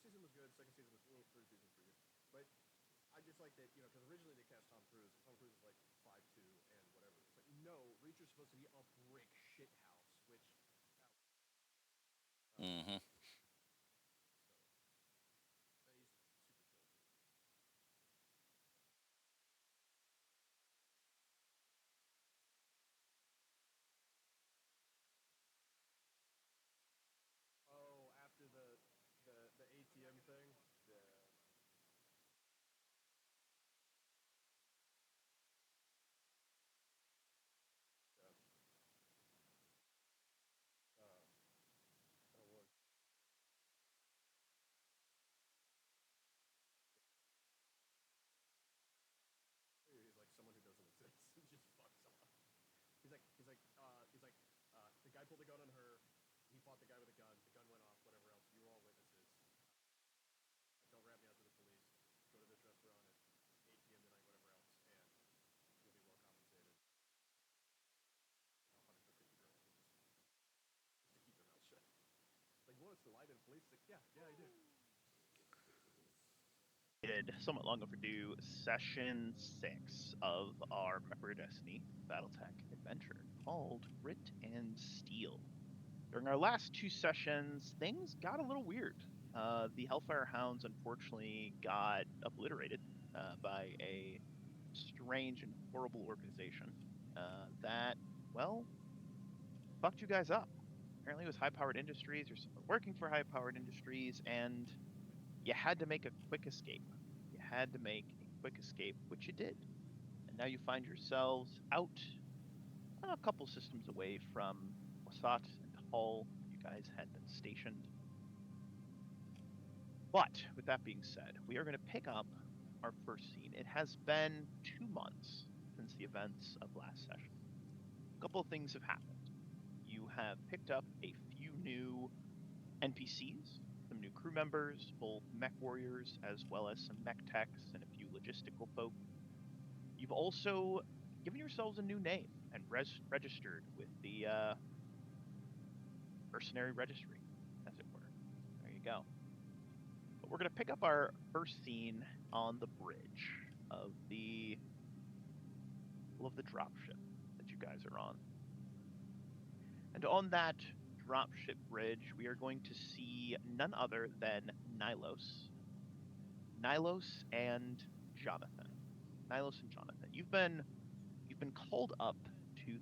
season was good. Second season was third season was pretty good. But I just like that, because originally they cast Tom Cruise. And Tom Cruise is like 5'2" and whatever. It's like, no, Reacher's supposed to be a brick shit house, which Mm-hmm. so he's super cool. Oh, after the ATM thing, yeah, yeah. That was. He's like someone who doesn't exist. He just fucks someone. He's like, the guy pulled a gun on her. He fought the guy with a gun. The gun went off. Whatever else. You were all witnesses. Don't rat me out to the police. Go to this restaurant at 8 p.m. tonight. Whatever else, and you'll be well compensated. I'll punish the 50 girls just to keep their mouth shut. Like, you want us to lie to the police? It's like, yeah, yeah, I did. Did somewhat long overdue session 6 of our Mechwarrior Destiny Battletech adventure called Grit and Steel. During our last 2 sessions, things got a little weird. The Hellfire Hounds unfortunately got obliterated by a strange and horrible organization that, well, fucked you guys up. Apparently, it was High Powered Industries or someone working for High Powered Industries, and you had to make a quick escape. You had to make a quick escape, which you did. And now you find yourselves out a couple systems away from Wasat and Hull, where you guys had been stationed. But with that being said, we are going to pick up our first scene. It has been 2 months since the events of last session. A couple of things have happened. You have picked up a few new NPCs, some new crew members, both mech warriors as well as some mech techs and a few logistical folk. You've also given yourselves a new name and registered with the mercenary registry, as it were. There you go. But we're going to pick up our first scene on the bridge of the dropship that you guys are on. And on that dropship bridge, we are going to see none other than Nilos and Jonathan. Nilos and Jonathan. You've been called up to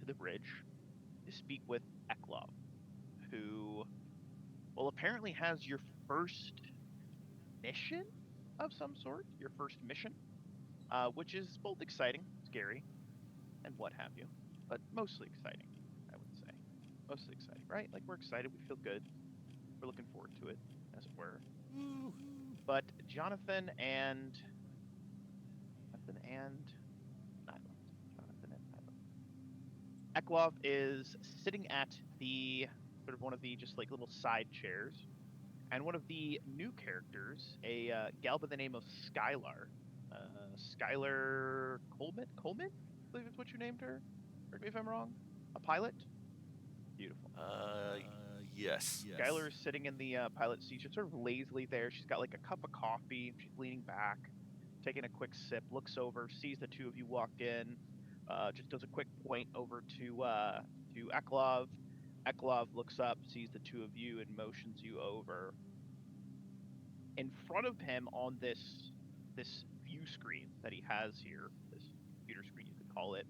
the bridge to speak with Eklov, who well apparently has your first mission of some sort, your first mission, which is both exciting, scary, and what have you, but mostly exciting, I would say. Mostly exciting, right? Like we're excited, we feel good, we're looking forward to it, as it were. But Jonathan and Nyla. Eklov is sitting at the sort of one of the just like little side chairs, and one of the new characters, a gal by the name of Skylar Coleman, I believe is what you named her. Correct me if I'm wrong. A pilot. Beautiful. Yes. Skylar is sitting in the pilot seat, just sort of lazily there. She's got like a cup of coffee. She's leaning back, taking a quick sip. Looks over, sees the two of you walk in. Just does a quick point over to Eklov. Eklov looks up, sees the two of you, and motions you over. In front of him on this view screen that he has here, this computer screen you could call it,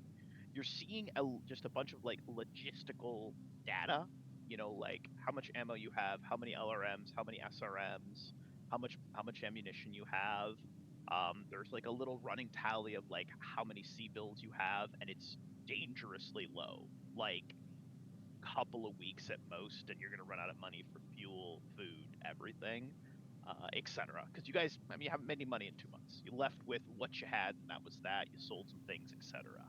you're seeing just a bunch of like logistical data. Like how much ammo you have, how many LRMs, how many SRMs, how much ammunition you have. There's like a little running tally of like how many C bills you have, and it's dangerously low. Like couple of weeks at most, and you're going to run out of money for fuel, food, everything, etc. Because you guys, I mean, you haven't made any money in 2 months. You left with what you had, and that was that. You sold some things, etc.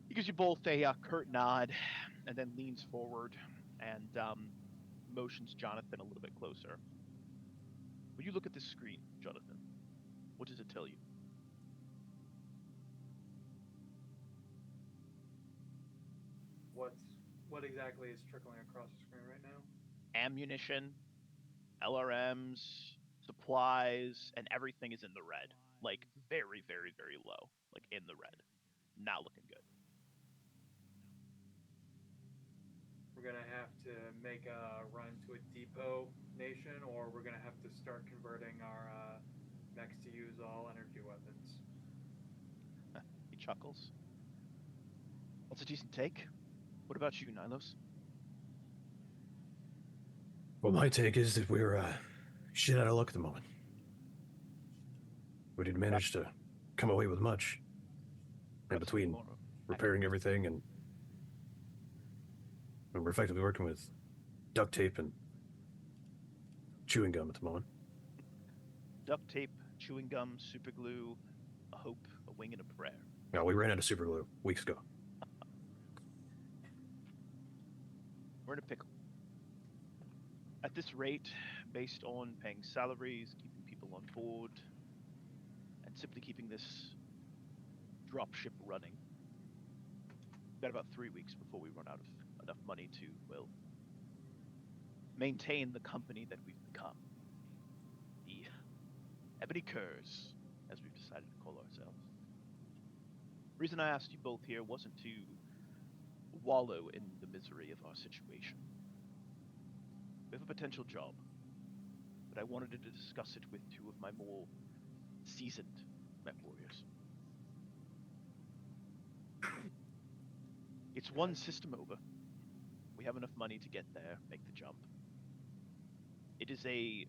He gives you both a curt nod, and then leans forward and motions Jonathan a little bit closer. When you look at this screen, Jonathan, what does it tell you? What's what exactly is trickling across the screen right now? Ammunition, LRMs, supplies, and everything is in the red. Like very, very, very low. Like in the red. Not looking good. We're gonna have to make a run to a depot nation, or we're gonna have to start converting our mechs to use all energy weapons. He chuckles. That's a decent take. What about you, Nilos? Well, my take is that we're shit out of luck at the moment. We didn't manage to come away with much. And between repairing everything and we're effectively working with duct tape and chewing gum at the moment. Duct tape, chewing gum, super glue, a hope, a wing, and a prayer. No, we ran out of super glue weeks ago. We're in a pickle. At this rate, based on paying salaries, keeping people on board, and simply keeping this dropship running, we've got about 3 weeks before we run out of enough money to, well, maintain the company that we've become. The Ebony Curs, as we've decided to call ourselves. The reason I asked you both here wasn't to wallow in the misery of our situation. We have a potential job, but I wanted to discuss it with two of my more seasoned Mechwarriors. It's one system over. We have enough money to get there, make the jump. It is I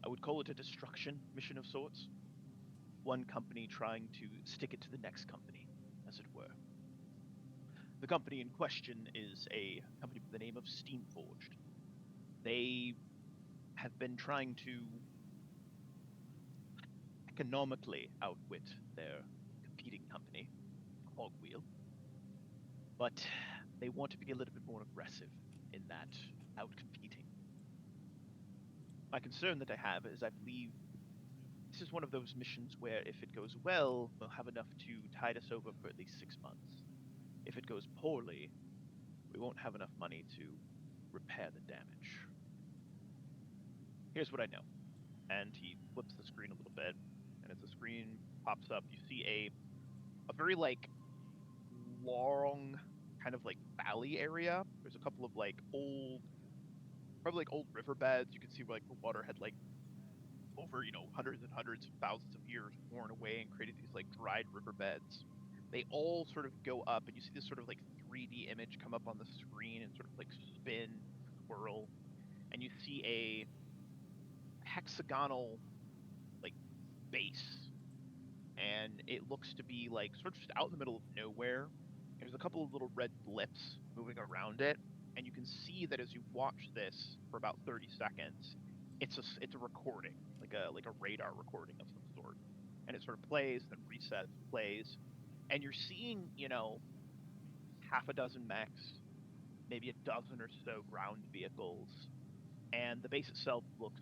would call it a destruction mission of sorts. One company trying to stick it to the next company, as it were. The company in question is a company by the name of Steamforged. They have been trying to economically outwit their competing company, Cogwheel, but they want to be a little bit more aggressive in that outcompeting. My concern that I have is I believe this is one of those missions where if it goes well, we'll have enough to tide us over for at least 6 months. If it goes poorly, we won't have enough money to repair the damage. Here's what I know. And he flips the screen a little bit, and as the screen pops up, you see a very long kind of valley area. There's a couple of probably old riverbeds. You can see where the water had over hundreds and hundreds of thousands of years worn away and created these dried riverbeds. They all sort of go up, and you see this sort of 3D image come up on the screen and sort of spin, swirl, and you see a hexagonal base, and it looks to be sort of just out in the middle of nowhere. There's a couple of little red blips moving around it, and you can see that as you watch this for about 30 seconds, it's a recording, like a radar recording of some sort, and it sort of plays, then resets, plays, and you're seeing half a dozen mechs, maybe a dozen or so ground vehicles, and the base itself looks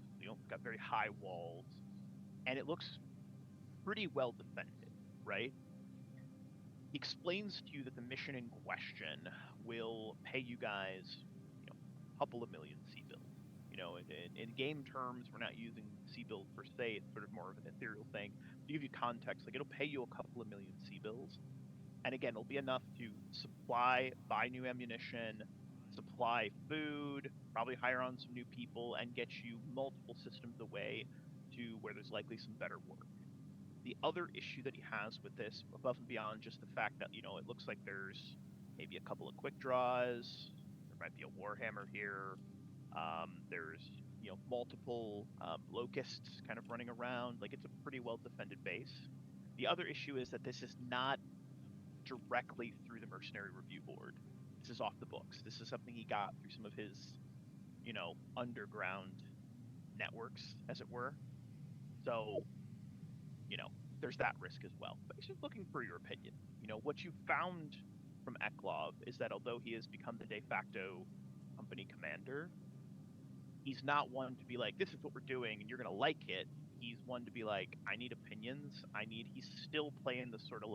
got very high walls, and it looks pretty well defended, right? He explains to you that the mission in question will pay you guys, a couple of million C-bills. In game terms, we're not using C-bills per se. It's sort of more of an ethereal thing. To give you context, it'll pay you a couple of million C-bills. And again, it'll be enough to buy new ammunition, supply food, probably hire on some new people, and get you multiple systems away to where there's likely some better work. The other issue that he has with this, above and beyond just the fact that, it looks like there's maybe a couple of quick draws, there might be a Warhammer here, there's, multiple locusts kind of running around, it's a pretty well defended base. The other issue is that this is not directly through the Mercenary Review Board. This is off the books. This is something he got through some of his, underground networks, as it were. So, there's that risk as well. But he's just looking for your opinion. What you found from Eklov is that although he has become the de facto company commander, he's not one to be like, this is what we're doing and you're going to like it. He's one to be like, I need opinions. He's still playing the sort of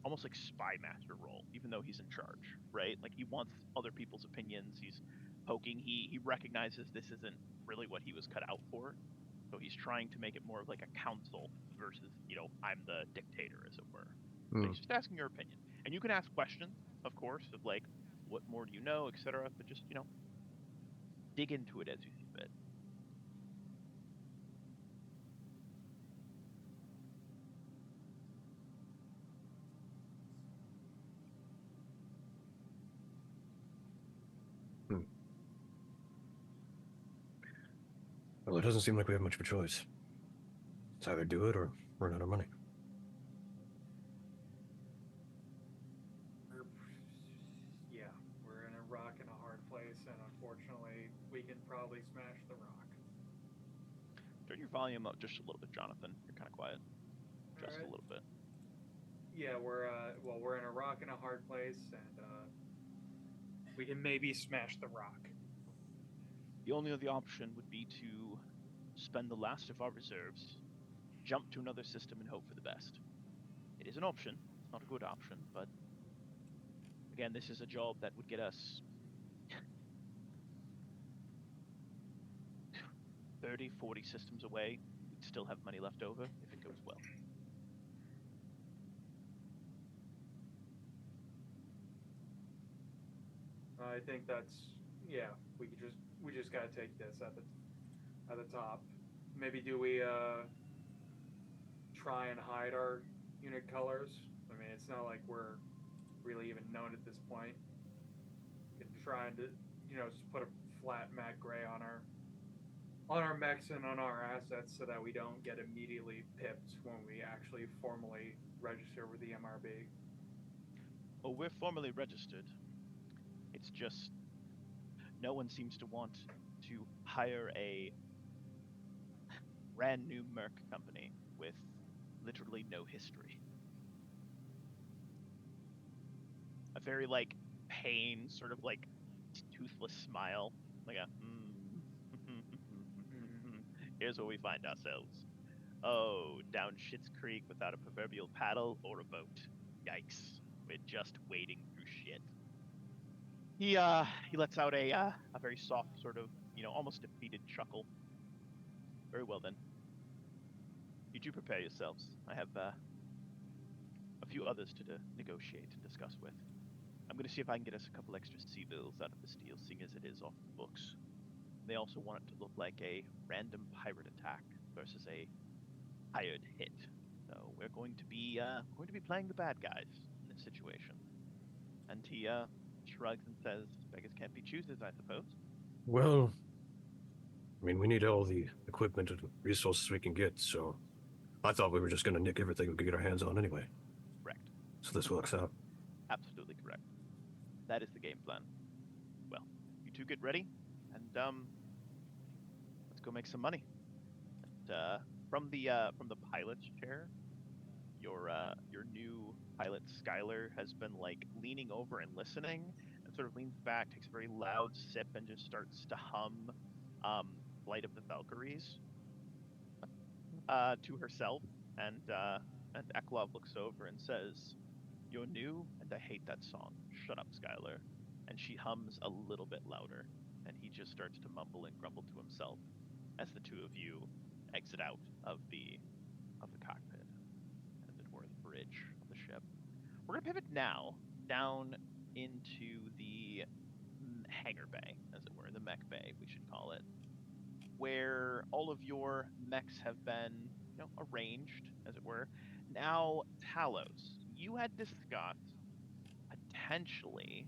almost like spy master role, even though he's in charge, right? He wants other people's opinions. He's poking. He recognizes this isn't really what he was cut out for, so he's trying to make it more of like a council versus, I'm the dictator, as it were. So he's just asking your opinion, and you can ask questions, of course, of like, what more do you know, etc. But just dig into it as you see fit. Well, it doesn't seem like we have much of a choice. It's either do it or run out of money. We're in a rock and a hard place, and unfortunately, we can probably smash the rock. Turn your volume up just a little bit, Jonathan. You're kind of quiet. Just Alright. a little bit. Yeah, we're in a rock and a hard place, and we can maybe smash the rock. The only other option would be to spend the last of our reserves, jump to another system, and hope for the best. It is an option. It's not a good option, but again, this is a job that would get us 30, 40 systems away. We'd still have money left over if it goes well. I think that's we just gotta take this at the top. Maybe do we try and hide our unit colors? I mean, it's not like we're really even known at this point. We can try and just put a flat matte gray on our mechs and on our assets so that we don't get immediately pipped when we actually formally register with the MRB. Oh, we're formally registered. It's just no one seems to want to hire a brand new merc company with literally no history. A very pain, sort of toothless smile, like a here's where we find ourselves. Oh, down Shit's Creek without a proverbial paddle or a boat. Yikes. We're just wading through shit. He lets out a very soft sort of, almost defeated chuckle. Very well then. You do prepare yourselves. I have a few others to negotiate and discuss with. I'm going to see if I can get us a couple extra civils out of this deal, seeing as it is off the books. They also want it to look like a random pirate attack versus a hired hit. So we're going to be playing the bad guys in this situation. And he shrugs and says, "Beggars can't be choosers, I suppose." Well, I mean, we need all the equipment and resources we can get, so I thought we were just going to nick everything we could get our hands on anyway. Correct. So this works out. Absolutely correct. That is the game plan. Well, you two get ready, and let's go make some money. And from the pilot's chair, your new pilot Skylar has been leaning over and listening, and sort of leans back, takes a very loud sip, and just starts to hum Flight of the Valkyries to herself. And Eklov looks over and says, "You're new, and I hate that song. Shut up, Skylar." And she hums a little bit louder, and he just starts to mumble and grumble to himself as the two of you exit out of the cockpit, as it were, the bridge of the ship. We're gonna pivot now down into the hangar bay, as it were, the mech bay, we should call it, where all of your mechs have been, arranged, as it were. Now, Talos, you had discussed potentially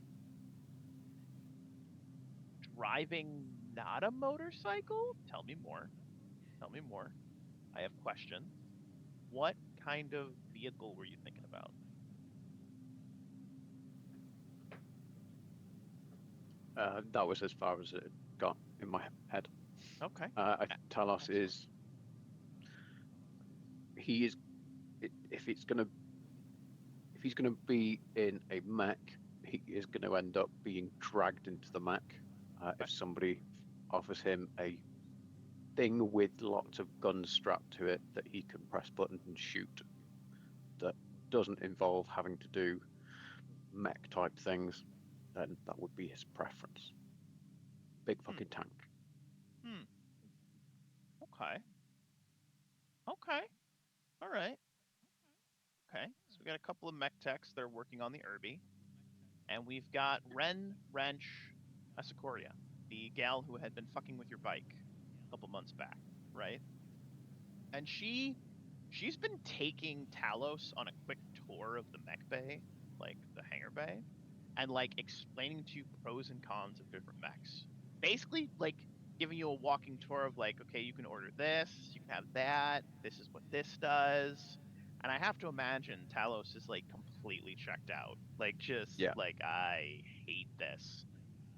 driving not a motorcycle? Tell me more. Tell me more. I have questions. What kind of vehicle were you thinking about? That was as far as it got in my head. Okay. Talos is. He is. If he's gonna be in a mech, he is going to end up being dragged into the mech. If somebody offers him a thing with lots of guns strapped to it that he can press buttons and shoot, that doesn't involve having to do mech type things, then that would be his preference. big fucking tank. Okay. Okay. All right. Okay. So we got a couple of mech techs that are working on the Irby. And we've got Ren Wrench Asikoria, the gal who had been fucking with your bike a couple months back, right? And she's been taking Talos on a quick tour of the mech bay, like the hangar bay, and like explaining to you pros and cons of different mechs. Basically, like giving you a walking tour of like, okay, you can order this, you can have that, this is what this does. And I have to imagine Talos is like completely checked out. Like just Yeah. like I hate this.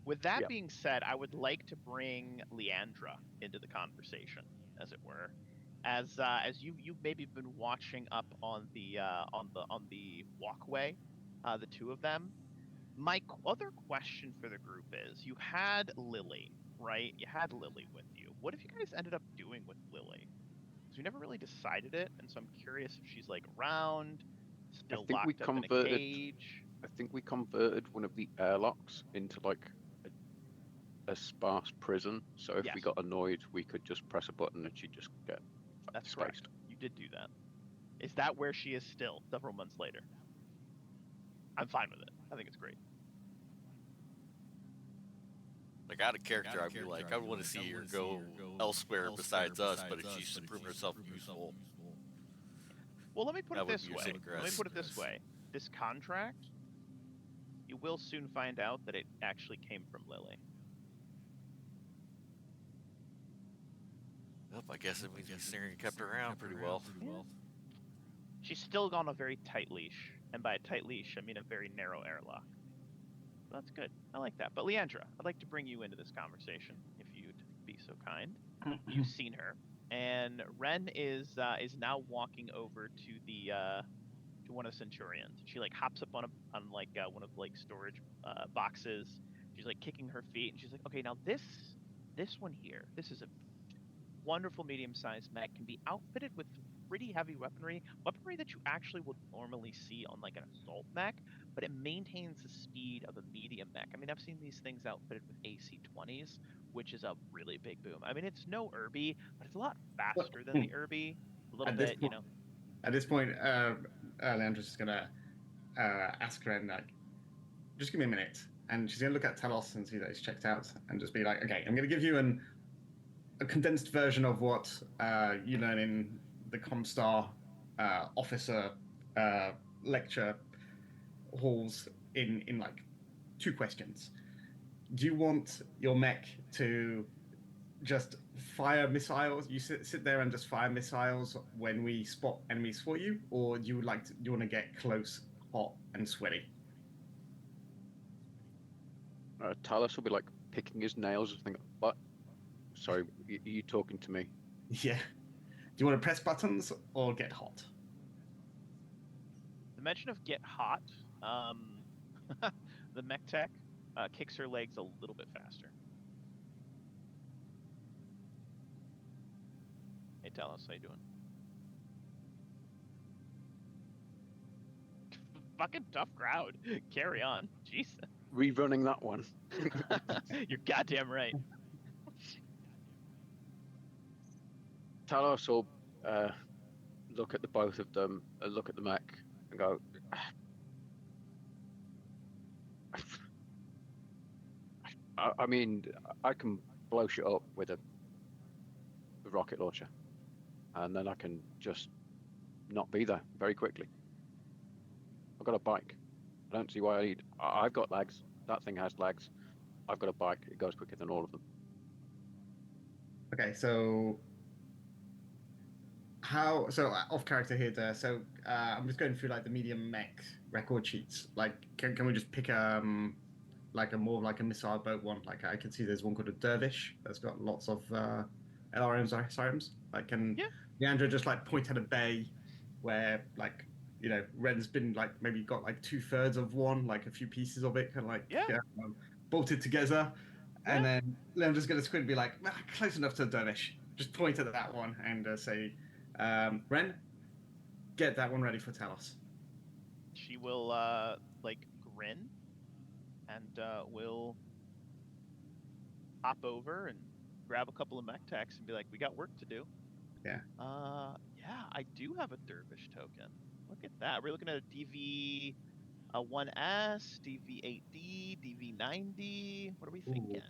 With that Yeah. being said, I would like to bring Leandra into the conversation, as it were, as you've maybe been watching up on the walkway, the two of them. My other question for the group is: you had Lily, right? You had Lily with you. What have you guys ended up doing with Lily? Because we never really decided it, and so I'm curious if she's like around, I still think we locked up in a converted. cage. I think we converted one of the airlocks into like a sparse prison. So if we Yes, got annoyed, we could just press a button and she'd just get that's correct. spaced. You did do that. Is that where she is still, several months later? I'm fine with it. I think it's great. Like, out of character, I'd be like, I would want to see her go elsewhere besides us, but if she's to prove herself useful, Well, let me put that it would this be way. Let me aggressive. put it this way. This contract, you will soon find out that it actually came from Lily. Yep, I guess it means Syrian kept her around pretty well. Yeah. She's still on a very tight leash, and by a tight leash, I mean a very narrow airlock. So that's good. I like that. But Leandra, I'd like to bring you into this conversation, if you'd be so kind. You've seen her, and Ren is now walking over to the to one of the Centurions. She like hops up on one of like storage boxes. She's like kicking her feet, and she's like, okay, now this one here, this is a wonderful medium-sized mech, can be outfitted with pretty heavy weaponry that you actually would normally see on like an assault mech, but it maintains the speed of a medium mech. I mean, I've seen these things outfitted with AC-20s, which is a really big boom. I mean, it's no Irby, but it's a lot faster than the Irby. A little At this bit, point, at this point, Leandra's just gonna ask Ren like, just give me a minute, and she's gonna look at Talos and see that he's checked out, and just be like, okay, I'm gonna give you a condensed version of what you learn in the Comstar officer lecture halls in like 2 questions. Do you want your mech to just fire missiles? You sit there and just fire missiles when we spot enemies for you, or do you want to get close, hot, and sweaty? Talos will be like picking his nails and think, what? Sorry, are you talking to me? Yeah. Do you want to press buttons or get hot? the mention of get hot, the mech tech kicks her legs a little bit faster. Hey, tell us how you doing. Fucking tough crowd. Carry on. Jesus. Rerunning that one. You're goddamn right. Talos will look at the both of them, look at the mech, and go, I mean, I can blow shit up with a rocket launcher, and then I can just not be there very quickly. I've got a bike. I don't see why I need. I've got legs. That thing has legs. I've got a bike. It goes quicker than all of them. Okay, so off character here there. So I'm just going through like the medium mech record sheets. Like, can we just pick like a more like a missile boat one? Like I can see there's one called a Dervish that's got lots of LRMs, SRMs. Like, can Leandra just like point at a bay where like Ren's been like maybe got like 2/3 of one, like a few pieces of it, kind of like bolted together. Yeah. And then Leandra's going to squint and be like, close enough to the Dervish. Just point at that one and say, Ren, get that one ready for Talos. She will like grin and will hop over and grab a couple of mech techs and be like, we got work to do. Yeah. Yeah, I do have a dervish token. Look at that. We're looking at a DV 1S, DV8D, DV90. What are we thinking?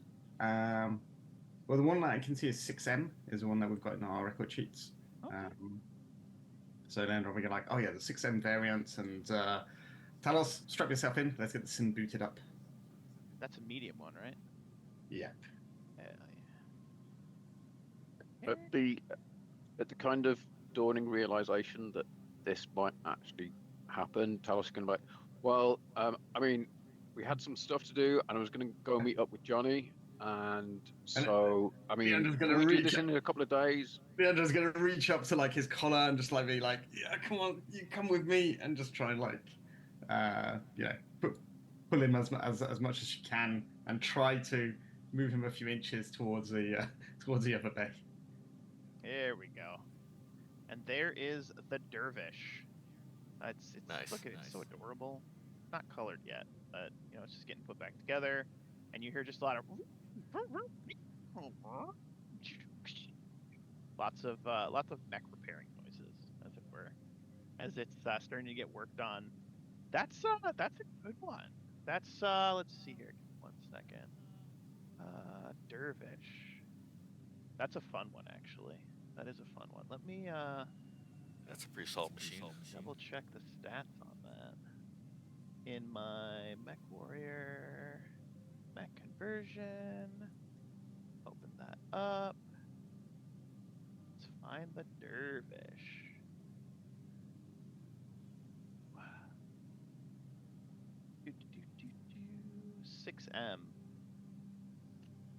Well, the one that I can see is 6M is the one that we've got in our record sheets. Okay. So then we're like, oh yeah, the 6M variant, and Talos, strap yourself in. Let's get the Sin booted up. That's a medium one, right? Yeah. Hell yeah. At the kind of dawning realization that this might actually happen, Talos is going to be like, well, I mean, we had some stuff to do, and I was going to go meet up with Johnny, and so, I mean, Leander's gonna can we do reach this in a couple of days? Leander's gonna reach up to like his collar and just like be like, yeah, come on, you come with me, and just try and like, pull him as much as she can, and try to move him a few inches towards the other bay. There we go. And there is the dervish. It's Nice, look at it, nice. it's so adorable. Not colored yet, but it's just getting put back together, and you hear just a lot of lots of mech repairing noises, as it were, as it's starting to get worked on. That's a good one. That's let's see here. Give me 1 second. Dervish. That's a fun one, actually. That is a fun one. Let me That's a pretty solid machine. double check the stats on that. In my Mechwarrior mech conversion, open that up. Let's find the dervish. 6M.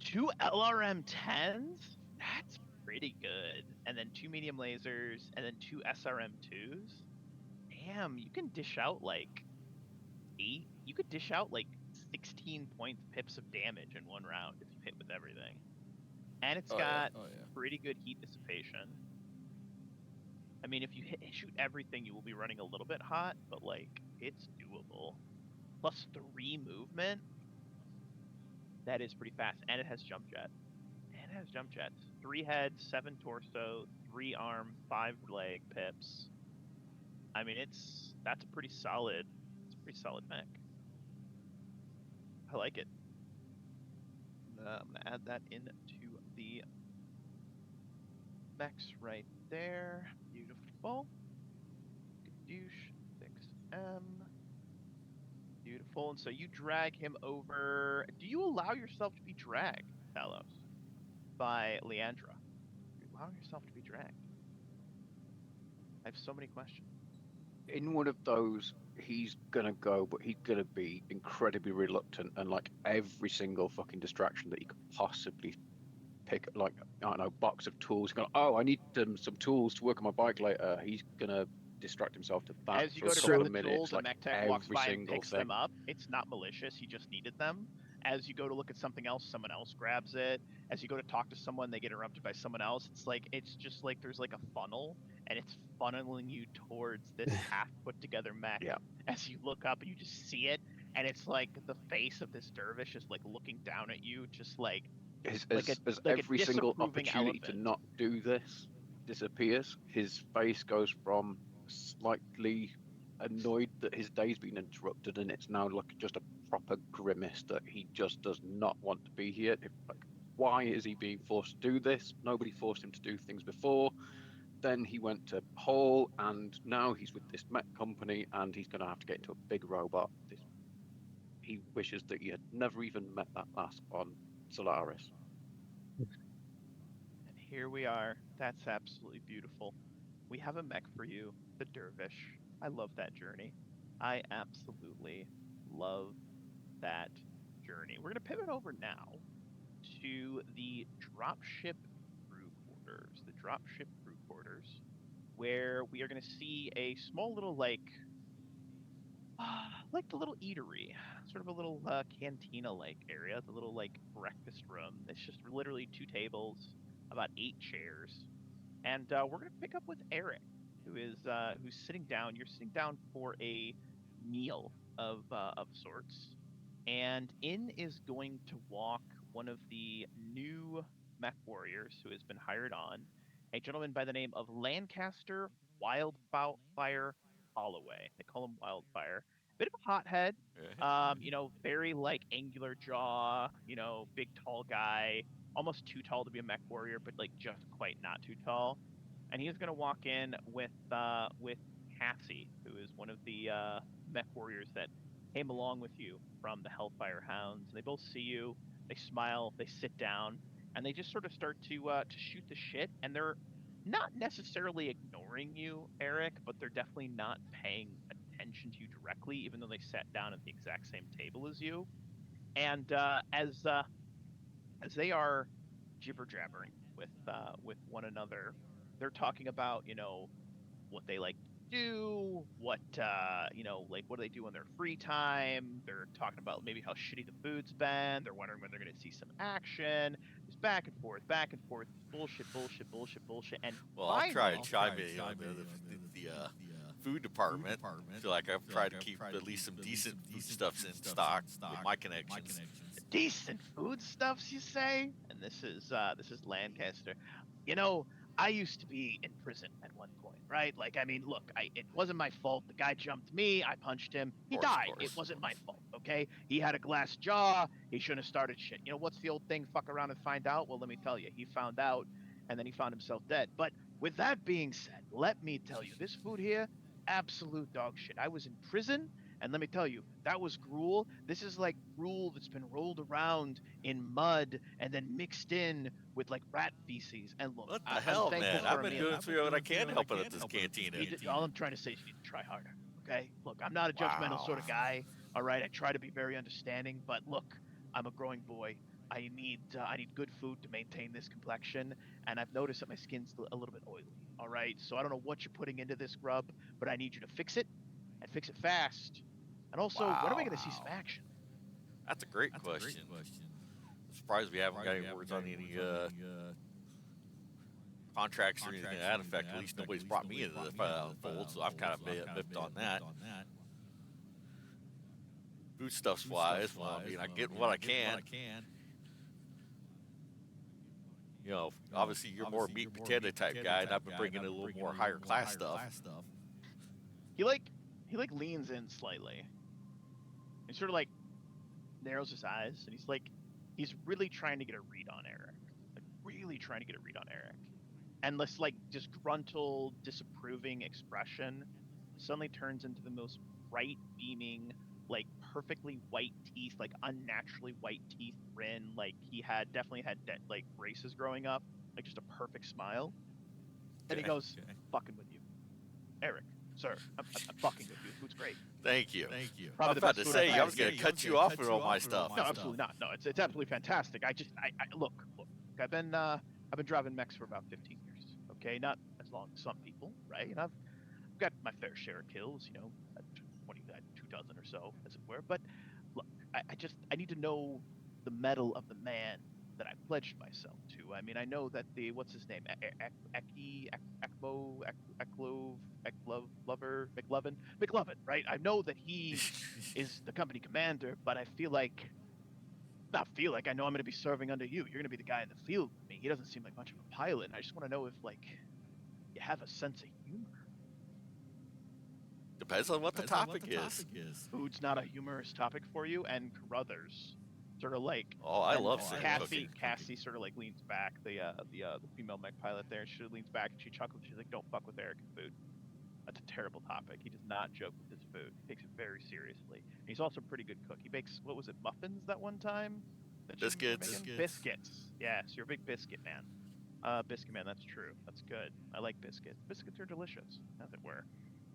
2 LRM-10s? That's pretty good. And then 2 medium lasers, and then 2 SRM-2s. Damn, you can dish out like 8. You could dish out like 16 pips of damage in one round if you hit with everything. And it's got pretty good heat dissipation. I mean, if you shoot everything, you will be running a little bit hot, but like it's doable. Plus 3 movement. That is pretty fast, and it has jump jet. 3 head, 7 torso, 3 arm, 5 leg pips. I mean, that's a pretty solid. It's a pretty solid mech. I like it. I'm gonna add that into the mechs right there. Beautiful. Douche 6M. Beautiful. And so you drag him over. Do you allow yourself to be dragged, Talos, by Leandra? You allow yourself to be dragged? I have so many questions. In one of those, he's gonna go, but he's gonna be incredibly reluctant, and like every single fucking distraction that he could possibly pick, like, I don't know, box of tools. He's going, oh, I need some tools to work on my bike later. He's gonna distract himself to that As you for go a to couple grab of the minutes, tools, a like mech tech walks every by and single picks thing. them up. It's not malicious. He just needed them. As you go to look at something else, someone else grabs it. As you go to talk to someone, they get interrupted by someone else. It's just like there's like a funnel, and it's funneling you towards this half put together mech. Yeah. As you look up and you just see it, and it's like the face of this dervish is like looking down at you, just like As like every a single disapproving opportunity elephant. to not do this disappears, his face goes from slightly annoyed that his day's been interrupted, and it's now like just a proper grimace that he just does not want to be here. Why is he being forced to do this? Nobody forced him to do things before. Then he went to Hull, and now he's with this mech company, and he's going to have to get into a big robot. He wishes that he had never even met that lass on Solaris. And here we are. That's absolutely beautiful. We have a mech for you, the Dervish. I love that journey. I absolutely love that journey. We're going to pivot over now to the dropship crew quarters. The dropship crew quarters, where we are going to see a small little like the little eatery, sort of a little cantina-like area, the little like breakfast room. It's just literally 2 tables, about 8 chairs, and we're gonna pick up with Eric, who's sitting down. You're sitting down for a meal of sorts, and in is going to walk one of the new mech warriors who has been hired on, a gentleman by the name of Lancaster Wildfire Holloway. They call him Wildfire. Bit of a hothead. Very like angular jaw. Big tall guy, almost too tall to be a mech warrior, but like just quite not too tall. And he's gonna walk in with Cassie, who is one of the mech warriors that came along with you from the Hellfire Hounds. And they both see you, they smile, they sit down, and they just sort of start to shoot the shit. And they're not necessarily ignoring you, Eric, but they're definitely not paying attention to you directly, even though they sat down at the exact same table as you. And as they are jibber jabbering with one another, they're talking about what they like to do, like what do they do in their free time. They're talking about maybe how shitty the food's been. They're wondering when they're going to see some action. Just back and forth, bullshit, bullshit. And Well, I'll try to finally, chime in on the food department. I feel like I've tried to keep at least some decent foodstuffs in stock with my connections. decent foodstuffs, you say? And this is Lancaster. I used to be in prison at one point, right? Like, I mean, look, it wasn't my fault. The guy jumped me. I punched him. He died. It wasn't my fault, okay? He had a glass jaw. He shouldn't have started shit. What's the old thing? Fuck around and find out. Well, let me tell you, he found out, and then he found himself dead. But with that being said, let me tell you, this food here, absolute dog shit. I was in prison. And let me tell you, that was gruel. This is like gruel that's been rolled around in mud and then mixed in with like rat feces. And look, What the I'm hell, thankful man? for I've a been meal. doing what I can to help out at this cantina. All I'm trying to say is you need to try harder. Okay? Look, I'm not a judgmental sort of guy. All right, I try to be very understanding, but look, I'm a growing boy. I need good food to maintain this complexion, and I've noticed that my skin's a little bit oily. All right, so I don't know what you're putting into this grub, but I need you to fix it, and fix it fast. And also, when are we going to see some action? That's a great question. I'm surprised we haven't got any words on any contracts or anything to that effect. At least nobody's brought me into the fold, so I'm kind of miffed on that. Foodstuffs wise, well, I mean, I get what I can. Obviously you're more meat and potato type guy, and I've been bringing in a little more higher class stuff. He leans in slightly. He sort of like narrows his eyes, and he's really trying to get a read on Eric. Like really trying to get a read on Eric. And this like disgruntled, disapproving expression suddenly turns into the most bright, beaming, like perfectly white teeth, like unnaturally white teeth grin. Like he definitely had like braces growing up, like just a perfect smile. And he goes, "Fucking with you, Eric, sir. I'm fucking with you. The food's great." Thank you. Probably I'm about to say, I was going to cut you off with all my stuff. No, absolutely not. No, it's absolutely fantastic. I look. I've been driving mechs for about 15 years. Okay, not as long as some people, right? And I've got my fair share of kills. 2 dozen or so, as it were. But look, I need to know the mettle of the man that I pledged myself to. I mean, I know that what's his name, McLovin, right? I know that he is the company commander, but I know I'm going to be serving under you. You're going to be the guy in the field with me. He doesn't seem like much of a pilot, and I just want to know if you have a sense of humor. Depends on what the topic is. Food's not a humorous topic for you, and Carruthers sort of like. Oh, I love seeing cooking. Cassie sort of like leans back. The female mech pilot there. She leans back and she chuckles. She's like, "Don't fuck with Eric and food. That's a terrible topic. He does not joke with his food. He takes it very seriously. And he's also a pretty good cook. He bakes, what was it, muffins that one time? Biscuits. Biscuits. Yes, you're a big biscuit man. Biscuit man, that's true. That's good. I like biscuits. Biscuits are delicious, as it were.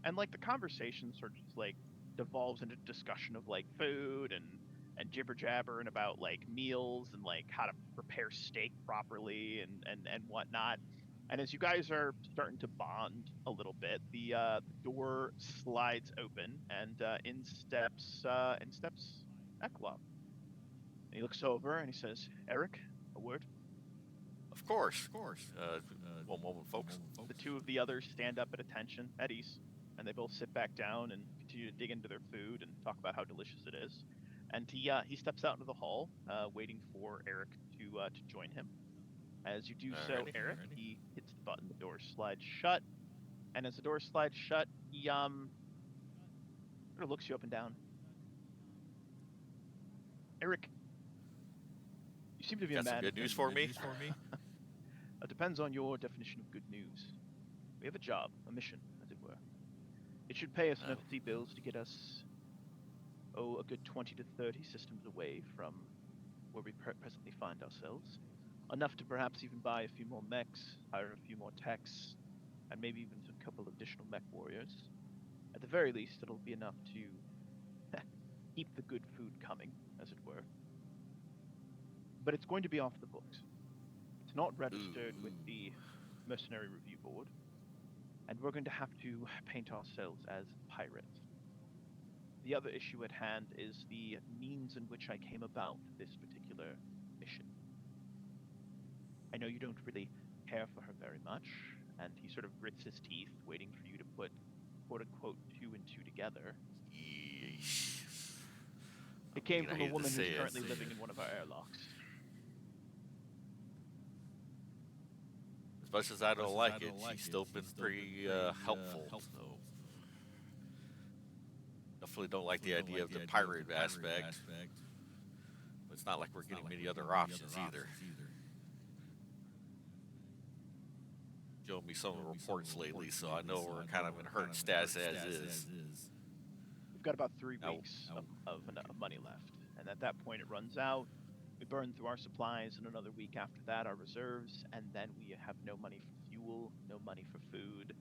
And like the conversation sort of just like devolves into discussion of like food and jibber jabber and about like meals and like how to prepare steak properly and whatnot. And as you guys are starting to bond a little bit, the door slides open, and in steps Eklov. And he looks over and he says, "Eric, a word." Of course. One moment, folks. The two of the others stand up at attention, at ease, and they both sit back down and continue to dig into their food and talk about how delicious it is. And he steps out into the hall, waiting for Eric to join him. As you do so, Alrighty. Eric, he hits the button, the door slides shut, and as the door slides shut, he sort of looks you up and down. Eric, you seem to be Got a some man. good news for me? It depends on your definition of good news. We have a job, a mission, as it were. It should pay us enough fee bills to get us, a good 20 to 30 systems away from where we presently find ourselves. Enough to perhaps even buy a few more mechs, hire a few more techs, and maybe even a couple of additional mech warriors. At the very least, it'll be enough to keep the good food coming, as it were. But it's going to be off the books. It's not registered with the Mercenary Review Board, and we're going to have to paint ourselves as pirates. The other issue at hand is the means in which I came about this particular mission. I know you don't really care for her very much, and he sort of grits his teeth, waiting for you to put, quote-unquote, 2 and 2 together. Yeesh. It came I from a hate to woman who's say it. currently living in one of our airlocks. As much as I don't like it, she's still been pretty helpful. So. Definitely don't like the idea of the pirate aspect. But it's not like we're getting many other options either. Showing me some of the reports lately, so I know we're kind of in hurt status as is. We've got about 3 Now- weeks of money left, and at that point it runs out. We burn through our supplies, and another week after that our reserves, and then we have no money for fuel, no money for food,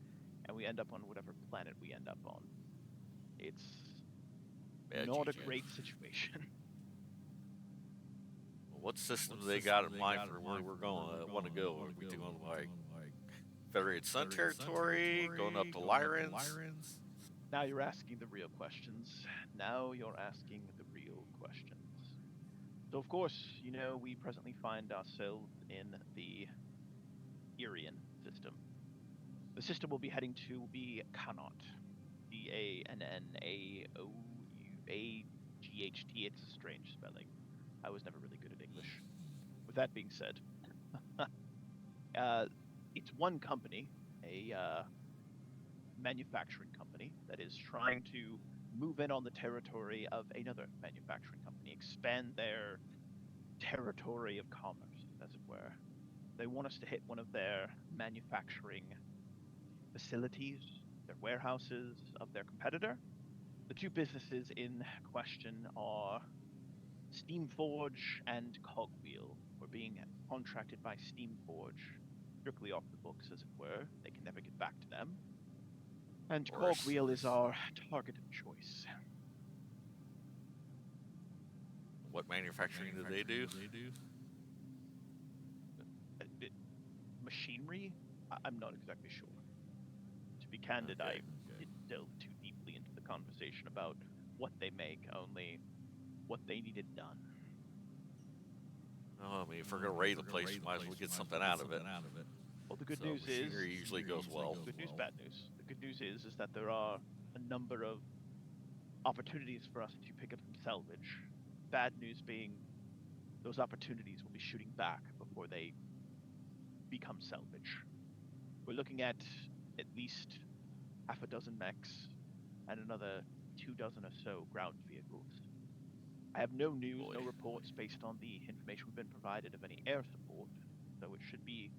and we end up on whatever planet we end up on. It's Bad not a juju. great situation. What systems they got in mind for where we're going? Want to go? Are we doing like Federated Sun territory, going up to Lyrans? Now you're asking the real questions. So, of course, we presently find ourselves in the Irian system. The system we'll be heading to will be Kanot. Cannaought. It's a strange spelling. I was never really good at English. With that being said, it's one company, a manufacturing company, that is trying to move in on the territory of another manufacturing company, expand their territory of commerce, as it were. They want us to hit one of their manufacturing facilities, their warehouses of their competitor. The 2 businesses in question are Steamforge and Cogwheel. We're being contracted by Steamforge, strictly off the books, as it were. They can never get back to them. And Cogwheel is our target of choice. What manufacturing do they do? Machinery? I'm not exactly sure. To be candid, Okay. I didn't delve too deeply into the conversation about what they make, only what they needed done. Oh, I mean, if we're gonna raid the place, we might as well get something out of it. Well, the good So news is, machinery usually goes well. good news, bad news. The good news is that there are a number of opportunities for us to pick up some salvage. Bad news being, those opportunities will be shooting back before they become salvage. We're looking at least half a dozen mechs and another 2 dozen or so ground vehicles. I have no news, no reports based on the information we've been provided of any air support, so it should be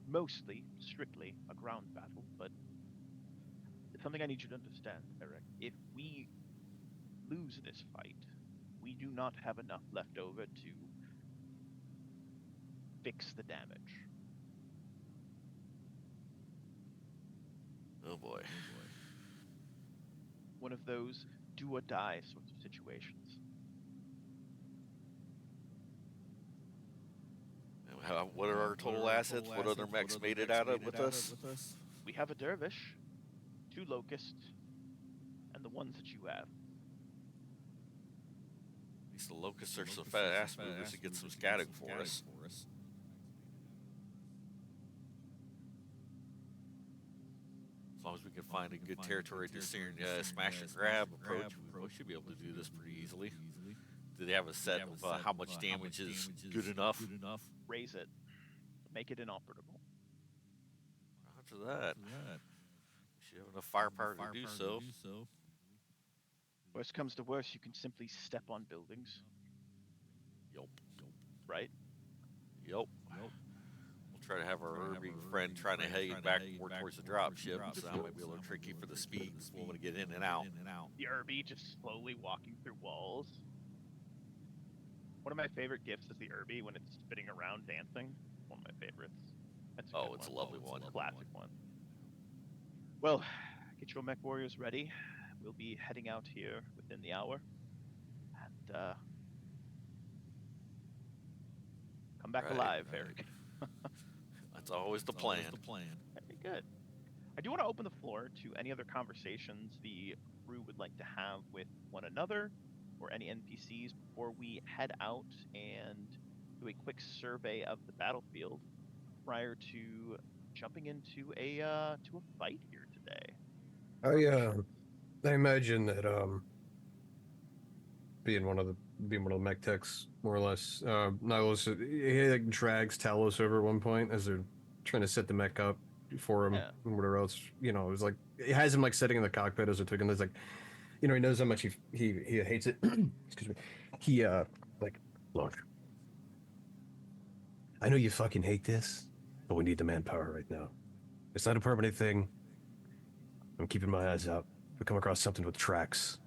mostly, strictly, a ground battle, but it's something I need you to understand, Eric. If we lose this fight, we do not have enough left over to fix the damage. Oh boy. One of those do or die sorts of situations. What are our total assets? What other mechs made it out of with us? We have a dervish, 2 locusts, and the ones that you have. At least the locusts are some fat ass movers to get some scatting for us. As long as we can find a good territory to smash and grab approach, we should be able to do this pretty easily. Do they have a set of how much damage is good enough? Raise it. Make it inoperable. After that, should have enough firepower to do so. Worst comes to worst, you can simply step on buildings, Yup. right? Yup. We'll try to have our Irby friend trying to head back more towards the drop ship, so that might be a little tricky for the speed because we'll want to get in and out. The Irby just slowly walking through walls. One of my favorite gifts is the Irby when it's spinning around dancing. One of my favorites. That's a Oh, good it's one. a lovely one. Classic one. Well, get your mech warriors ready. We'll be heading out here within the hour. And come back alive, Eric. That's always the plan. Very good. I do want to open the floor to any other conversations the crew would like to have with one another or any NPCs before we head out and do a quick survey of the battlefield prior to jumping into a fight here today. I imagine that being one of the mech techs, more or less, Nilos, he like drags Talos over at one point as they're trying to set the mech up for him and whatever else. You know, it was like it has him like sitting in the cockpit as they're taking this, like, you know, he knows how much he hates it. Excuse me. He like, look, I know you fucking hate this, but we need the manpower right now. It's not a permanent thing. I'm keeping my eyes out. If we come across something with tracks,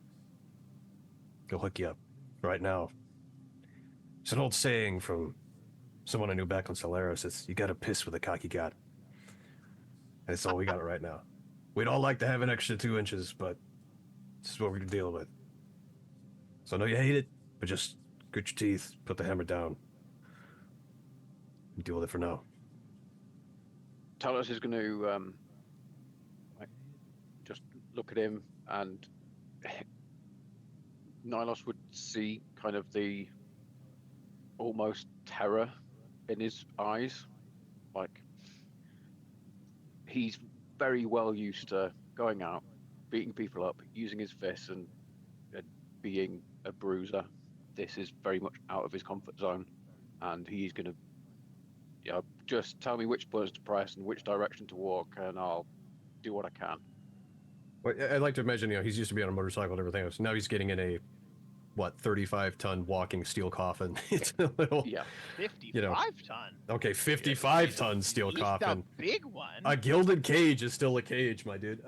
go hook you up right now. It's an old saying from someone I knew back on Solaris. It's, you gotta piss with a cock you got. And it's all we got right now. We'd all like to have an extra 2 inches, but this is what we're dealing with. So I know you hate it, but just grit your teeth, put the hammer down, and deal with it for now. Talos is going to just look at him, and Nilos would see kind of the almost terror in his eyes. Like, he's very well used to going out, beating people up, using his fists, and being a bruiser. This is very much out of his comfort zone, and he's going to just tell me which buttons to press and which direction to walk, and I'll do what I can. Well, I'd like to imagine, you know, he's used to be on a motorcycle and everything else. Now he's getting in a, 35-ton walking steel coffin. It's a little, 55-ton. Okay, 55-ton steel coffin. A big one. A gilded cage is still a cage, my dude.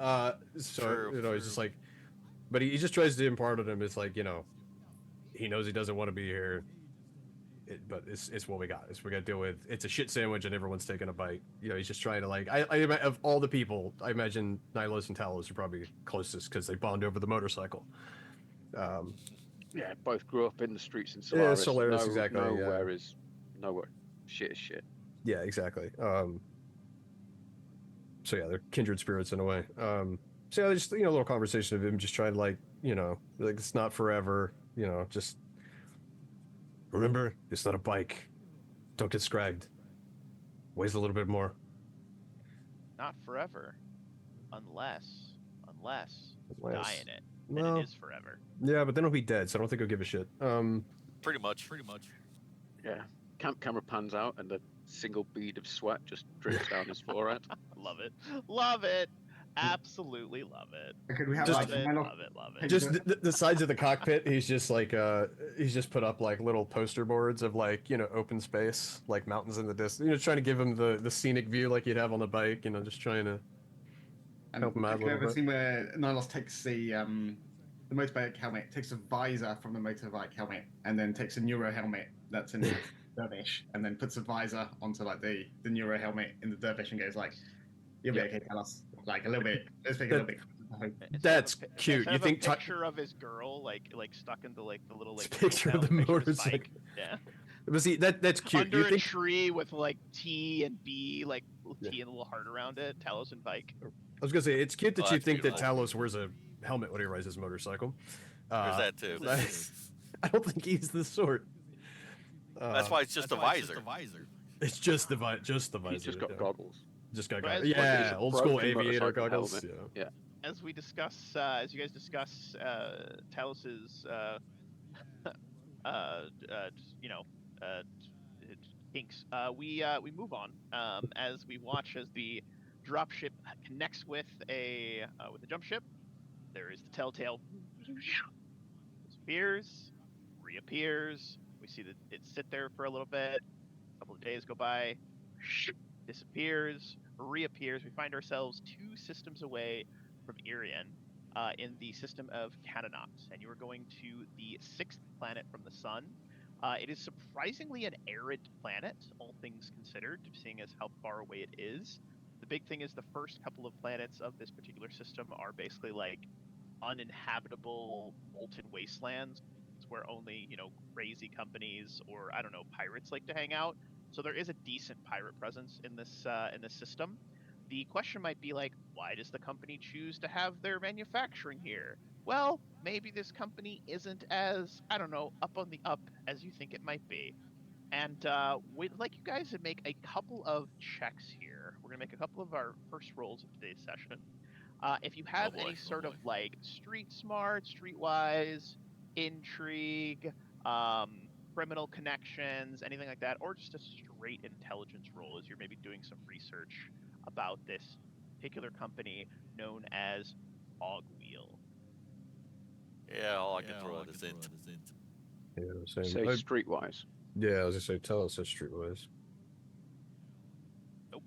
So True. you know, he's just like, but he just tries to impart on him. It's like, you know, he knows he doesn't want to be here, but it's what we got. It's what we got to deal with. It's a shit sandwich, and everyone's taking a bite. You know, he's just trying to like. I of all the people, I imagine Nilos and Talos are probably closest because they bond over the motorcycle. Yeah, both grew up in the streets in Solaris. Yeah, Solaris, exactly. Nowhere. Shit is shit. Yeah, exactly. So yeah, they're kindred spirits in a way. So yeah, just, you know, a little conversation of him just trying to, like, you know, like, it's not forever, you know, just remember, it's not a bike. Don't get scragged. Weighs a little bit more. Not forever, unless die in it. Well, then it is forever. Yeah, but then he'll be dead, so I don't think he'll give a shit. Pretty much. Yeah. Camera pans out, and a single bead of sweat just drips down his forehead. Love it. Absolutely love it. Could we have Just- like Love it. Just the sides of the cockpit, he's just like, he's just put up like little poster boards of, like, you know, open space, like mountains in the distance, you know, trying to give him the scenic view like you'd have on the bike, you know, just trying to help him out a Have you little ever bit. seen where Nilos takes the motorbike helmet, takes a visor from the motorbike helmet, and then takes a neuro helmet that's in the dervish, and then puts a visor onto like the neuro helmet in the dervish and goes like, "You'll be okay, Talos." Like a little bit. Let's make it a little bit. That's cute. Instead You of think a picture of his girl like stuck into like the little like Picture of the his motorcycle. bike. Yeah. But see, that's cute. Under You a think tree with like T and B, like Yeah. T and a little heart around it. Talos and bike. I was gonna say it's cute that Oh, you that's think that beautiful. Talos wears a helmet when he rides his motorcycle. There's that too. I don't think he's the sort. That's why it's just a visor. It's just the visor. He's just got yeah. goggles. Just got But goggles. as- Yeah, It's a old school broken aviator motorcycle goggles. helmet. Yeah. As we discuss, as you guys discuss Talos's just, kinks. We move on as we watch as the dropship connects with a jump ship. There is the telltale disappears, reappears. We see that it sit there for a little bit. A couple of days go by, disappears, reappears. We find ourselves 2 systems away from Irian, in the system of Canaanot, and you are going to the 6th planet from the sun. It is surprisingly an arid planet, all things considered, seeing as how far away it is. The big thing is the first couple of planets of this particular system are basically like uninhabitable molten wastelands where only, crazy companies or, I don't know, pirates like to hang out. So there is a decent pirate presence in this system. The question might be like, why does the company choose to have their manufacturing here? Well, maybe this company isn't as, I don't know, up on the up as you think it might be. And we'd like you guys to make a couple of checks here. We're going to make a couple of our first rolls of today's session. If you have any sort of like street smart, streetwise, intrigue, criminal connections, anything like that, or just a straight intelligence roll as you're maybe doing some research about this particular company known as Cogwheel. Yeah, all I can throw out is int. Yeah, same. Say streetwise. Yeah, I was gonna say, tell us as streetwise. Nope.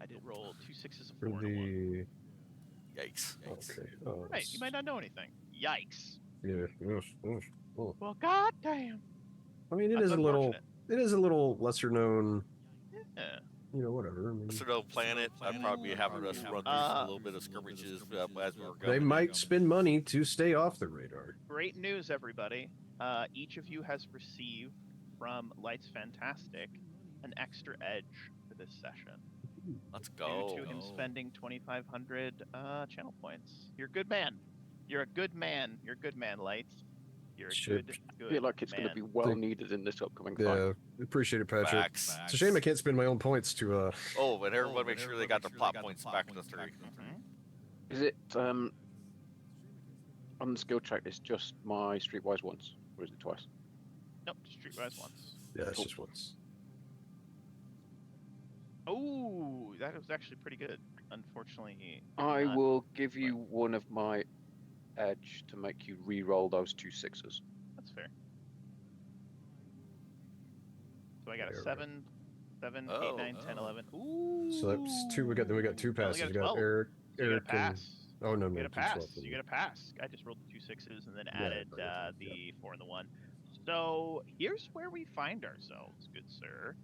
I did roll 2 6s, a For 4, and a 1. Yikes. Okay. Oh, Right, you might not know anything. Yikes. Yeah. Oh. Well, goddamn. I mean, That's unfortunate. It is a little lesser known. Yeah. Whatever. I mean, So no planet. I'd probably be having us run through a little bit of skirmishes as we were going. they might spend money to stay off the radar. Great news, everybody. Each of you has received from Lights Fantastic an extra edge for this session. Let's go. Due to him spending 2,500 channel points. You're a good man. You're a good man. You're a good man, Lights. You're a good I feel like it's man. going to be well needed in this upcoming fight. Yeah, appreciate it, Patrick. Facts. It's a shame I can't spend my own points to. Oh, and everyone make sure they got their plot points back to 3. Is it on the skill check? It's just my streetwise once, or is it twice? Nope, just streetwise once. Yeah, it's just once. Oh, that was actually pretty good. Unfortunately, I will give you one of my edge to make you re-roll those 2 6s. That's fair. So I got a There we 7, 8, 9, 10, 11. Ooh. So that's 2. We got 2 I only passes. got We got 12. Eric. So you Eric get a and. pass. Oh no, You get a pass. 12. You get a pass. I just rolled the 2 6s and then Yeah, added right, the 4 and the 1. So here's where we find ourselves, good sir.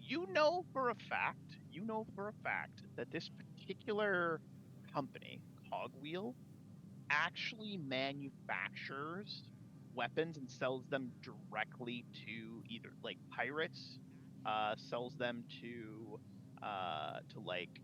You know for a fact that this particular company, Cogwheel, actually manufactures weapons and sells them directly to either like pirates, sells them to like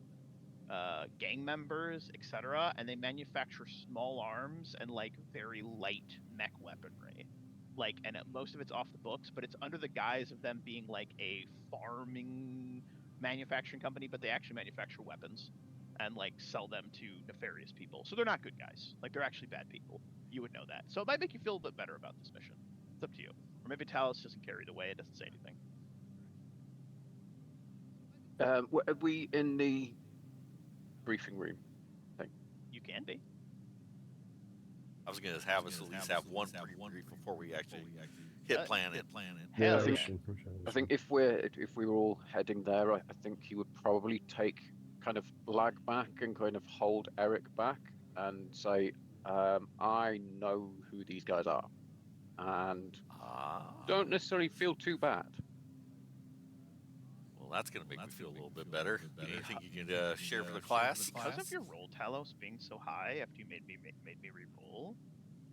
gang members, etc. And they manufacture small arms and like very light mech weaponry. Like, and most of it's off the books, but it's under the guise of them being like a farming manufacturing company, but they actually manufacture weapons and like sell them to nefarious people. So they're not good guys. Like, they're actually bad people. You would know that. So it might make you feel a bit better about this mission. It's up to you. Or maybe Talos doesn't carry it away. It doesn't say anything. Are we in the briefing room? You can be. I was going to have us at least have one brief before we actually hit planet. Yeah, I think if we were all heading there, I think he would probably take kind of lag back and kind of hold Eric back and say, I know who these guys are, and don't necessarily feel too bad. Well, that's going to make me feel a little bit better. Anything you can share for the class? Because of your roll, Talos, being so high after you made me re-roll,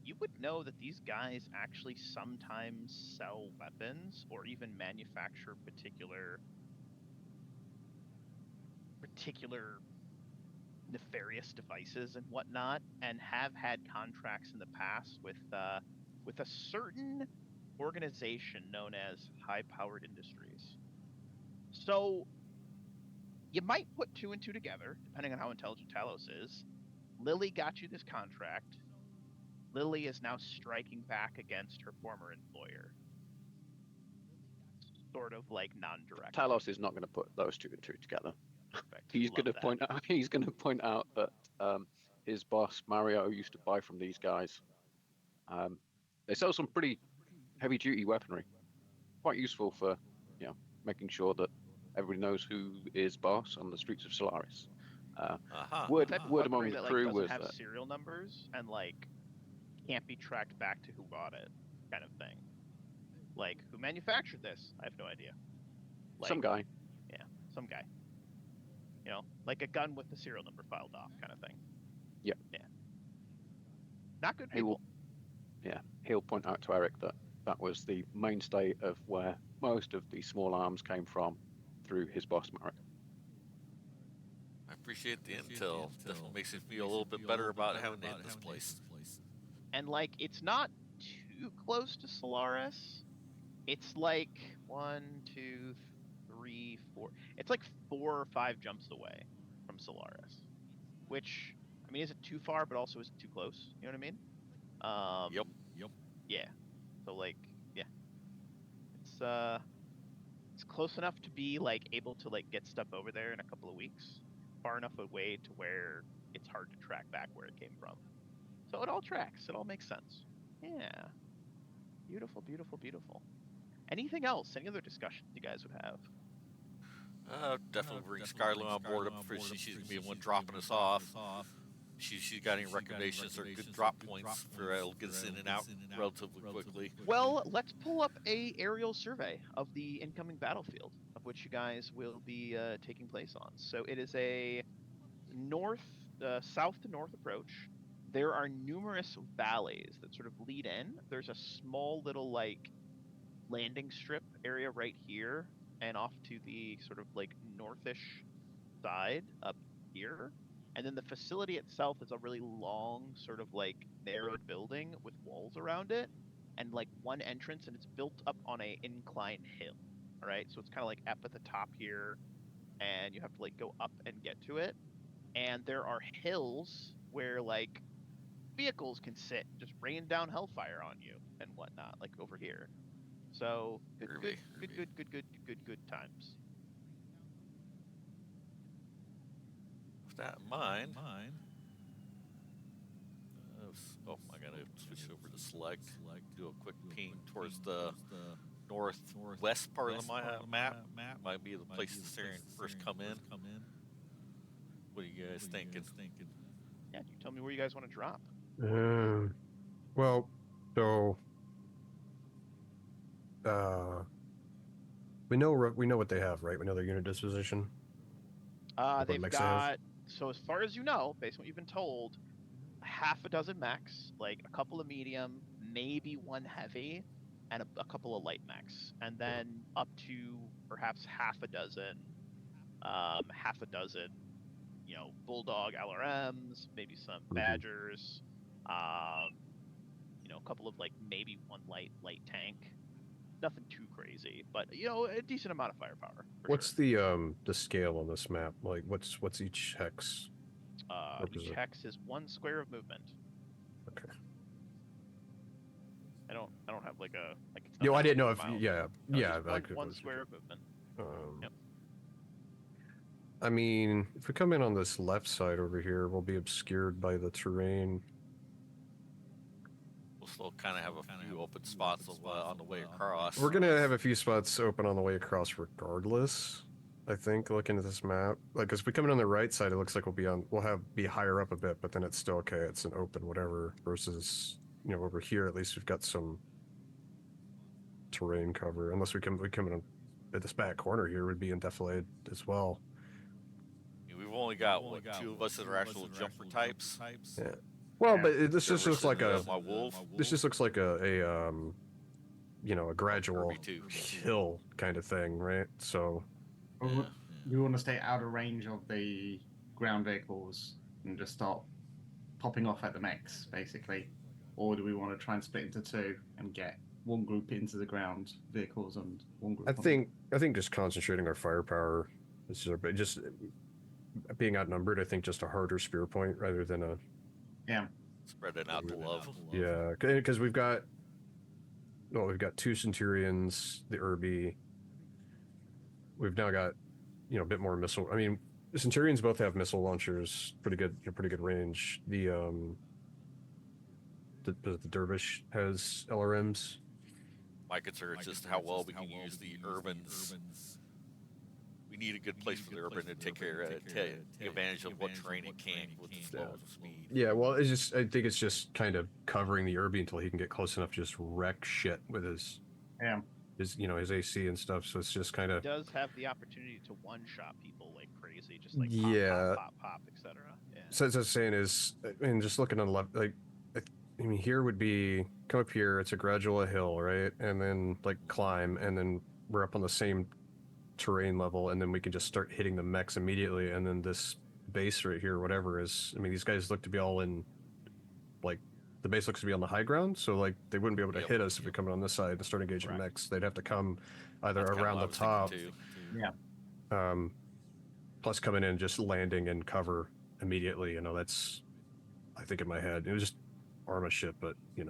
you would know that these guys actually sometimes sell weapons or even manufacture particular nefarious devices and whatnot, and have had contracts in the past with a certain organization known as High Powered Industries. So you might put 2 and 2 together, depending on how intelligent Talos is. Lily got you this contract. Lily is now striking back against her former employer. Sort of like non-direct. Talos is not going to put those two and two together. Perfect. He's Love going to that. point out. He's going to point out that his boss Mario used to buy from these guys. They sell some pretty heavy-duty weaponry, quite useful for making sure that everybody knows who is boss on the streets of Solaris. Word Type of among weaponry the that crew doesn't was have that serial numbers and can't be tracked back to who bought it, kind of thing. Like, who manufactured this? I have no idea. some guy. Yeah, some guy. Like a gun with the serial number filed off, kind of thing. Yeah. Not good He will- people. He'll point out to Eric that was the mainstay of where most of the small arms came from through his boss Marek. I appreciate the intel. Definitely makes me feel a little bit better about having to hit this place. And it's not too close to Solaris. It's 1, 2, 3, 4. It's 4 or 5 jumps away from Solaris. Which, I mean, isn't too far, but also isn't too close. You know what I mean? Yep. Yeah. So yeah. It's close enough to be able to get stuff over there in a couple of weeks. Far enough away to where it's hard to track back where it came from. So it all tracks. It all makes sense. Yeah. Beautiful, beautiful, beautiful. Anything else? Any other discussions you guys would have? Definitely bring Skylar on board up for she's gonna be the one dropping us off. She's got any recommendations or good drop points for it'll get us in and out relatively quickly. Well, let's pull up a aerial survey of the incoming battlefield, of which you guys will be taking place on. So it is a south to north approach. There are numerous valleys that sort of lead in. There's a small little landing strip area right here, and off to the sort of northish side up here. And then the facility itself is a really long, sort of narrowed building with walls around it, and one entrance, and it's built up on a incline hill. All right, so it's kind of up at the top here, and you have to go up and get to it. And there are hills where vehicles can sit, and just rain down hellfire on you and whatnot, over here. So good times. With that in mind, I gotta switch over to select. Do a quick ping towards the northwest part of the map. Might be the place the Syrian first come in. What are you guys thinking? Yeah, you tell me where you guys want to drop. Well, so we know what they have, right? We know their unit disposition. They've mechs they have? got, so as far as you know, based on what you've been told, half a dozen mechs, a couple of medium, maybe one heavy, and a couple of light mechs, and then up to perhaps half a dozen, Bulldog LRMs, maybe some Badgers, a couple of maybe one light tank. Nothing too crazy, but a decent amount of firepower. What's the scale on this map? What's each hex? Each hex is 1 square of movement. Okay. I don't have a it's Yo, not I didn't know if miles. yeah. Just one square of movement. Yep. I mean, if we come in on this left side over here, we'll be obscured by the terrain. We'll still kind of have a few open spots on the way across. We're gonna have a few spots open on the way across, regardless. I think looking at this map, as we come in on the right side, it looks like we'll be higher up a bit, but then it's still okay. It's an open whatever. Versus over here, at least we've got some terrain cover. Unless we come in at this back corner here, would be in defilade as well. We've only got two of us that are actual jumper types. Yeah. Well, Yeah. but this just looks like my wolf. this just looks like a gradual Kirby too. hill kind of thing, right? So Yeah. We want to stay out of range of the ground vehicles and just start popping off at the mechs, basically. Or do we want to try and split into two and get one group into the ground vehicles and one group? I think just concentrating our firepower is just being outnumbered. I think just a harder spear point rather than a Spreading out the love. Yeah, because we've got 2 Centurions, the Irby. We've now got, a bit more missile. I mean, the Centurions both have missile launchers, pretty good range. The Dervish has LRMs. My concern is just how well we can use the Urbans. We need a good place for the Urban to take advantage of what terrain it can with its flow and speed. Yeah, well, I think it's just kind of covering the Irby until he can get close enough to just wreck shit with his his AC and stuff. So it's just kind of He does have the opportunity to one-shot people like crazy, just like pop, etc. Yeah. So as I was saying is, I mean, just looking on the left, like, I mean, here would be come up here. It's a gradual hill, right, and then like climb, and then we're up on the same terrain level, and then we can just start hitting the mechs immediately. And then this base right here, whatever is, I mean, these guys look to be all in, like, the base looks to be on the high ground, so like they wouldn't be able to hit us if we come on this side and start engaging mechs. They'd have to come either around the top, plus coming in, just landing and cover immediately. That's, I think in my head, it was just arm a ship, but they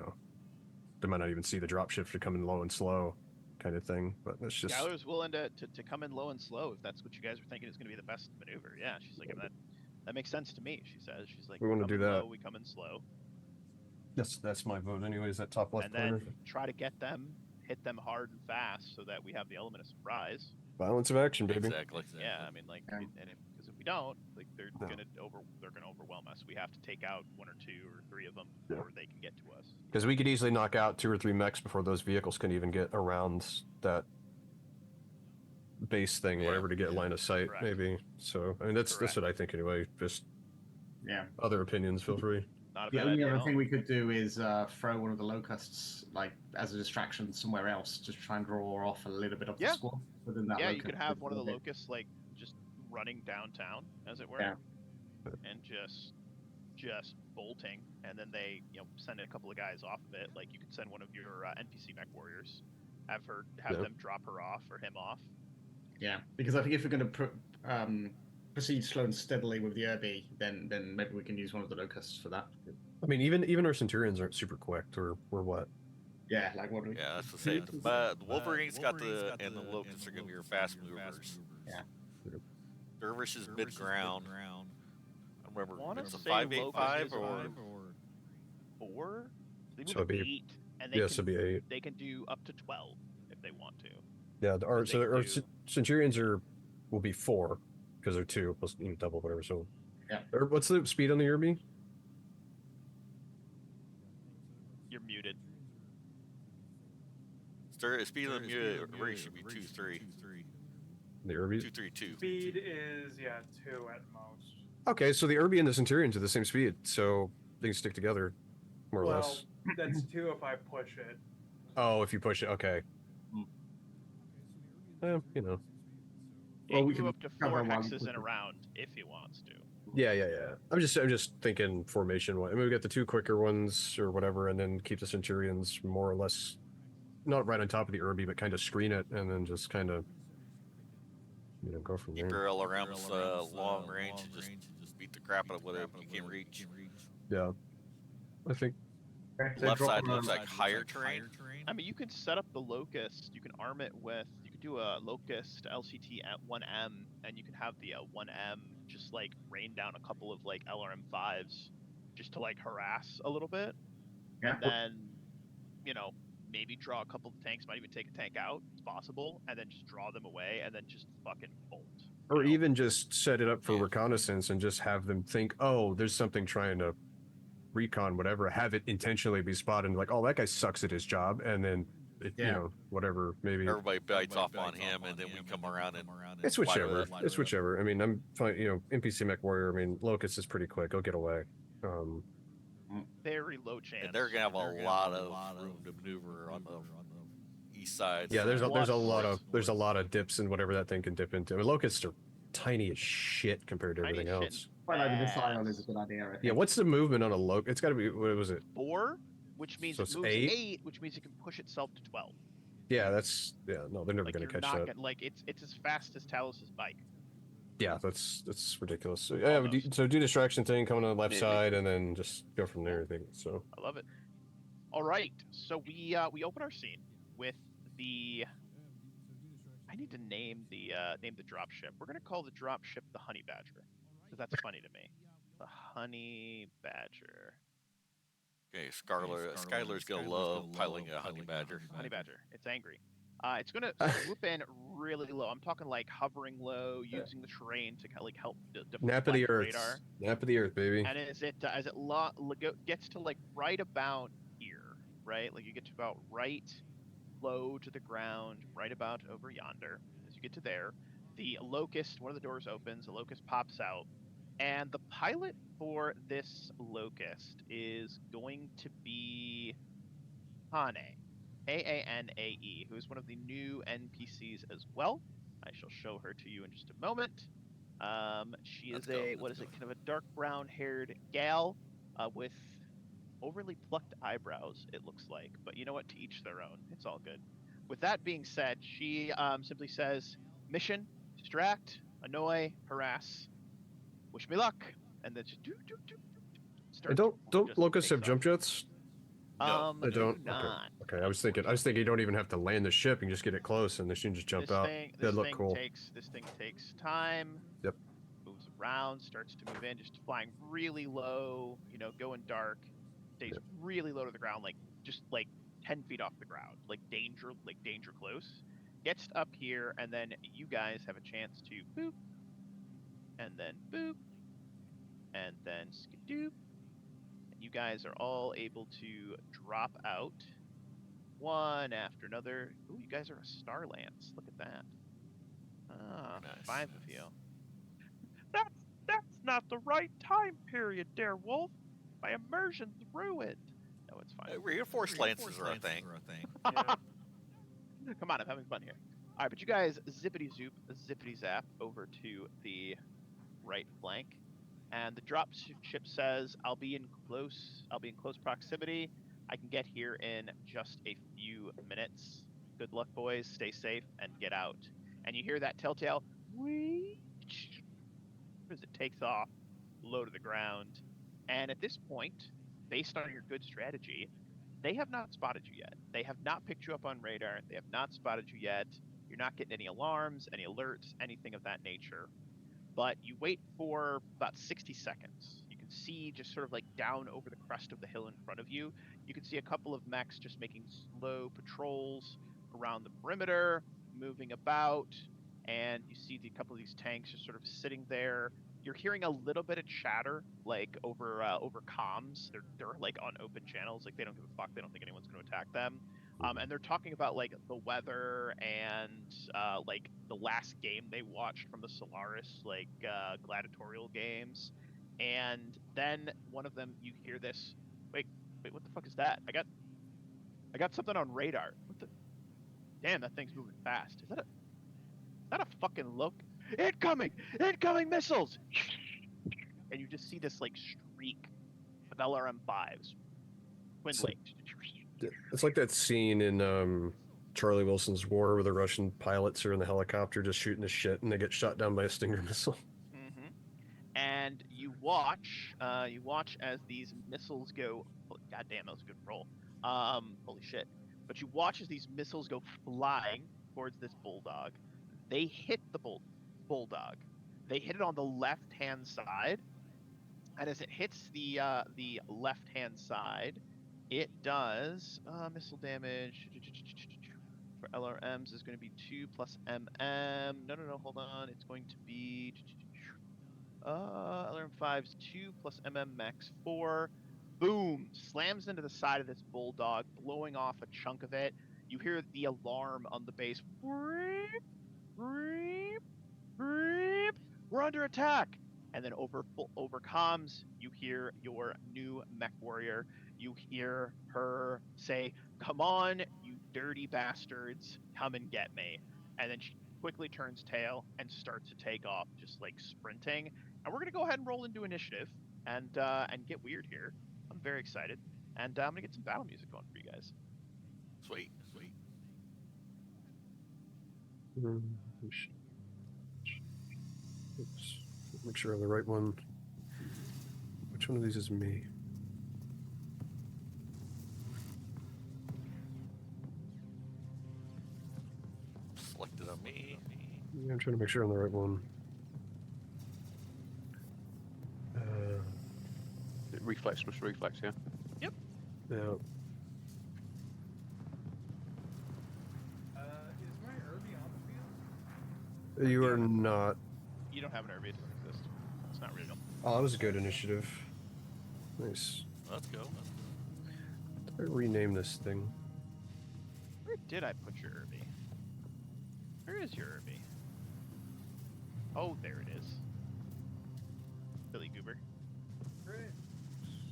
might not even see the drop shift to come in low and slow kind of thing. But that's just Skylar's willing to come in low and slow if that's what you guys were thinking is going to be the best maneuver. Yeah, she's like, that makes sense to me. She says, she's like, we want to do that. Low, we come in slow. That's my vote, anyways. That top left and corner. then try to hit them hard and fast so that we have the element of surprise. Violence of action, baby. Exactly. Yeah, I mean, like, because if we don't, like, they're gonna overwhelm us. We have to take out 1 or 2 or 3 of them before they can get to us. Because we could easily knock out 2 or 3 mechs before those vehicles can even get around that base thing, whatever, to get line of sight, maybe. So I mean, that's what I think anyway. Just other opinions, feel free. The only other thing we could do is throw one of the locusts, like, as a distraction somewhere else, just try and draw off a little bit of the squad within that. Yeah, you could have one of the locusts, like, just running downtown, as it were, and just bolting, and then they send a couple of guys off of it. Like, you could send one of your NPC Mechwarriors, have them drop her off or him off. Yeah, because I think if we're going to proceed slow and steadily with the Irby, then maybe we can use one of the locusts for that. I mean, even our Centurions aren't super quick, or what? Yeah, like what? Yeah, that's the same. But the Wolverine's got and the locusts are going to be your fast movers. Yeah. Dervish is mid ground. I remember it's a 585 or 4. So it'd be 8, and they it'd be 8. They can do up to 12 if they want to. Yeah, our Centurions will be 4 because they're 2 plus double whatever. So what's the speed on the Irby? You're muted. Speed on the Irby should be 2.3. The Irby 2.32. Speed is 2 at most. Okay, so the Irby and the Centurions are the same speed, so they can stick together, more or less. That's 2 if I push it. Oh, if you push it, okay. Well, we can can up to 4 hexes in a round if he wants to. Yeah. I'm just thinking formation. I mean, we got the 2 quicker ones or whatever, and then keep the Centurions more or less not right on top of the Irby, but kind of screen it, and then just kind of go from there. Keep your LRMs long range and just beat the crap out of whatever you can reach. Yeah, I think left side looks like higher terrain. I mean, you could set up the locust. You can arm it with. You could do a locust LCT at 1M, and you can have the 1M just like rain down a couple of like LRM5s, just to like harass a little bit. Yeah. And then, maybe draw a couple of tanks. Might even take a tank out. It's possible, and then just draw them away, and then just fucking bolt. Or even just set it up for reconnaissance and just have them think, oh, there's something trying to recon, whatever, have it intentionally be spotted and like, oh, that guy sucks at his job, and then whatever, maybe everybody bites off on him, and then we come around and it's whichever. I mean, I'm fine. NPC Mechwarrior. I mean, Locust is pretty quick. He'll get away. Very low chance. And they're gonna have a lot of room to maneuver on the east side. Yeah, there's a lot of dips and whatever that thing can dip into. I mean, Locusts are tiny as shit compared to everything else. Well, this island is a good idea. I think. Yeah, what's the movement on a Locust? It's got to be, what was it? 4, which means so it moves 8, which means it can push itself to 12. Yeah, no, they're never going to catch that. Like it's as fast as Talos's bike. Yeah, that's ridiculous. So, yeah, Almost. so do distraction thing, come on the left Nearly. side, and then just go from there. I think so. I love it. All right, so we open our scene with the. I need to name the dropship. We're gonna call the dropship the Honey Badger, because that's funny to me. The Honey Badger. Okay, Skylar's gonna love piloting a honey badger. Honey Badger. It's angry. It's gonna swoop in really low. I'm talking like hovering low, using the terrain to kind of like help deflect Nap of the earth. radar. Nap of the earth, baby. And as it gets to like right about here, right? Like you get to about right low to the ground, right about over yonder. As you get to there, the locust, one of the doors opens, the locust pops out, and the pilot for this locust is going to be Hane, Aanae, who is one of the new NPCs as well. I shall show her to you in just a moment. She is kind of a dark brown-haired gal with overly plucked eyebrows, it looks like. But you know what? To each their own. It's all good. With that being said, she simply says, mission, distract, annoy, harass, wish me luck, and then just And don't locusts have jump jets? No, They don't. Not. Okay. I was thinking you don't even have to land the ship. You can just get it close, and the machine just jump out. That'd look cool. This thing takes time. Yep. Moves around, starts to move in, just flying really low. Going dark. Stays really low to the ground, just 10 feet off the ground, danger close. Gets up here, and then you guys have a chance to boop, and then boop, and then skidoop. You guys are all able to drop out one after another. Ooh, you guys are a Star Lance. Look at that. Nice. 5 of you. That's not the right time period, Dare Wolf. My immersion through it. No, it's fine. Reinforced lances are a thing. Yeah. Come on, I'm having fun here. All right, but you guys zippity zoop, zippity zap over to the right flank. And the drop ship says, I'll be in close proximity. I can get here in just a few minutes. Good luck, boys. Stay safe and get out. And you hear that telltale whee as it takes off low to the ground. And at this point, based on your good strategy, they have not spotted you yet. They have not picked you up on radar. They have not spotted you yet. You're not getting any alarms, any alerts, anything of that nature. But you wait for about 60 seconds. You can see just sort of down over the crest of the hill in front of you. You can see a couple of mechs just making slow patrols around the perimeter, moving about, and you see a couple of these tanks just sort of sitting there. You're hearing a little bit of chatter, over comms. They're on open channels, they don't give a fuck. They don't think anyone's going to attack them. And they're talking about the weather and the last game they watched from the Solaris gladiatorial games. And then one of them, you hear this. Wait, what the fuck is that? I got something on radar. What the? Damn, that thing's moving fast. Is that a fucking look? Incoming missiles! And you just see this streak of LRM-5s. Twin-linked. It's like that scene in Charlie Wilson's War where the Russian pilots are in the helicopter just shooting the shit and they get shot down by a Stinger missile. Mm-hmm. And you watch as these missiles go. Oh, God damn, that was a good roll. Holy shit! But you watch as these missiles go flying towards this bulldog. They hit the bulldog. They hit it on the left-hand side, and as it hits the left-hand side, it does missile damage for LRMs is going to be 2 plus MM. No, hold on. It's going to be LRM5's 2 plus MM max 4. Boom! Slams into the side of this bulldog, blowing off a chunk of it. You hear the alarm on the base. We're under attack! And then over comms, you hear your new Mechwarrior. You hear her say, "Come on, you dirty bastards, come and get me." And then she quickly turns tail and starts to take off, just sprinting. And we're gonna go ahead and roll into initiative and get weird here. I'm very excited, and I'm gonna get some battle music going for you guys. Sweet. Oops. Make sure I'm the right one. Which one of these is me? Selected on me. Yeah, I'm trying to make sure I'm the right one. Reflex plus reflex, yeah. Yeah. Is my Irby on the field? You are not. You don't have an Irby. It doesn't exist. It's not real. Oh, that was a good initiative. Nice. Let's go. I rename this thing. Where did I put your Irby? Where is your Irby? Oh, there it is. Billy Goober. Great.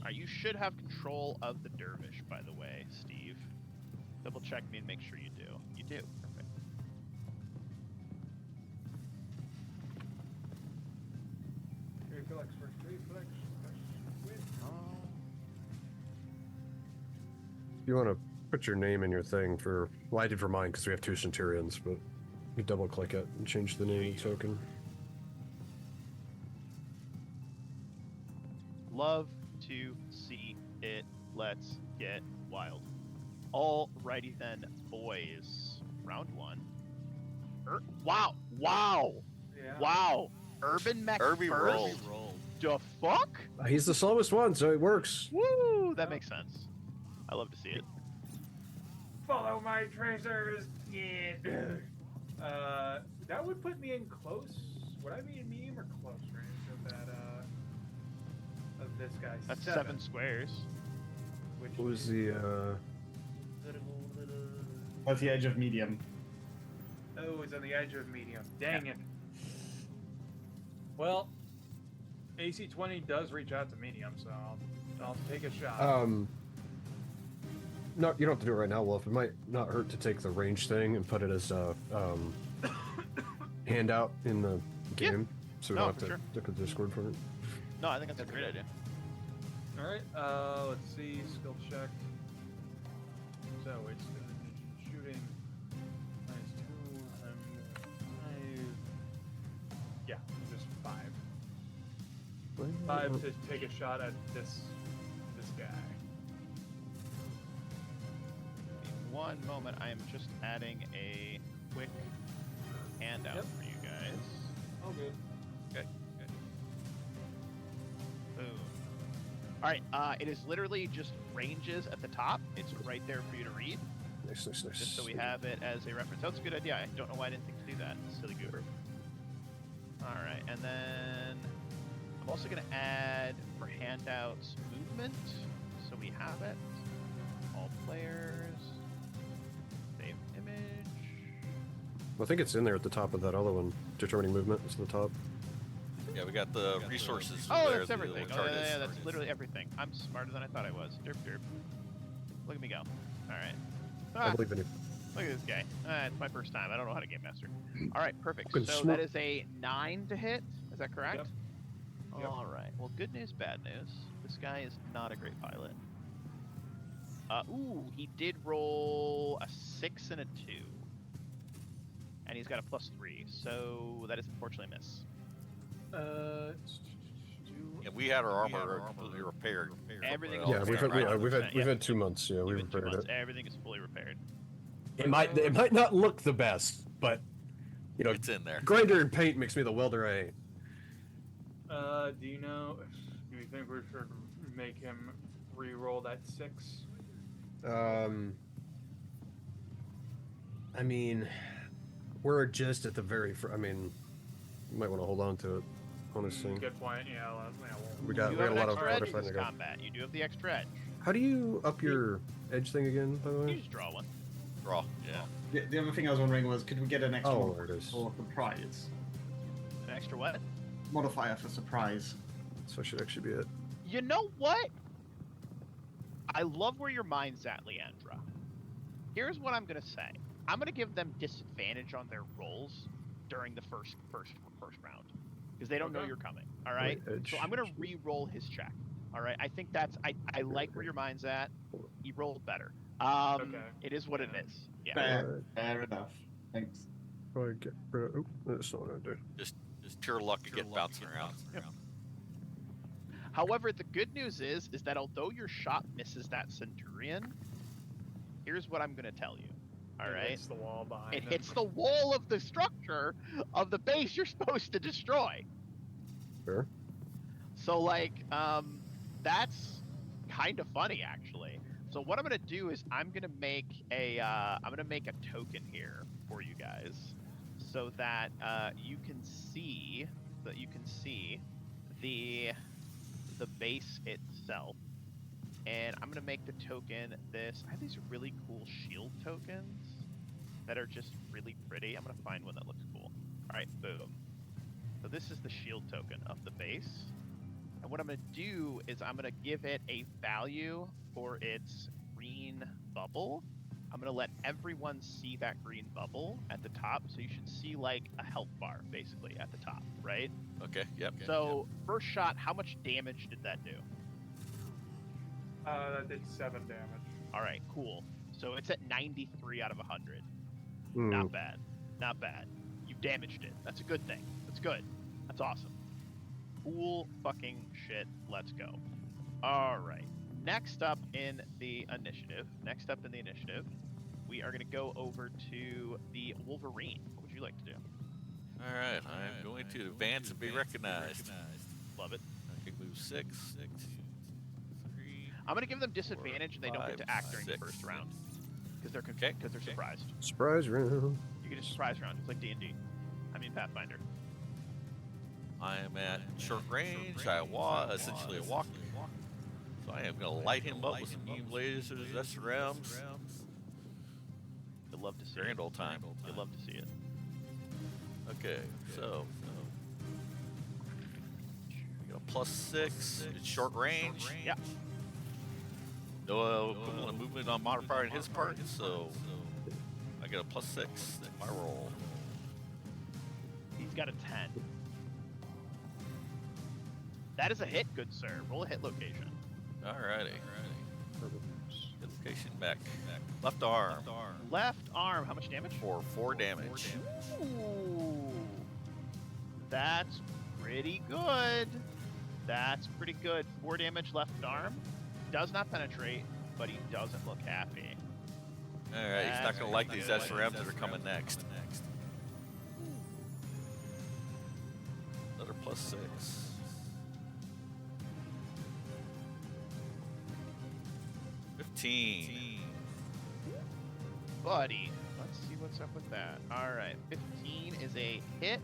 You should have control of the dervish, by the way, Steve. Double check me and make sure you do. You do. Perfect. Reflex first. Reflex. Win. You want to put your name in your thing for. Well, I did for mine because we have 2 Centurions, but you double click it and change the name token. Love to see it. Let's get wild. Alrighty then, boys. Round 1. Wow! Wow! Yeah. Wow! Urban Mech Irby first? rolled. The fuck? He's the slowest one, so it works. Woo! That makes sense. I love to see it. Follow my tracers. Yeah. That would put me in close. Would I be in medium or close range of that? Of this guy. That's 7 squares. Which What was the? What's the edge of medium? Oh, it's on the edge of medium. Dang it. Well, AC 20 does reach out to medium, so I'll take a shot. No, you don't have to do it right now, Wolf. It might not hurt to take the range thing and put it as a handout in the game, so we No, don't have for to sure. look at Discord for it. No, I think that's a great idea. All right. Let's see. Skill check. So it's shooting -2 and 5. Yeah, just 5. 5 to take a shot at this guy. Give me one moment. I am just adding a quick handout Yep. for you guys. Oh, good. Good. Boom. All right. It is literally just ranges at the top. It's right there for you to read, Nice. just so we have it as a reference. That's a good idea. I don't know why I didn't think to do that. Silly goober. All right, and then I'm also going to add for handouts movement, so we have it. All players. Save image. I think it's in there at the top of that other one. Determining movement. It's at the top. Yeah, we got the resources. Oh, there, that's the everything. little Oh, yeah, targets. that's literally everything. I'm smarter than I thought I was. Derp derp. Look at me go. All right. I believe in you. Look at this guy. It's my first time. I don't know how to game master. All right, perfect. Fucking So smart. that is a 9 to hit. Is that correct? Yep. Yep. All right. Well, good news, bad news. This guy is not a great pilot. Ooh, he did roll a 6 and a 2. And he's got a +3, so that is unfortunately a miss. Yeah, we had our armor completely repaired. Everything Well, Yeah, we've had, right, we've 100%, had 2 months. Yeah, we've Even 2 repaired months, it. everything is fully repaired. It might not look the best, but you know, It's in there. grinder and paint makes me the welder I ain't. Do you think we should make him re-roll that 6? I mean, we're just at the very. I mean, you might want to hold on to it. Honestly, Good point. Yeah. we got You we have got a an lot of extra edge other in fighting this to go. combat. You do have the extra edge. How do you up your edge thing again? By the You way. just draw one. Draw. Yeah. The other thing I was wondering was, could we get an extra Oh, modifier there it is. for surprise? An extra what? Modifier for surprise. So I should actually be it. You know what? I love where your mind's at, Leandra. Here's what I'm gonna say. I'm gonna give them disadvantage on their rolls during the first round because they don't know Okay. you're coming. All right. Edge. So I'm gonna re-roll his check. All right. I think that's I like where your mind's at. He rolled better. Okay. It is what it Yeah. is. Yeah. Fair enough. Thanks. Oh, I get rid of, that's not what I do. Just Just pure luck to get bouncing around. However, the good news is that although your shot misses that Centurion, here's what I'm going to tell you. All It right? hits the wall behind It him. hits the wall of the structure of the base you're supposed to destroy. Sure. So, like, that's kind of funny, actually. So what I'm going to do is I'm going to make a token here for you guys, so that you can see the base itself. And I'm going to make the token this. I have these really cool shield tokens that are just really pretty. I'm going to find one that looks cool. All right, boom. So this is the shield token of the base. And what I'm going to do is I'm going to give it a value for its green bubble. I'm going to let everyone see that green bubble at the top. So you should see like a health bar basically at the top, right? Okay, yep. So first shot, how much damage did that do? That did 7 damage. All right, cool. So it's at 93 out of 100. Hmm. Not bad. Not bad. You damaged it. That's a good thing. That's good. That's awesome. Cool fucking shit. Let's go. All right. Next up in the initiative, we are going to go over to the Wolverine. What would you like to do? All right, I'm going to advance and be recognized. Love it. I can move 6, 3. I'm going to give them disadvantage and they don't get to act during the 6. first round because they're Okay. surprised. Surprise round. You get a surprise round. It's like D&D. I mean Pathfinder. I am at short range. I was essentially a walk. So I am going to light him up with some beam lasers, SRMs. You'll love to see Grand it. old time. You'll love to see it. Okay, so we got a +6. It's short range. Yeah. No equivalent movement on modifier in his part, so I get a +6 in my roll. He's got a 10. That is a hit, good sir. Roll a hit location. Alrighty. Hit location back. Left arm. Left arm, how much damage? For 4 damage. Ooh. That's pretty good. That's pretty good. 4 damage left arm. Does not penetrate, but he doesn't look happy. Alright, he's not going to like these SRMs that are coming next. Another +6. Buddy, let's see what's up with that. All right, 15 is a hit.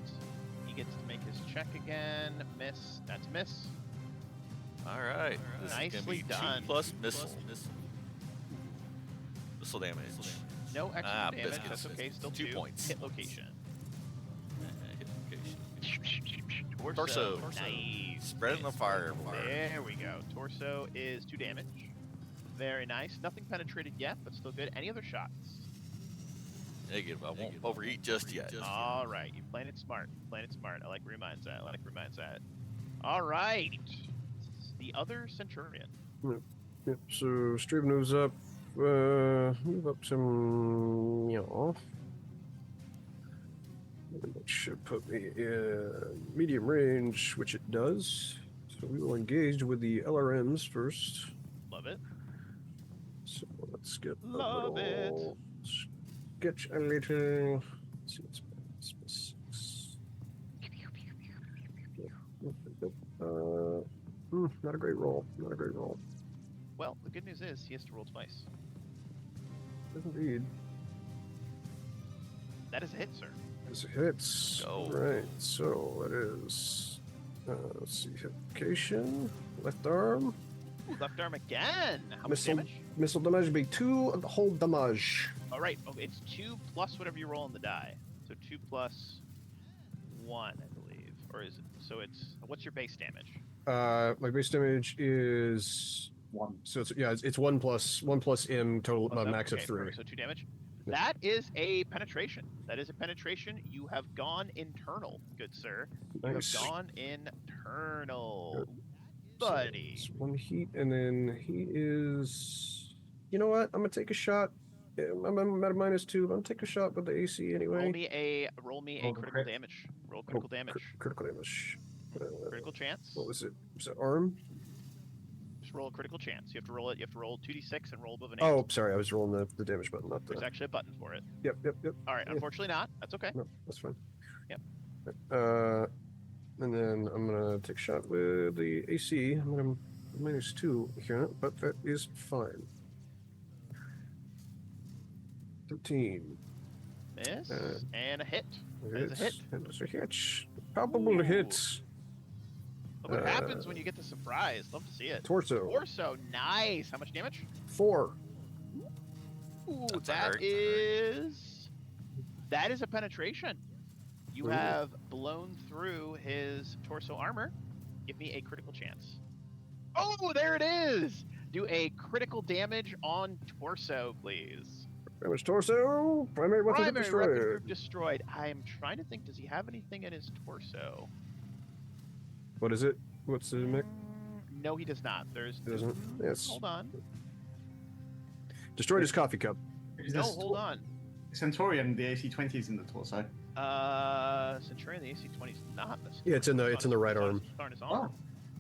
He gets to make his check again. Miss. That's miss. Alright. This is Nicely gonna be done. 2 plus missile. Missile damage. No extra damage. biscuits. That's okay. Still 2 2 points. Hit location. Hit location. Torso. Torso. Nice. Spreading the fire. There we go. Torso is 2 damage. Very nice. Nothing penetrated yet, but still good. Any other shots? Negative. I won't overeat just yet. All right. You playing it smart. I like where your mind's at. All right. The other Centurion. Yep, so Struve moves up. Move up some. That should put me in medium range, which it does. So we will engage with the LRMs first. Love it. So let's get Love it. Sketch a little. Let's see what's six. Not a great roll. Well, the good news is he has to roll twice. Indeed. That is a hit, sir. This hits. Go. Right, so it is. Let's see, hit location. Left arm. Ooh, left arm again. How much damage? Missile damage would be 2 whole damage. All right. Oh, it's 2 plus whatever you roll on the die. So 2 plus 1, I believe. Or is it? So it's. What's your base damage? My base damage is 1. So it's 1 plus M total Oh, max okay, of 3. perfect. So 2 damage. Yeah. That is a penetration. You have gone internal, good sir. Nice. You have gone internal. Good. Buddy. So it's 1 heat, and then he is. You know what? I'm gonna take a shot Yeah, I'm at a -2, but I'll take a shot with the AC anyway. Roll me a Roll the critical crit. damage. Roll critical damage. Critical damage. Critical chance. What was it? Was it arm? Just roll a critical chance. You have to roll it. You have to roll 2d6 and roll above an 8. Oh, sorry, I was rolling the damage button, not There's the. actually a button for it. Yep. All right. Yeah. Unfortunately, not. That's okay. No, that's fine. Yep. And then I'm gonna take a shot with the AC. I'm gonna -2 here, but that is fine. 13. Miss and a hit. It's a hit. And it's a hit. Palpable Ooh. hits. Look what happens when you get the surprise. Love to see it. Torso. Torso. Nice. How much damage? 4. Ooh, That's a that hurt. is a penetration. You Ooh. have blown through his torso armor. Give me a critical chance. Oh, there it is. Do a critical damage on torso, please. Damage torso. Primary weapon Primary destroyed. weapon group destroyed. I am trying to think. Does he have anything in his torso? What is it? What's the mech? No, he does not. There's. Doesn't. Yes. Hold on. Destroyed his coffee cup. Is No, this hold on. Centurion, the AC-20 is in the torso. Centurion, the AC-20 is not. Yeah, it's in the right arm. It's on his arm.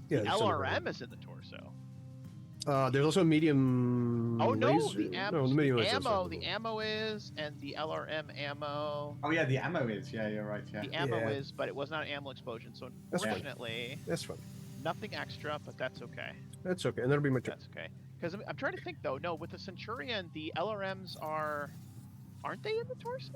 Yeah. The it's in the right LRM is in the torso. arm. There's also a medium. Oh no, laser. the No, the medium laser is ammo, also- the ammo is, and the LRM ammo. Oh yeah, the ammo is. Yeah, you're right. Yeah. The ammo Yeah. is, but it was not an ammo explosion. So That's fine. unfortunately, That's fine. nothing extra, but that's okay. That's okay, and that'll be my turn. That's okay. Because I'm trying to think though. No, with the Centurion, the LRMs aren't they in the torso?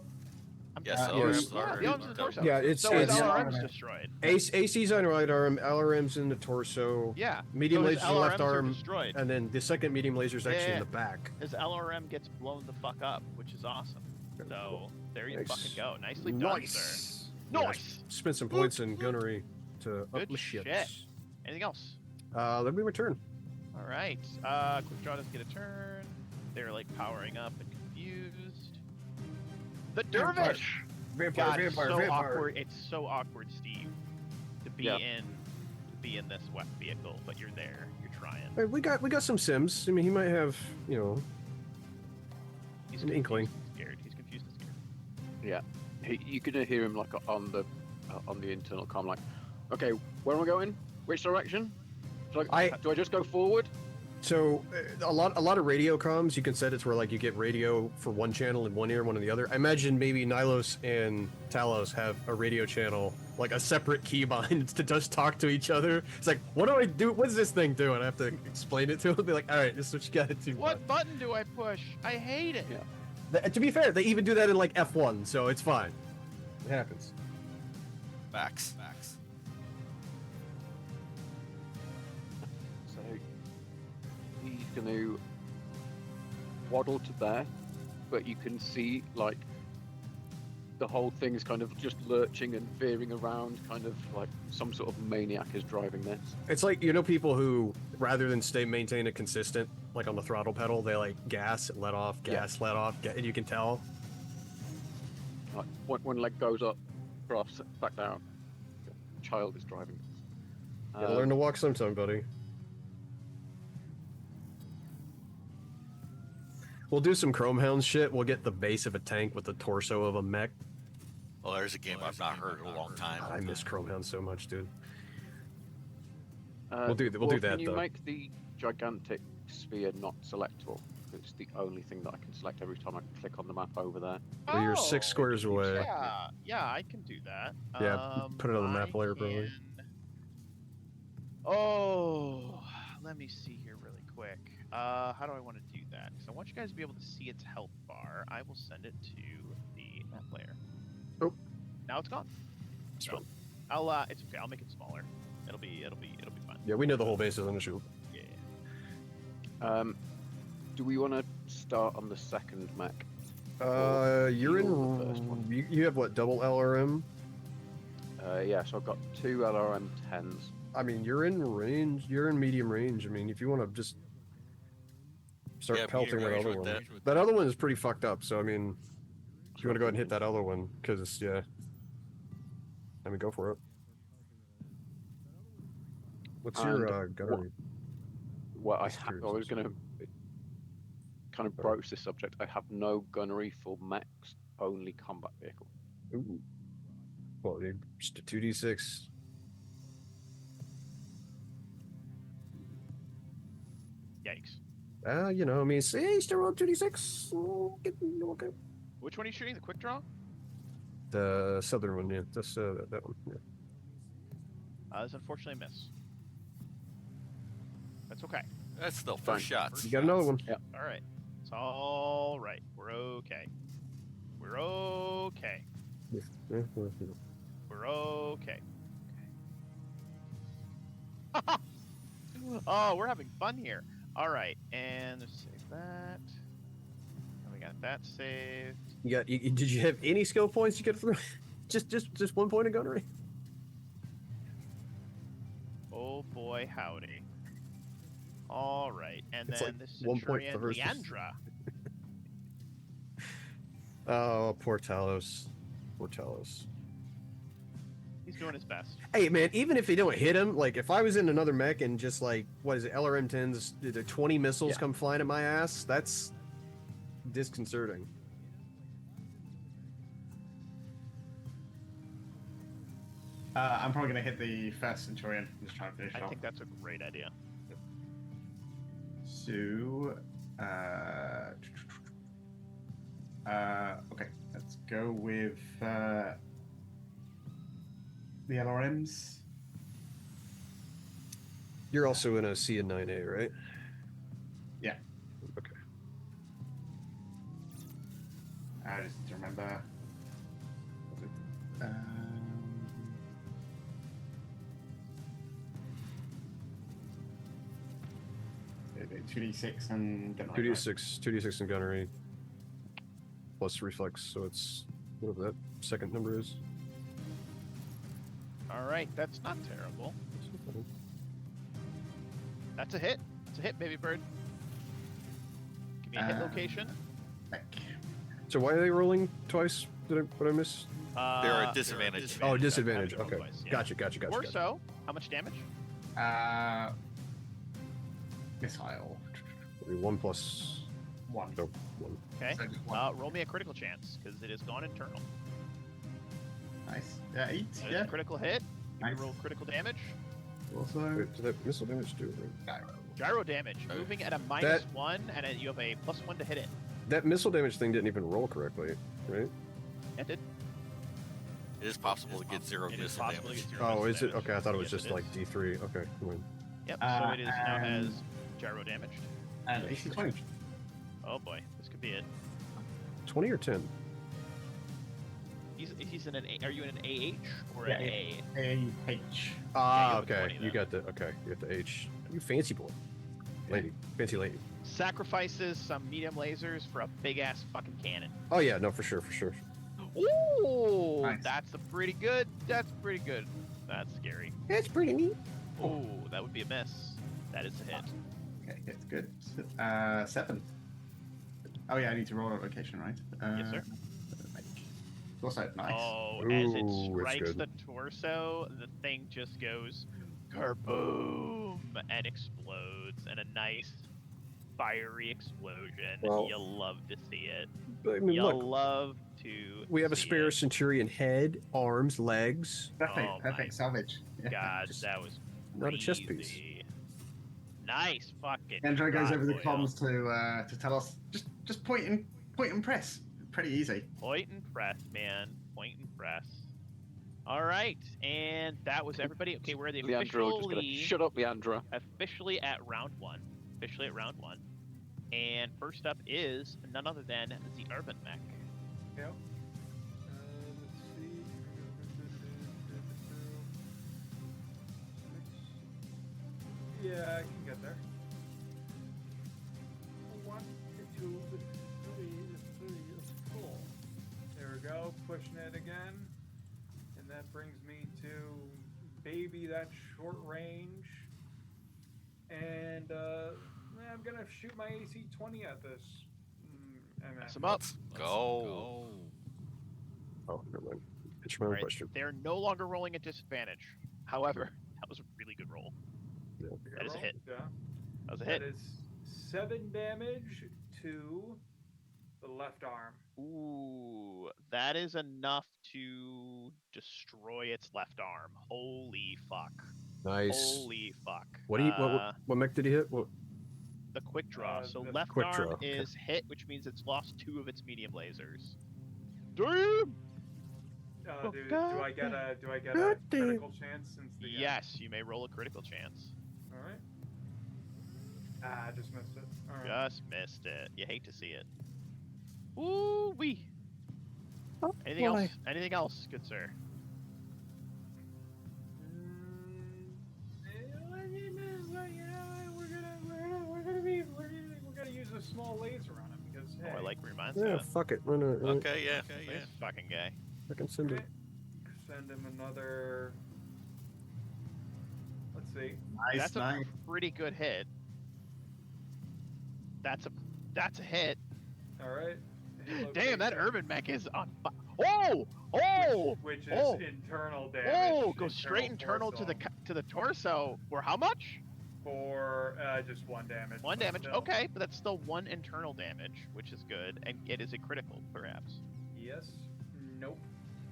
Yes, yes. LRMs Yeah, are. the LRMs in the torso. Yeah, it's So his it's- LRM's destroyed. AC's on the right arm, LRM's in the torso, Yeah. medium so his laser's in the left LRMs are arm, destroyed. and then the second medium laser's actually in Yeah. the back. His LRM gets blown the fuck up, which is awesome. So there you Nice. fucking go. Nicely done, sir. Nice. Nice. Spent some points in gunnery to up Good my shit. shit. Anything else? That'll be my turn. All right. Quick draw doesn't get a turn. They're like powering up and confused. The dervish. God, it's so awkward. It's so awkward, Steve, to be Yeah. in this wet vehicle, but you're there. You're trying. Hey, we got some Sims. I mean, he might have, He's an inkling. confused and scared. He's confused and scared. Yeah, you're gonna hear him like on the internal comm, like, okay, where am I going? Which direction? Do I just go forward? So a lot of radio comms you can set it to where like you get radio for one channel in one ear, one in the other. I imagine maybe Nylos and Talos have a radio channel, like a separate keybind to just talk to each other. It's like, what do I do? What's this thing do? And I have to explain it to them. Be like, all right, this is what you gotta do. What button do I push? I hate it. Yeah. To be fair, they even do that in like F1, so it's fine. It happens. Facts. So he's gonna waddle to there, but you can see like the whole thing is kind of just lurching and veering around, kind of like some sort of maniac is driving this. It's like, people who, rather than maintain it consistent, like on the throttle pedal, they like gas, let off, gas, let off, and you can tell. Like one leg goes up, drops back down. Child is driving this. Gotta learn to walk sometime, buddy. We'll do some Chrome Hound shit. We'll get the base of a tank with the torso of a mech. Well, there's a game I've not heard in a long time. God, I miss Chrome Hound so much, dude. We'll do that that, Can you though. make the gigantic sphere not selectable? It's the only thing that I can select every time I click on the map over there. Well, you're 6 squares away. Yeah, I can do that. Yeah, put it on the map later, probably. Oh, let me see here really quick. How do I want to do that? Because I want you guys to be able to see its health bar. I will send it to the map player. Oh. Now it's gone. It's So, fine. it's okay. I'll make it smaller. It'll be fine. Yeah, we know the whole base is on the shoot. Yeah. Do we want to start on the second mech? You're you on the first in. one? You have what, double LRM? Yeah, so I've got 2 LRM 10s. I mean, you're in range. You're in medium range. I mean, if you want to just start Yeah, pelting medium that range other with one. that. That other one is pretty fucked up. So I mean, if you want to go ahead and hit that other one, because yeah, I mean, go for it. What's your And gunnery? Well, I Just curious. was going to kind of broach this subject. I have no gunnery for mechs, only combat vehicle. Ooh. Well, just a 2d6. Yikes. You know, I mean, say still roll 2d6. Okay. Which one are you shooting? The quick draw? The southern one, yeah. That's that one. Yeah. That's unfortunately a miss. That's okay. That's still Fine. first shots. You got another one. All right. It's all right. We're okay. We're okay. Yeah, We're okay. Oh, we're having fun here. All right, and let's save that. And we got that saved. Did you have any skill points you could throw? just 1 point of gunnery. Oh boy, howdy. All right, and It's then like this 1 point Centurion, for versus- Leandra. Oh, poor Talos. Poor Talos. He's doing his best. Hey, man, even if they don't hit him, like, if I was in another mech and just, like, what is it, LRM-10s, the 20 missiles come flying at my ass, that's disconcerting. I'm probably going to hit the first Centurion. I'm just trying to finish I off. think that's a great idea. So, okay, let's go with the LRMs. You're also in a C and 9A, right? Yeah. Okay. I just need to remember. Okay, 2d6 and gunnery, right? 2d6 and gunnery. Plus reflex, so it's whatever that second number is. All right, that's not terrible. That's a hit. It's a hit, baby bird. Give me a hit location. Mech. So why are they rolling twice? What I miss? They're at disadvantage. Oh, disadvantage. Having to Okay. roll twice, yeah. Gotcha. Or so. How much damage? Missile. 1 plus 1. no 1. Okay. So just 1. Roll me a critical chance because it is gone internal. Nice. 8. There's Yeah. a critical hit. You Nice. roll critical damage. Also, Wait, does that missile damage do it? gyro. Gyro damage. Moving at a -1, and you have a +1 to hit it. That missile damage thing didn't even roll correctly, right? It did. It is possible to get 0 It is missile possible to damage. get 0 Oh, missile is it? damage. Okay, I thought it was Yes, just it like is. D3. Okay. Well, Yep. So it is now has gyro damaged. And AC 20. Oh boy, this could be it. 20 or 10? He's in an A. Are you in an AH or Yeah, an A? AH. Ah, you have a okay. 20 You got the H. You fancy boy. Lady. Fancy lady. Sacrifices some medium lasers for a big ass fucking cannon. Oh yeah, no, for sure. Ooh, Nice. that's a pretty good. That's pretty good. That's scary. That's pretty neat. Ooh, that would be a miss. That is a hit. Okay, it's good. 7. Oh yeah, I need to roll a location, right? Yes, sir. Mech. Also, nice. Oh, Ooh, as it it's strikes good. the torso, the thing just goes kerboom and explodes, and a nice fiery explosion. Well, You'll love to see it. But, I mean, You'll look, love to. we have a see spare it. Centurion head, arms, legs. Perfect, Oh my perfect salvage. Yeah. God, Just that was not a chess piece. crazy. Nice fucking. Andrew goes shot, over the boyo. comms to tell us just point and press. Pretty easy. Point and press, man. Point and press. All right, and that was everybody. Okay, we're the Leandro, just gonna officially shut up, Leandro. officially at round one. And first up is none other than the Urban Mech. Yep. Let's see. Yeah, I can get there. 1, 2, 3, 4. There we go. Pushing it again. And that brings me to baby that short range. And I'm gonna shoot my AC 20 at this. MF. Mess 'em up. Go. Oh, never mind. It's my All own right, question. they're no longer rolling at disadvantage. However, that was a really good roll. Yeah. That is a hit. Yeah. That was a That hit. is 7 damage to the left arm. Ooh, that is enough to destroy its left arm. Holy fuck. Nice. Holy fuck. What mech did he hit? What? The quick draw. So the left quick arm draw, okay. is hit, which means it's lost 2 of its medium lasers. Damn! Do I get a God damn. critical chance since the Yes, you may roll a critical chance. All right. I just missed it. All right. Just missed it. You hate to see it. Ooh wee. Oh, Anything else? Anything else, good sir? We're gonna use a small laser on him because hey, Oh, I like reminds Yeah, that. fuck it. Run it. Okay, yeah. This fucking guy. I can send it. send him another. Let's see. Nice, That's nice. a pretty good hit. That's a hit. All right. Damn, that Location, urban mech is on. Oh! which is Oh! internal damage. Oh! Go straight internal to torso the torso. For how much? for just 1 damage. 1 but damage. still. Okay, but that's still 1 internal damage, which is good, and it is a critical, perhaps. Yes. Nope.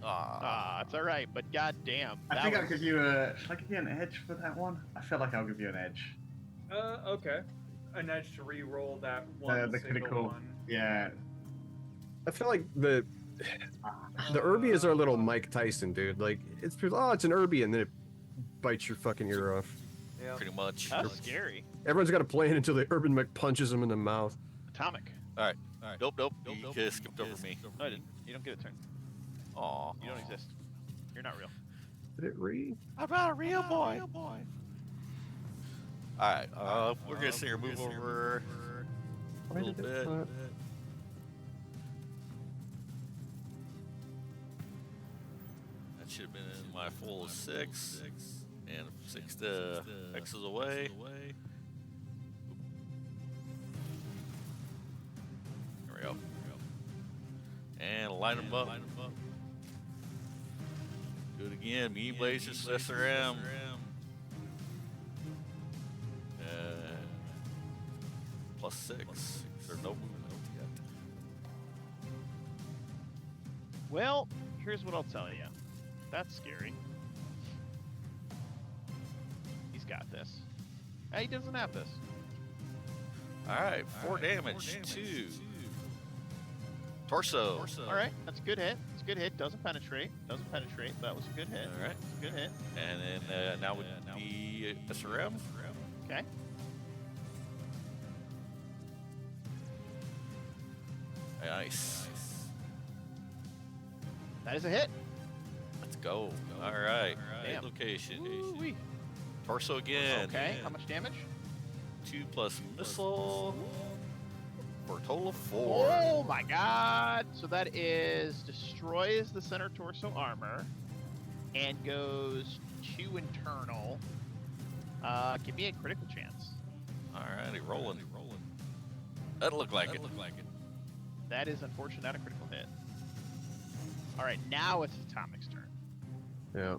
Ah, it's all right, but goddamn, I think I'll give you a. Should I give you an edge for that one? I feel like I'll give you an edge. Okay. An edge to re-roll that one The single critical. one. Yeah. I feel like the Irby is our little Mike Tyson, dude. Like it's an Irby, and then it bites your fucking ear off. Yeah. Pretty much. That's scary. Everyone's got a plan until the urban mech punches him in the mouth. Atomic. All right. Nope. You just skipped over me. No, I didn't. You don't get a turn. Aw. You don't exist. You're not real. Did it read? I'm not a real boy. Alright, we're gonna see her move over a Why little did it bit. not- That should have been in my full 6. And 6 to X's away. There we go. And line them up. Do it again. Medium lasers, SRM. +6. There's no movement yet. Well, here's what I'll tell you. That's scary. He's got this. Hey, he doesn't have this. Alright, 4 damage to torso. All right, that's a good hit. It's a good hit. Doesn't penetrate. But that was a good hit. Alright. Good hit. And then now with the SRM. Okay. Nice. That is a hit. Let's go. Alright. Damn. Location. Woo-wee. Torso again. Okay. How much damage? 2 plus missile. For a total of 4. Oh my god! So that is destroys the center torso armor and goes 2 internal. Give me a critical chance. Alrighty, rolling. That looked like it. That is unfortunate, not a critical hit. Alright, now it's Atomic's turn. Yeah.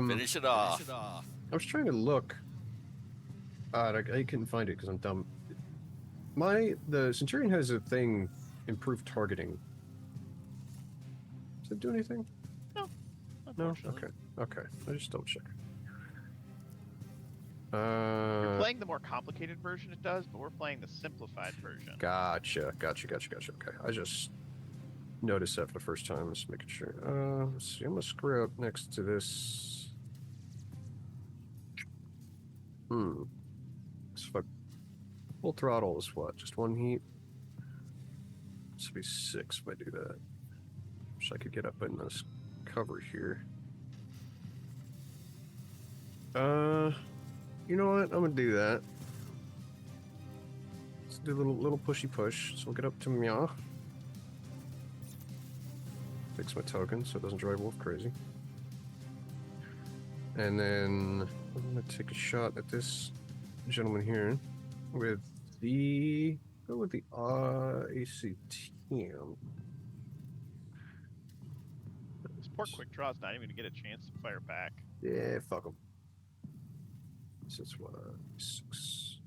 Finish it off. I was trying to look. I couldn't find it because I'm dumb. The Centurion has a thing, improved targeting. Does it do anything? No. No. Unfortunately. Okay. I just double check. You're playing the more complicated version it does, but we're playing the simplified version. Gotcha. Okay. I just noticed that for the first time. Just making sure. Let's see. I'm gonna screw up next to this. So if I full throttle is what? Just 1 heat? This would be 6 if I do that. Wish I could get up in this cover here. You know what? I'm gonna do that. Let's do a little pushy push. So we'll get up to meow. Fix my token so it doesn't drive Wolf crazy. And then I'm gonna take a shot at this gentleman here with the ACTM. This poor quick draw's not even gonna get a chance to fire back. Yeah, fuck him. This is what 6,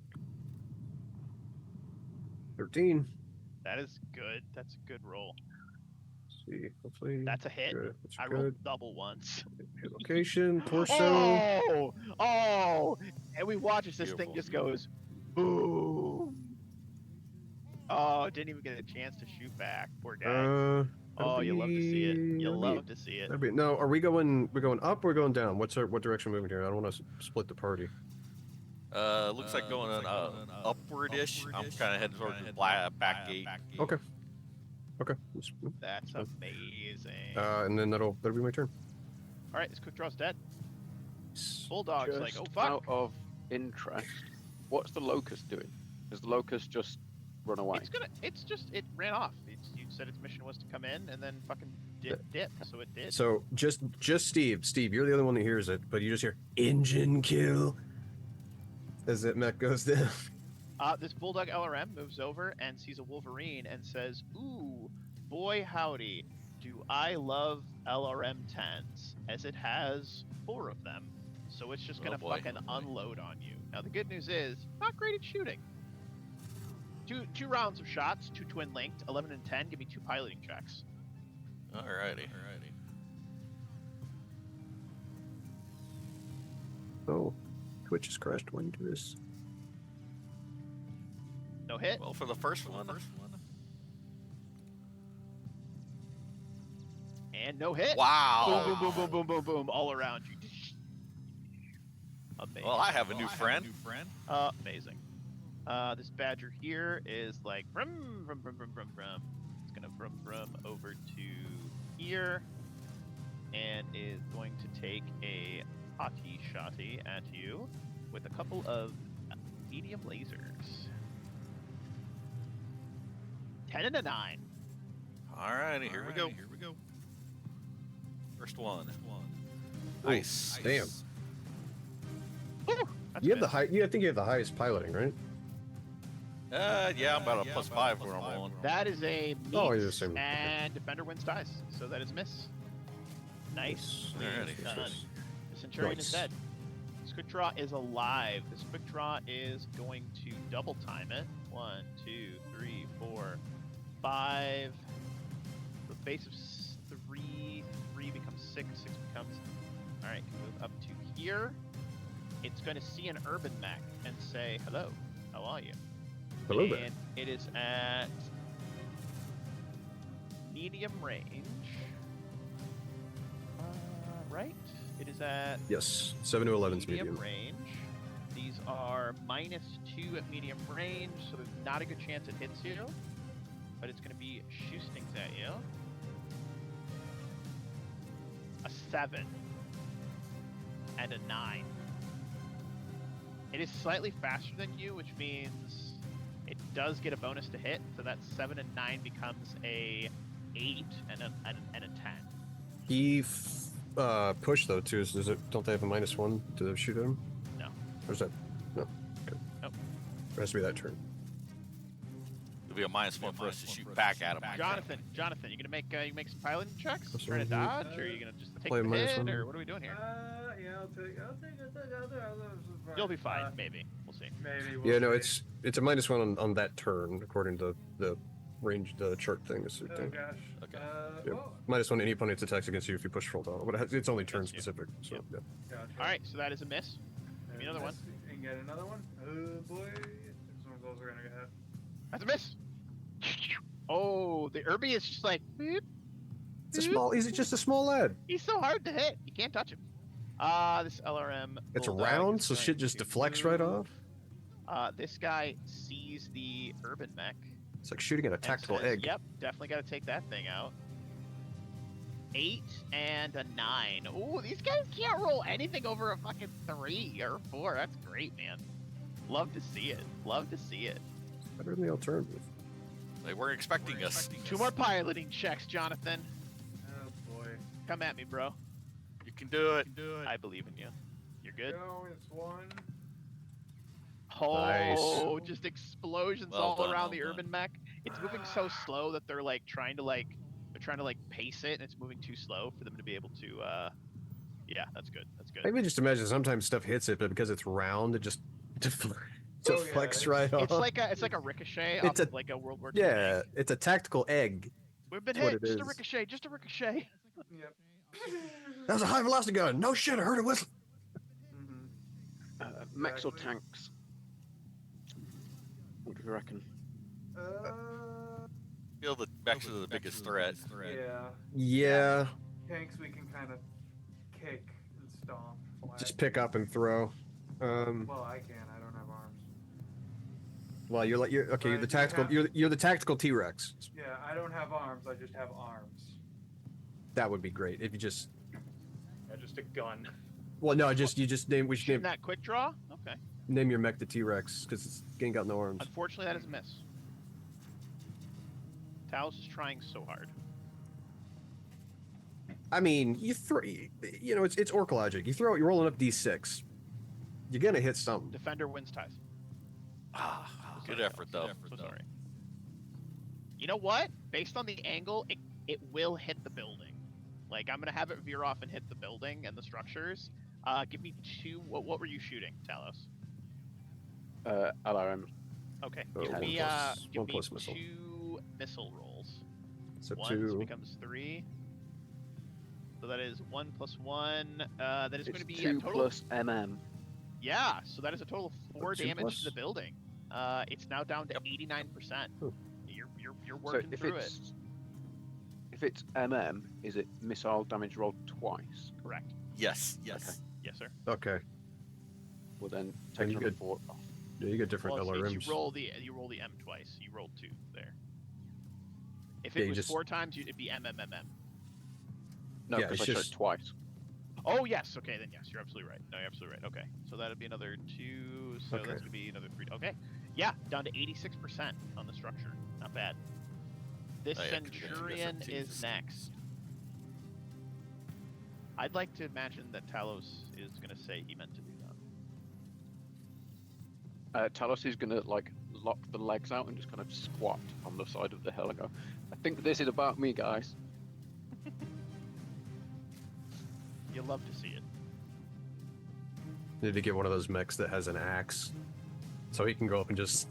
13. That is good. That's a good roll. Let's see, hopefully. That's a hit. Good. That's I good. rolled double once. Hit location, torso. Oh! And we watch as this thing Beautiful. just goes boom. Oh, didn't even get a chance to shoot back. Poor guy. Oh, you love to see it. You love to see it. No, are we going? We're going up or going down? What direction we're moving here? I don't want to split the party. Looks like going upward-ish. I'm kind of heading toward the back gate. Okay. That's amazing. And then that'll be my turn. All right, this quick draw's dead. Bulldog's like, Just oh fuck. Out of interest, what's the locust doing? Does the locust just run away? It ran off. You said its mission was to come in and then fucking dip, so it did. So just Steve, you're the only one that hears it, but you just hear engine kill as that mech goes down. This Bulldog LRM moves over and sees a Wolverine and says, "Ooh, boy howdy, do I love LRM 10s, as it has 4 of them. So it's just gonna fucking unload on you." Now the good news is, not great at shooting. Two rounds of shots, 2 twin linked, 11 and 10. Give me 2 piloting checks. Alrighty. Oh, Twitch has crashed. When you do this? No hit. Well, for the first one. And no hit. Wow. Boom, boom, boom, boom, boom, boom, boom, all around you. Amazing. Well, I have a new friend. Amazing. This badger here is like brum, brum, brum, brum, brum, brum. It's gonna brum over to here, and is going to take a hottie shotty at you with a couple of medium lasers. 10 and a 9. Alrighty, here we go. First one. Nice. Damn. Woo, that's You have good. the high. I think you have the highest piloting, right? Yeah, I'm about a +5 where I'm rolling. That is a meet, Oh, you're the same. and defender wins ties, so that is a miss. Nice. Alrighty. Done. The Centurion is dead. This quick draw is alive. This quick draw is going to double time it. 1, 2, 3, 4, 5. The base of 3 becomes 6. 6 becomes. All right, can move up to here. It's going to see an urban mech and say, "Hello, how are you?" Hello there. And it is at medium range. Right? It is at Yes, 7 to 11 is medium medium. range. These are -2 at medium range, so there's not a good chance it hits you. But it's going to be shootings at you. A 7 and a 9. It is slightly faster than you, which means it does get a bonus to hit. So that 7 and 9 becomes a 8 and a 10. He push though too. So don't they have a -1 to shoot at him? No. Or is that no? Okay. Nope. It has to be that turn. It'll be a -1 for us to shoot back at him. Jonathan, you gonna make you make some piloting checks? Yes, Trying to sir. dodge, or are you gonna just take Play the minus hit, one. or what are we doing here? Yeah, I'll take it. You'll be fine, maybe. We'll see. Maybe. We'll Yeah, no, see. it's a -1 on that turn according to the range, the chart thing. This Oh thing. gosh. Okay. Yeah. Well, -1 any opponent's attacks against you if you push full down. But it's only turn specific. So Yep. yeah. gotcha. All right, so that is a miss. Give me another one. And get another one. Oh boy. Some of those are gonna get hit. That's a miss. Oh, the Irby is just like, boop, It's a boop. small. He's just a small lad. He's so hard to hit. You can't touch him. This LRM. It's Bulldog round, is so going shit just to deflects right move. off. This guy sees the urban mech. It's like shooting at a and tactical says, egg. Yep, definitely got to take that thing out. 8 and a 9. Ooh, these guys can't roll anything over a fucking 3 or 4. That's great, man. Love to see it. Love to see it. Better than the alternative. They weren't expecting us. 2 more piloting checks, Jonathan. Oh boy. Come at me, bro. You can do it. I believe in you. You're good. No, it's 1. Oh, Nice. just explosions Well all done, around well the done. urban mech. It's moving so slow that they're like trying to pace it, and it's moving too slow for them to be able to. Yeah, that's good. That's good. Maybe just imagine sometimes stuff hits it, but because it's round, it just just Oh, yeah, deflects it's- right off. It's like a ricochet It's off a- of like a World War II Yeah, tank. it's a tactical egg. We've been That's what hit. it Just a is. ricochet. Just a ricochet. Yep. That was a high velocity gun. No shit, I heard a whistle. Mechs or Exactly. tanks? What do you reckon? Feel the mechs are the biggest threat. Yeah. Yeah, Tanks we can kind of kick and stomp. Flat. just pick up and throw. Well, I can. I don't have arms. Well, you're okay. You're Right, the you tactical. have- You're the tactical T-Rex. Yeah, I don't have arms. I just have arms. That would be great if you just. Yeah, just a gun. Well, no, just you just name. We should Shooting name, that quick draw. Okay. name your mech the T-Rex because it's ain't got no arms. Unfortunately, that is a miss. Talos is trying so hard. I mean, you throw. You know, it's orc logic. You throw it. You're rolling up D6. You're gonna hit something. Defender wins ties. Ah, good Sorry, effort, Talos. though. So sorry. You know what? Based on the angle, it will hit the building. Like, I'm gonna have it veer off and hit the building and the structures. Give me two. What were you shooting, Talos? LRM. Okay. Oh, Give one me plus- give one me plus missile. 2 missile rolls. So 1 so 2. becomes 3. So that is 1 plus 1. That is going It's to be 2 a total. plus MM. Yeah. So that is a total of 4 2 damage plus? to the building. It's now down to 89%. Ooh. You're So working if through it. it's MM, is it missile damage rolled twice? Correct. Yes. Okay. Yes, sir. Okay. Well then, you take another could- 4 off. Yeah, you got different Well, LRMs. you roll the M twice. You rolled 2 there. If Yeah, it you was just- 4 times, it'd be MMMM. No, Yeah, because it's I shot just- twice. Oh yes, okay then yes, you're absolutely right. No, you're absolutely right. Okay, so that'd be another 2. So Okay. that's gonna be another 3. Okay, yeah, down to 86% on the structure. Not bad. This Oh, yeah, 'cause you got Centurion different is teams. next. I'd like to imagine that Talos is gonna say he meant to do that. Talos is gonna like lock the legs out and just kind of squat on the side of the hill and go, I think this is about me, guys. You love to see it. Need to get one of those mechs that has an axe, so he can go up and just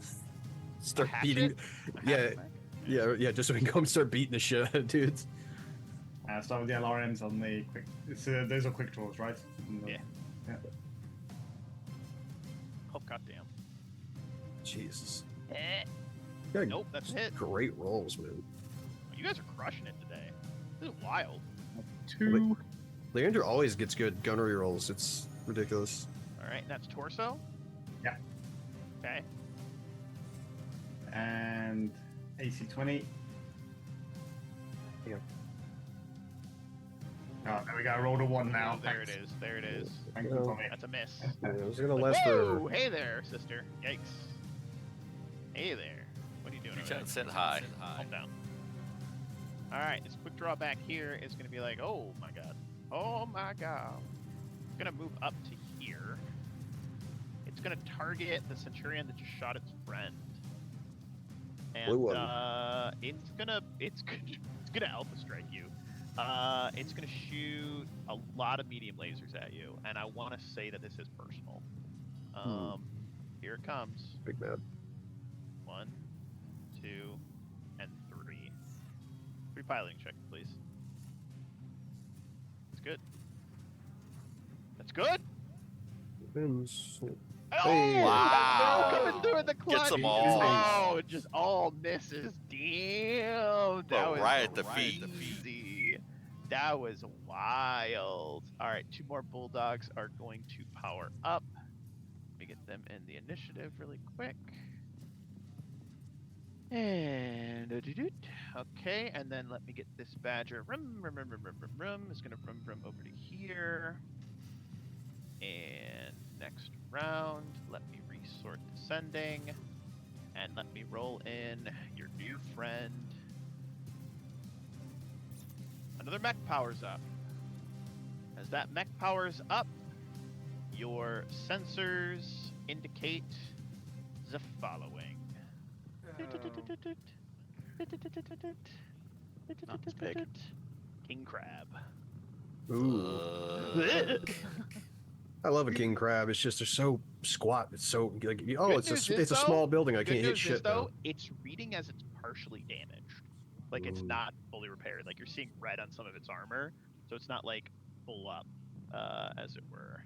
start hatchet? beating. A Yeah, hatchet mech? yeah, just so he can go and start beating the shit out of dudes. Start with the LRMs on the quick. Those are quick draws, right? Yeah. Oh goddamn. Jesus. Eh. You got Nope, that's a hit. great rolls, man. You guys are crushing it today. This is wild. 2. Leandro always gets good gunnery rolls. It's ridiculous. All right, that's torso. Yeah. Okay. And AC 20. Yeah. Oh, there we go. I rolled a 1 now. Ooh, there it Thanks. is. There it is. Thank you, Yeah. Tommy. That's a miss. Yeah, it was gonna last Whoa! for. Hey there, sister. Yikes. Hey there. What are you doing Reach over out and there? said hi. Calm down. All right, this quick draw back here is going to be like, oh my god. Oh my god. It's going to move up to here. It's going to target the Centurion that just shot its friend. And Blue one. it's gonna alpha strike you. It's gonna shoot a lot of medium lasers at you, and I want to say that this is personal. Here it comes. Big mad. 1, 2, and 3. 3 piloting check, please. That's good. That's good. Wins. Oh, Hey. Wow. coming through in the clutch. Gets 'em all. Oh, just all misses. Damn. That But was right at the feet. crazy. That was wild. All right, 2 more bulldogs are going to power up. Let me get them in the initiative really quick. And okay, and then let me get this badger. It's gonna rum over to here. And next round, let me resort descending, and let me roll in your new friend. Another mech powers up. As that mech powers up, your sensors indicate the following. Not as big. King Crab. Ooh. I love a king crab. It's just they're so squat. It's so like Good it's news a is, it's a though, small building. I Good can't hit news is, shit though, though. it's reading as it's partially damaged. Like, it's Ooh. not fully repaired. Like, you're seeing red on some of its armor, so it's not, like, full up, as it were.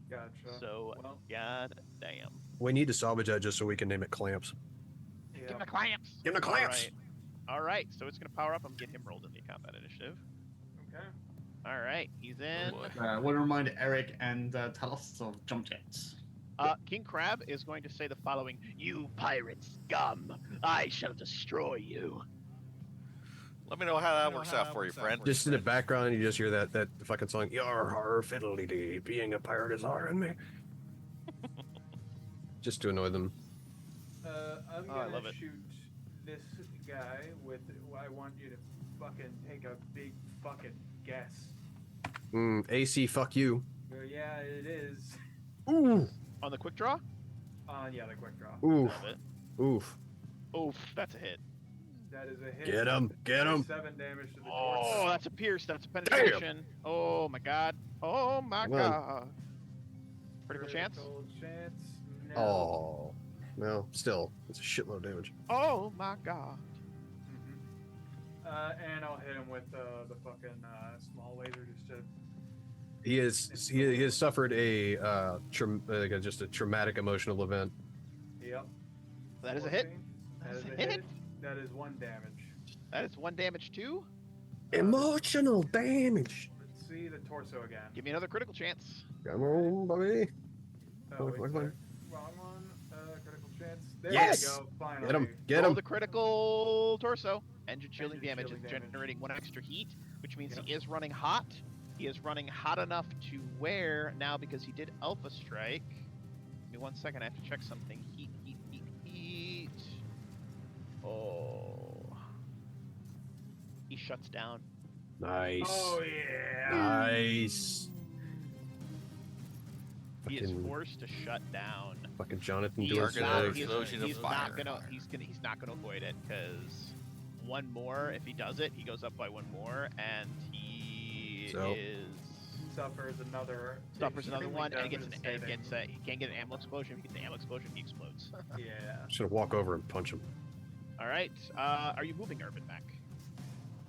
Gotcha. So, Well, god damn. We need to salvage that just so we can name it clamps. Give yeah. him the clamps! Give him the clamps! All right, so it's going to power up. I'm getting him rolled in the combat initiative. Okay. All right, he's in. boy. I want to remind Eric and Talos of jump jets. King Crab is going to say the following: "You pirate scum! I shall destroy you." Let me know how that works out for you, friend. Just in the background, you just hear that fucking song. Yar har fiddly dee, being a pirate is hard on me. Just to annoy them. I'm Oh, I gonna love it. shoot this guy with. I want you to fucking take a big fucking guess. AC, fuck you. Yeah, it is. Ooh, On the quick draw. Yeah, the quick draw. oof, Love it. oof. Oof, that's a hit. That is a hit. Get him, get him. 7 damage to the Oh, torso. that's a pierce. That's a penetration. Oh my god. Oh my Come on. god. Critical chance. Critical chance. No. Oh, no, still, it's a shitload of damage. Oh my god. And I'll hit him with the fucking small laser just to. He has suffered a just a traumatic emotional event. Yep. That is a hit. 14. That That is is a a hit. hit. That is 1 damage. That is 1 damage too. Emotional damage. Let's see the torso again. Give me another critical chance. Come on, buddy. Oh, wait, Come on. sorry. Wrong one. Critical chance. There Yes! we go. Finally. Get him, get Roll him. the critical torso. Engine shielding Engine damage shielding is damage. generating 1 extra heat, which means Yep. he is running hot. He is running hot enough to where now because he did Alpha Strike. Give me 1 second. I have to check something. Heat. Oh. He shuts down. Nice. Oh yeah. Nice. He is Fucking, forced to shut down. fucking Jonathan He doing is Target not, of he's, explosion of he's fire. not gonna he's not gonna avoid it because 1 more. If he does it, he goes up by 1 more, and he So? Suffers another. suffers another extremely 1, and he gets devastating- he can't get an ammo explosion. If he gets an ammo explosion, he explodes. Yeah. Just gonna walk over and punch him. All right, are you moving, Urban Mac?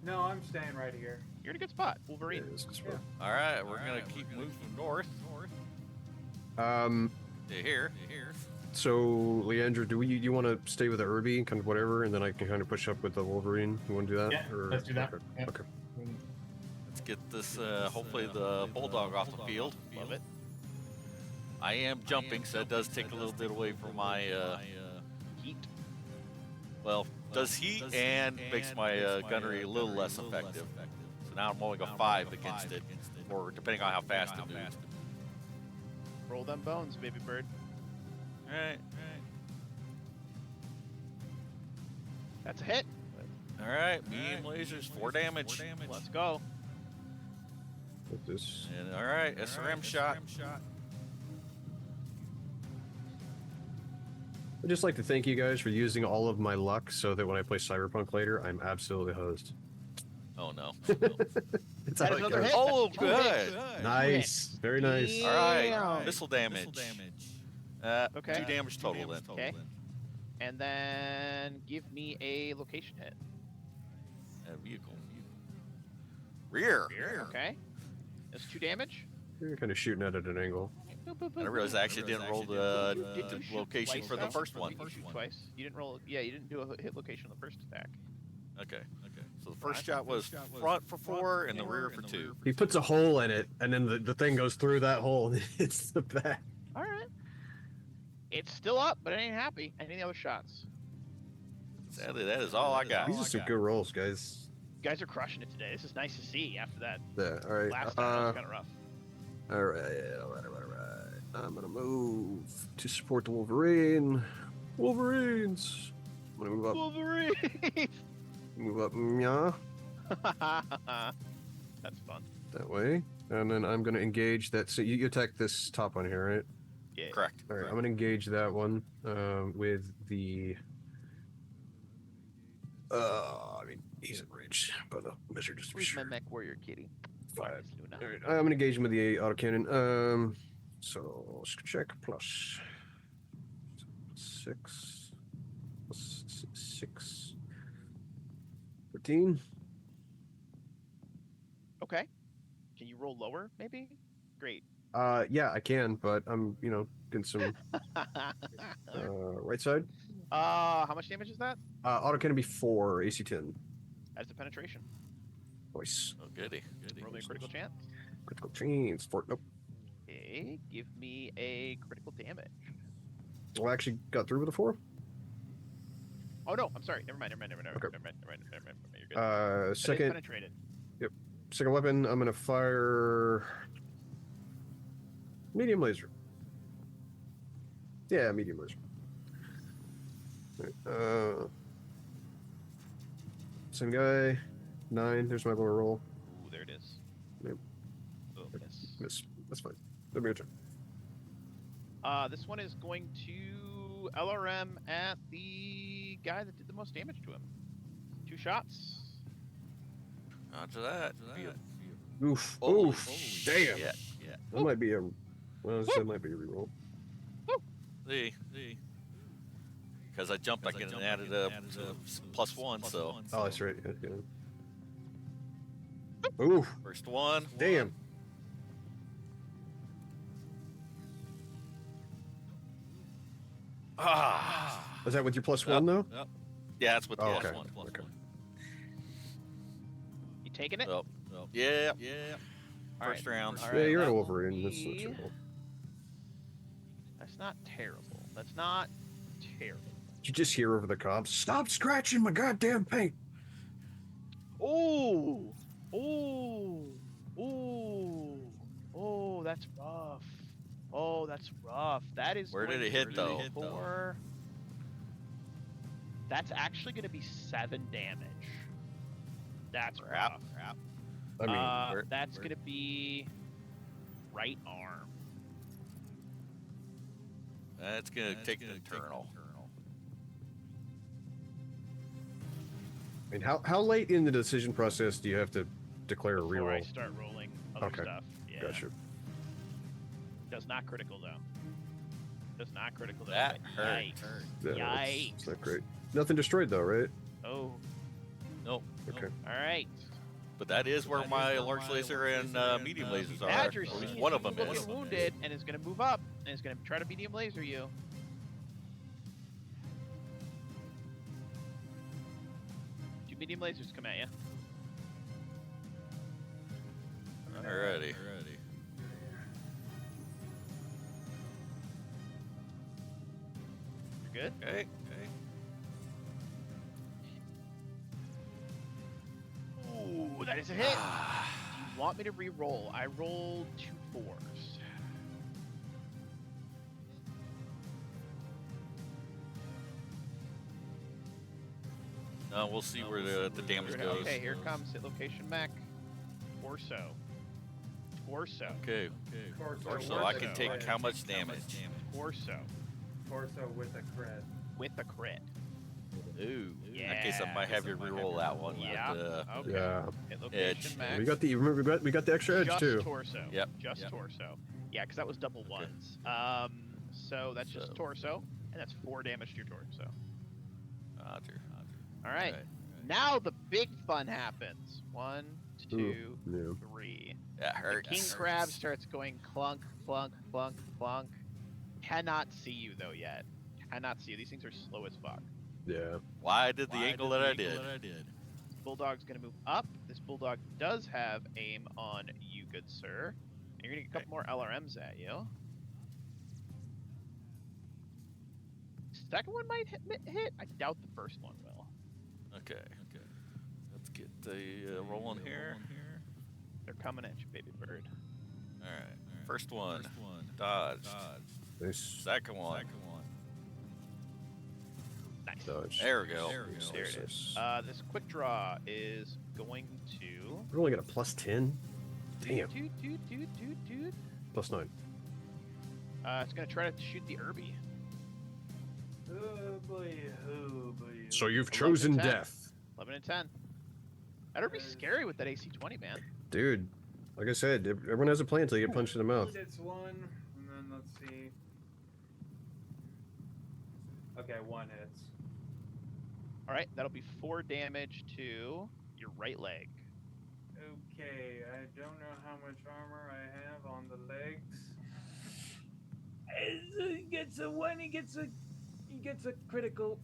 No, I'm staying right here. You're in a good spot, Wolverine. Yeah, this is Yeah. All right, we're gonna keep moving north. fun. To here. So Leandra, do you want to stay with the Irby, kind of whatever, and then I can kind of push up with the Wolverine? You want to do that? Yeah, let's do that. Okay. Yeah. Okay. Let's get this. Hopefully the bulldog off the field. Love it. I am jumping, so that does take a little bit away from my. Heat. Well, does heat and makes my gunnery a little less effective. So now I'm only got 5 against it, or depending on how fast it moves. Roll them bones, baby bird. All right. That's a hit. All right. Medium lasers, 4 damage. Let's go. With this. And all right, SRM shot. I'd just like to thank you guys for using all of my luck so that when I play Cyberpunk later, I'm absolutely hosed. Oh no. It's That how is it another goes. hit. Oh, That's 2 good. hits. Nice. Very nice. All right. Damn. Missile damage. Okay. 2 damage total then. Okay. And then give me a location hit. Vehicle. Rear. Okay. That's 2 damage. You're kind of shooting at it at an angle. I realized I actually didn't roll the Did you shoot location twice, for the though? first one. Did you shoot twice? You didn't roll. Yeah, you didn't do a hit location on the first attack. Okay. So the first shot was front for 4 and the rear for 2. He puts a hole in it, and then the thing goes through that hole and hits the back. All right. It's still up, but it ain't happy. Any other shots? Sadly, that is all I got. These are some good rolls, guys. You guys are crushing it today. This is nice to see after that Yeah, all right. last time. That was kind of rough. All right. I'm gonna move to support the Wolverine. Wolverines. I'm gonna move up. Wolverine. Move up. Yeah, That's fun. that way. And then I'm gonna engage that. So you attack this top one here, right? Yeah. Correct. All right. I'm gonna engage that one with the. I mean, he's in range, but I'll measure just to be Where's sure. my Mechwarrior kitty? Five. Miss Luna. All right, I'm gonna engage him with the autocannon. So check plus 6 plus 6. 13. Okay. Can you roll lower, maybe? Great. Yeah, I can, but I'm, getting some right side. How much damage is that? Auto cannon be 4, AC 10. That's the penetration. Voice. Oh, goody. Roll me a critical chance. Critical chains. 4. Nope. Okay, give me a critical damage. Well, I actually got through with a 4. Oh no, I'm sorry. Never mind. Okay. You're good. That is Second. penetrated. Second weapon, I'm gonna fire medium laser. Yeah, medium laser. Right, same guy. 9. There's my lower roll. Ooh, there it is. Yep. Oh, miss. Miss. That's fine. That'll be your turn. This one is going to LRM at the guy that did the most damage to him. 2 shots. Roger that. Oof. Holy Oof. Damn. Yeah. That might be a. Well, that might be a reroll. See. Because I jumped back in and added a +1, so. Oh, that's right. Yeah. Oof. First one. Damn. Is that with your +1 though? Yep. Yeah, that's with the okay. +1. Okay. You taking it? Oh, yeah. First All right. round. All Yeah, you're that an will Wolverine. That's not be- terrible. That's not terrible. That's not terrible. You just hear over the comms, "Stop scratching my goddamn paint." Oh, that's rough. Oh, that's rough. That is. Where did going it to hit, be though? for- That's actually going to be 7 damage. That's Crap. rough. I mean, That's going to be right arm. That's going to take an eternal. I mean, how late in the decision process do you have to declare a Before I reroll? start rolling other Okay. stuff. Yeah. Gotcha. Does not critical though. Does not critical though. That hurt. Yikes. Yeah, Yikes. it's not great. Nothing destroyed though, right? Oh. Nope. Okay. All right. But that is where my large laser and medium lasers are. Badger At least sees one of you them looking is. wounded and is going to move up and is going to try to medium laser you. Two medium lasers come at you. Alrighty. You're good. Okay. Ooh, that is a hit. Do you want me to re-roll? I rolled 2 4s. No, we'll see where the damage goes. Okay, here comes hit location mech. Torso. Okay. Torso, I can take how much damage? Torso. Torso with a crit. With a crit. Ooh. Yeah. In that case, I might have you re-roll that one. Yeah. But, Okay. Yeah. Hit location Edge. mech. We got the we got the extra edge just too. torso. Yep. Just Yep. torso. Yeah, because that was double ones. So that's just So- torso, and that's 4 damage to your torso. Roger. All right. Now the big fun happens. 1, 2, Yeah. 3. That The hurts. king crab starts going clunk, clunk, clunk, clunk. Cannot see you though yet. Cannot see you. These things are slow as fuck. Yeah. Why I did the angle that I did. Bulldog's gonna move up. This bulldog does have aim on you, good sir. And you're gonna get a couple more LRMs at you. Second one might hit. I doubt the first one will. Okay. Let's get the rolling here. They're coming at you, baby bird. All right. First one. Dodge. Nice. Second one. Nice. Dodge. There we go. There it is. This quick draw is going to. We're only got a +10. Damn. Dude. +9. It's gonna try to shoot the Irby. Oh boy. So you've 11 chosen and 10. death, 11 and 10. That Irby's scary with that AC 20, man. dude. Like I said, everyone has a plan until you get punched in the mouth. It's one, and let's see. Okay, 1 hits. All right, that'll be 4 damage to your right leg. Okay, I don't know how much armor I have on the legs. He gets a 1. He gets a critical.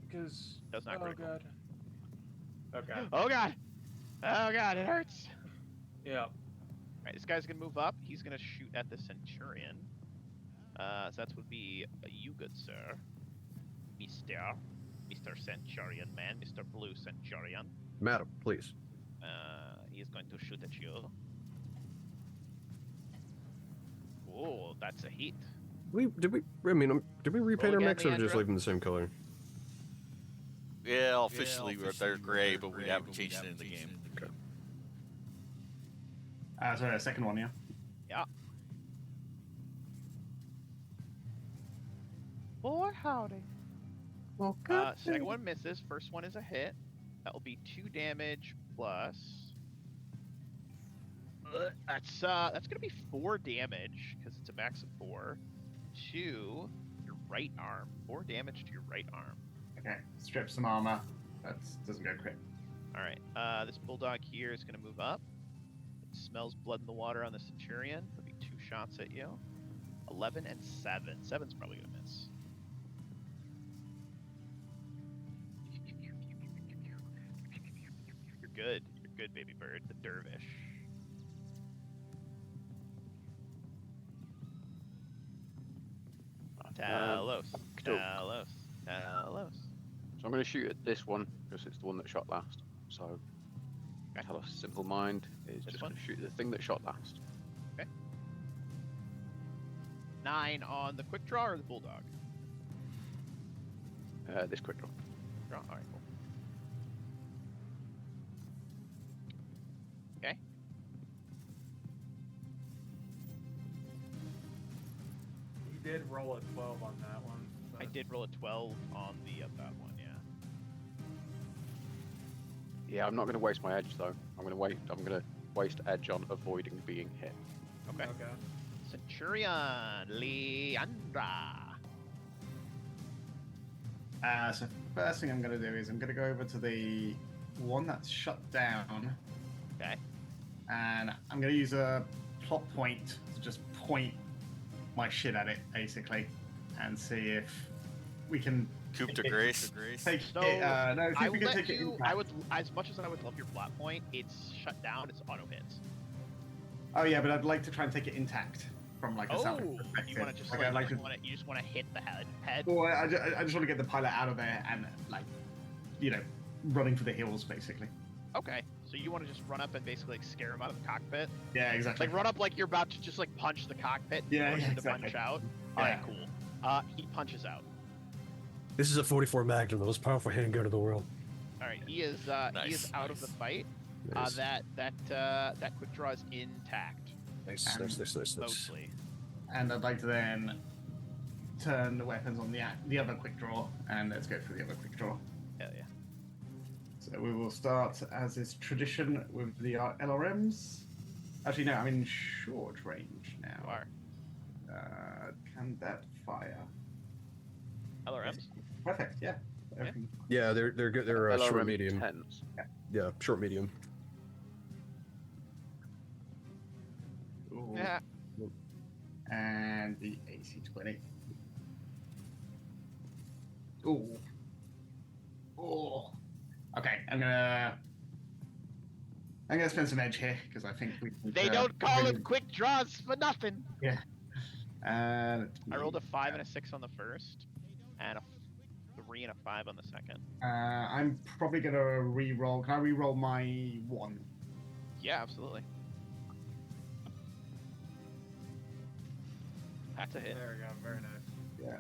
Because That's not critical. God. Okay. Oh god! Oh god, it hurts. Yeah. All right, this guy's gonna move up. He's gonna shoot at the Centurion. So that would be you, good sir, Mr. Centurion man, Mr. Blue Centurion. Madam, please. He is going to shoot at you. Oh, that's a hit. Did we repaint our again, mechs or just Leandro. leave them the same color? Yeah, officially they're gray, but we haven't changed it in the game. Okay. Sorry, a second one, yeah. Yeah. Boy, howdy. Well, Second one misses. First one is a hit. That will be 2 damage plus. That's gonna be 4 damage because it's a max of 4 to your right arm. 4 damage to your right arm. Okay, strip some armor. That doesn't go crit. All right. This bulldog here is gonna move up. It smells blood in the water on the Centurion. It'll be 2 shots at you. 11 and 7. 7's probably gonna miss. You're good. You're good, baby bird. The dervish. Talos. cool. Talos. Talos. So I'm going to shoot at this one because it's the one that shot last. So Talos' simple mind is This just one? going to shoot the thing that shot last. 9 on the quick draw or the bulldog? This quick draw. Draw. All right, cool. Okay. You did roll a 12 on that one. So. I did roll a 12 on the that one. Yeah. Yeah, I'm not going to waste my edge though. I'm going to waste edge on avoiding being hit. Okay. Okay. Centurion Leandra. So first thing I'm going to do is I'm going to go over to the one that's shut down. Okay. And I'm going to use a plot point to just point my shit at it, basically, and see if we can Coup de grace. take So, it. No, see I if we will can let take it. you. Impact. I would, as much as I would love your plot point, it's shut down. It's auto hits. Oh yeah, but I'd like to try and take it intact from like a salvage Oh, perspective. you want to just I'd like to. you just want to hit the head. Well, I just want to get the pilot out of there and running for the hills, basically. Okay, so you want to just run up and basically like, scare him out of the cockpit. Yeah, exactly. Like run up like you're about to just like punch the cockpit. Yeah, force yeah, him to exactly. punch out. Yeah. Alright, cool. He punches out. This is a 44 Magnum, the most powerful handgun in the world. Alright, he is Nice, out of the fight. Nice. That quick draw is intact Nice. mostly. And I'd like to then turn the weapons on the other quick draw, and let's go for the other quick draw. Hell yeah. So we will start, as is tradition, with the LRMs. Actually, no, I'm in short range now. You are. Can that fire? LRMs. Perfect. Yeah. Everything- Yeah, they're good. They're short, LRM medium. 10s. Yeah, short, medium. Ooh. Yeah. And the AC-20. Ooh. Oh. Okay, I'm gonna spend some edge here because I think we. Can, They don't call them quick draws for nothing. Yeah. I rolled a 5 and a 6 on the first, and a 3 and a 5 on the second. I'm probably gonna re-roll. Can I re-roll my 1? Yeah, absolutely. That's a hit. There we go. Very nice. Yeah.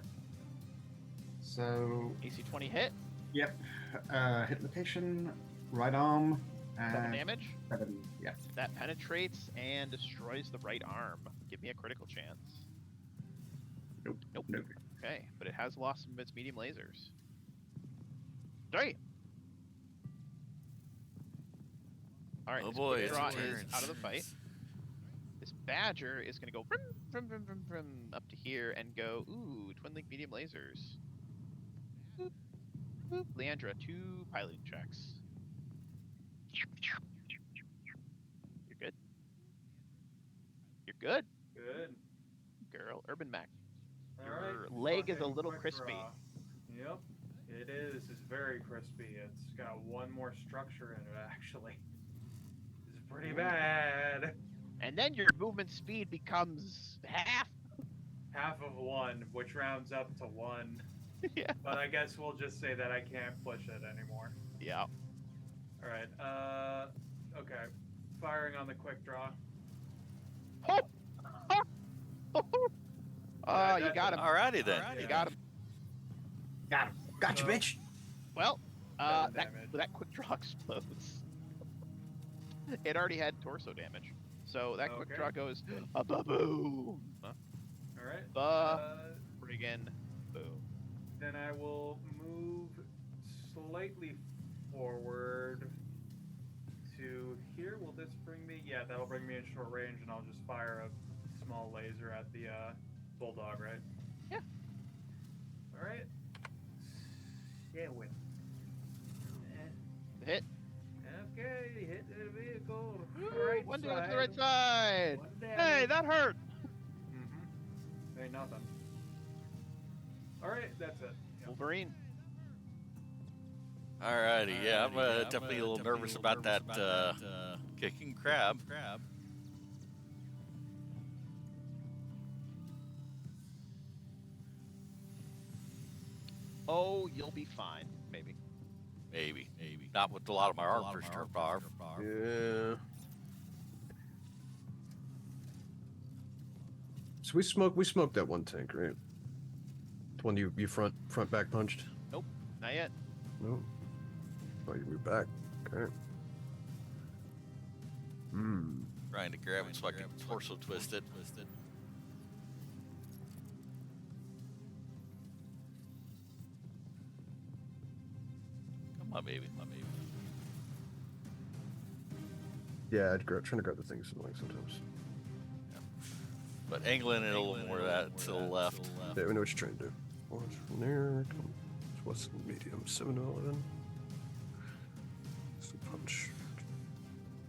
So, AC-20 hit. yep. Hit location, right arm, 7 and damage. 7. Yeah. That penetrates and destroys the right arm. Give me a critical chance. Nope. Nope. Nope. Okay, but it has lost some of its medium lasers. Great. All right. Oh this boy, quick it's draw a turn. is out of the fight. This Badger is going to go from up to here and go, ooh, twin link medium lasers. Boop, boop. Leandra, 2 piloting checks. You're good. You're good, Good. girl. Urban Mac. All Your right. leg is a fucking little quick crispy. draw. Yep. It is. It's very crispy. It's got one more structure in it, actually. It's pretty bad. And then your movement speed becomes half. Half of 1, which rounds up to 1. Yeah. But I guess we'll just say that I can't push it anymore. Yeah. All right. Okay. Firing on the quick draw. Oh! Oh, you that's got him. Alrighty then. You got him. Got him. Gotcha, So- bitch. Well, 7 that damage. quick draw explodes. It already had torso damage. So that quick Okay. draw goes ba-boom. All right. Friggin' boom. Then I will move slightly forward to here. Will this bring me? Yeah, that'll bring me in short range, and I'll just fire a small laser at the bulldog, right? Yeah. All right. 7. Hit. Okay, hit the vehicle. Woo, Right one side. down to the right side. 1 Hey, damage. that hurt. Ain't nothing. All right, that's it. Yep. Wolverine. Alrighty, yeah, I'm definitely a little nervous about that kicking crab. Oh, you'll be fine. Maybe. Maybe. Not with a lot of my armors turned off. Yeah. So we smoked that one tank, right? The one you front back punched? Not yet. No. Oh, you moved back. Okay. Hmm. Trying to grab it so I can torso twist it. Come on, baby. Yeah, trying to grab the things annoying sometimes. But angling it a little more that to the left. Yeah, we know what you're trying to do. Orange from there. What's medium? 7 to 11. It's a punch.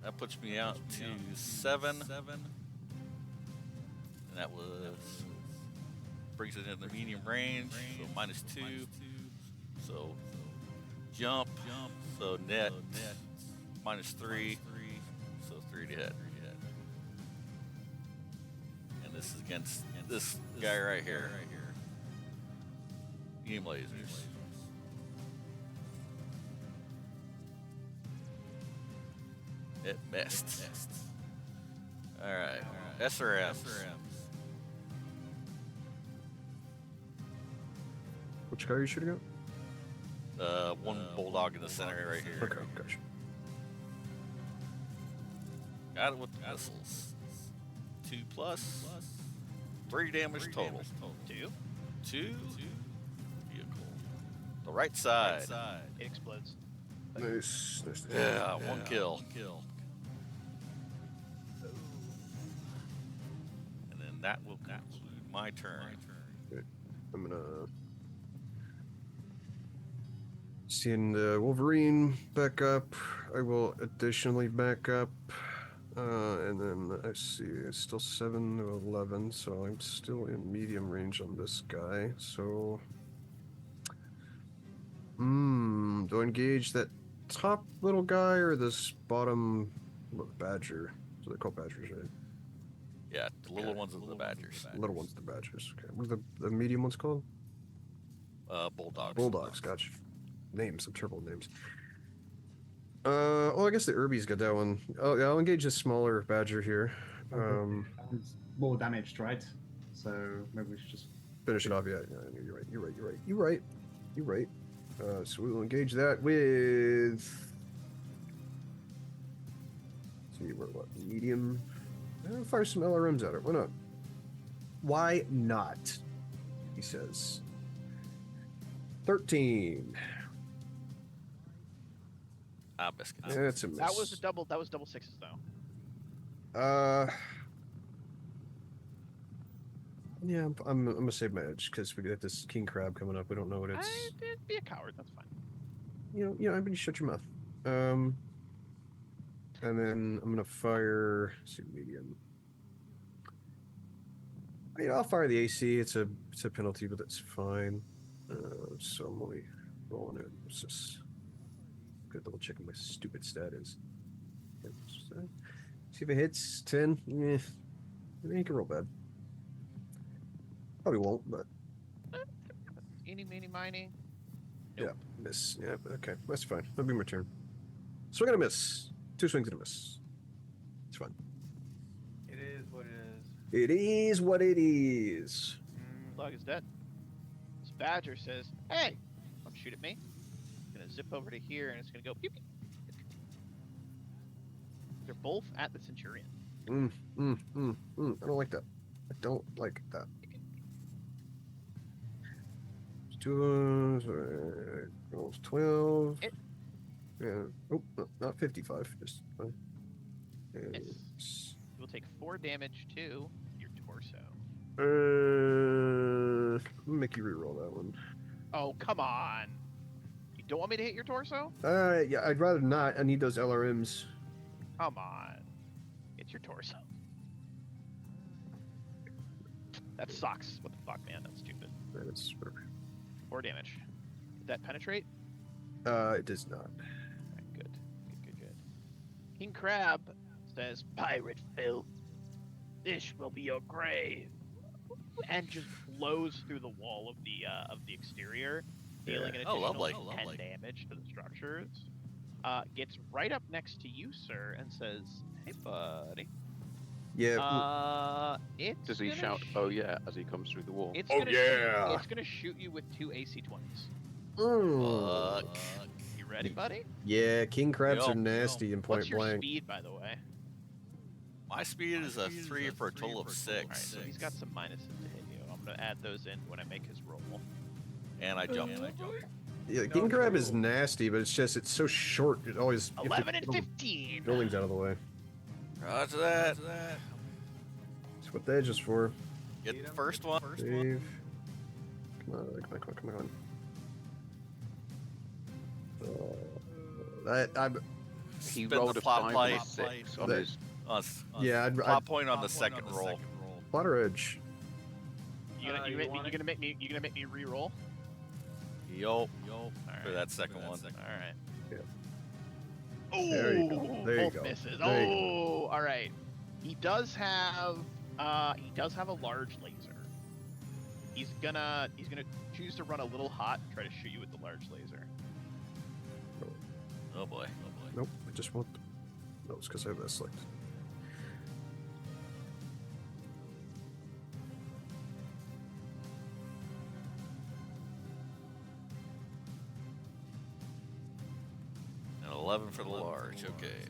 That puts me out to 7. And that brings it into medium range. So -2. So jump. So net -3. So 3 to hit. And this is against this guy right here. Beam lasers. It missed. Alright. SRMs. Which guy are you shooting at? One bulldog in the center right here. Okay, gotcha. Got it with the missiles. 2 plus. 3 damage total. 2. 2. Vehicle. The right side. It explodes. Nice. Yeah, one kill. And then that will conclude my turn. I'm gonna seeing the Wolverine back up. I will additionally back up, and then I see it's still 7 to 11, so I'm still in medium range on this guy. So, do I engage that top little guy or this bottom badger? So they're called badgers, right? Yeah, the little ones are the badgers. Little ones, the badgers. Okay, what are the medium ones called? Bulldogs. Bulldogs, gotcha. Names, I'm terrible with names. Well, I guess the Irby's got that one. Oh, yeah, I'll engage a smaller badger here. It's more damaged, right? So maybe we should just Finish it off. Yeah, you're right. So we'll engage that with. Let's see, we're what? Medium. I'll fire some LRMs at it. Why not? Why not? He says. 13. Ah, biscuits. That's a miss. That was double 6s though. Yeah, I'm gonna save my edge because we got this king crab coming up. We don't know what it's. I'd be a coward. That's fine. I mean, shut your mouth. And then I'm gonna fire. Let's see, medium. I'll fire the AC. It's a penalty, but that's fine. So I'm only rolling it. It's just good double checking my stupid stat is. See if it hits 10. Yeah, you can roll bad. Probably won't, but Eeny, meeny, miny. yeah, miss. Yeah, okay, that's fine. That'll be my turn. Swing and a miss. 2 swings and a miss. It's fine. It is what it is. It is what it is. Dog is dead. This badger says, "Hey, don't shoot at me." It's gonna zip over to here and it's gonna go pew pew. They're both at the Centurion. I don't like that. I don't like that. Rolls 12. Yeah. Oh, no, not 55. Just Miss. You will take 4 damage to your torso. Make you reroll that one. Oh, come on. You don't want me to hit your torso? Yeah, I'd rather not. I need those LRMs. Come on. It's your torso. That sucks. What the fuck, man? That's stupid. That's 4 damage. Did that penetrate? it does not. Right, good. King Crab says, "Pirate filth, this will be your grave," and just blows through the wall of the exterior, dealing an additional lovely. 10 damage to the structures. Gets right up next to you, sir, and says, "Hey, buddy." Yeah. Does he shout, "Oh yeah," as he comes through the wall? It's Oh, gonna yeah. It's gonna shoot you with 2 AC 20s. Fuck. You ready, buddy? Yeah, king crabs Yo. are nasty in point What's your blank. speed, by the way? My speed is a 3 for a total of Alright, 6. so he's got some minuses to hit you. I'm gonna add those in when I make his roll. And I jump. Yeah, king crab is nasty, but it's so short. It always you have to 11 and get the 15. buildings out of the way. Roger that. That's what the edge is for. Get the first one. Save. Come on. He Spend rolled the a plot 5 point. and a 6 on That- his. Yeah, I'd Plot point on the second roll. plotter edge. You gonna make me re-roll? Yo. All For right. that second one. All right. Yeah. Oh, There you go. There you both go. misses. There you Oh, all right. He does have a large laser. He's gonna choose to run a little hot and try to shoot you with the large laser. Oh boy. Nope, I just want. No, it's because I have that selected. And 11 for the large. Okay.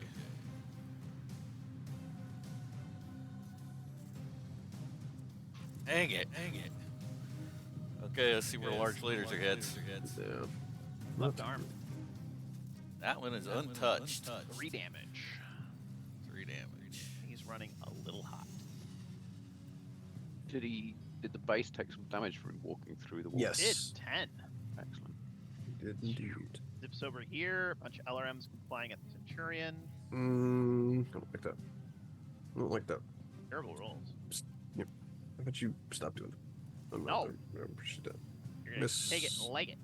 Dang it. Okay, let's see where large laser heads. Yeah. Left arm. That one is untouched. 3 damage. 3 damage. He's running a little hot. Did the base take some damage from walking through the wall? Yes. Did 10. Excellent. Did indeed. Zips over here. A bunch of LRMs flying at the Centurion. I don't like that. I don't like that. Terrible rolls. How about you stop doing it? I'm No. I appreciate that. You're gonna Miss. take it and leg it.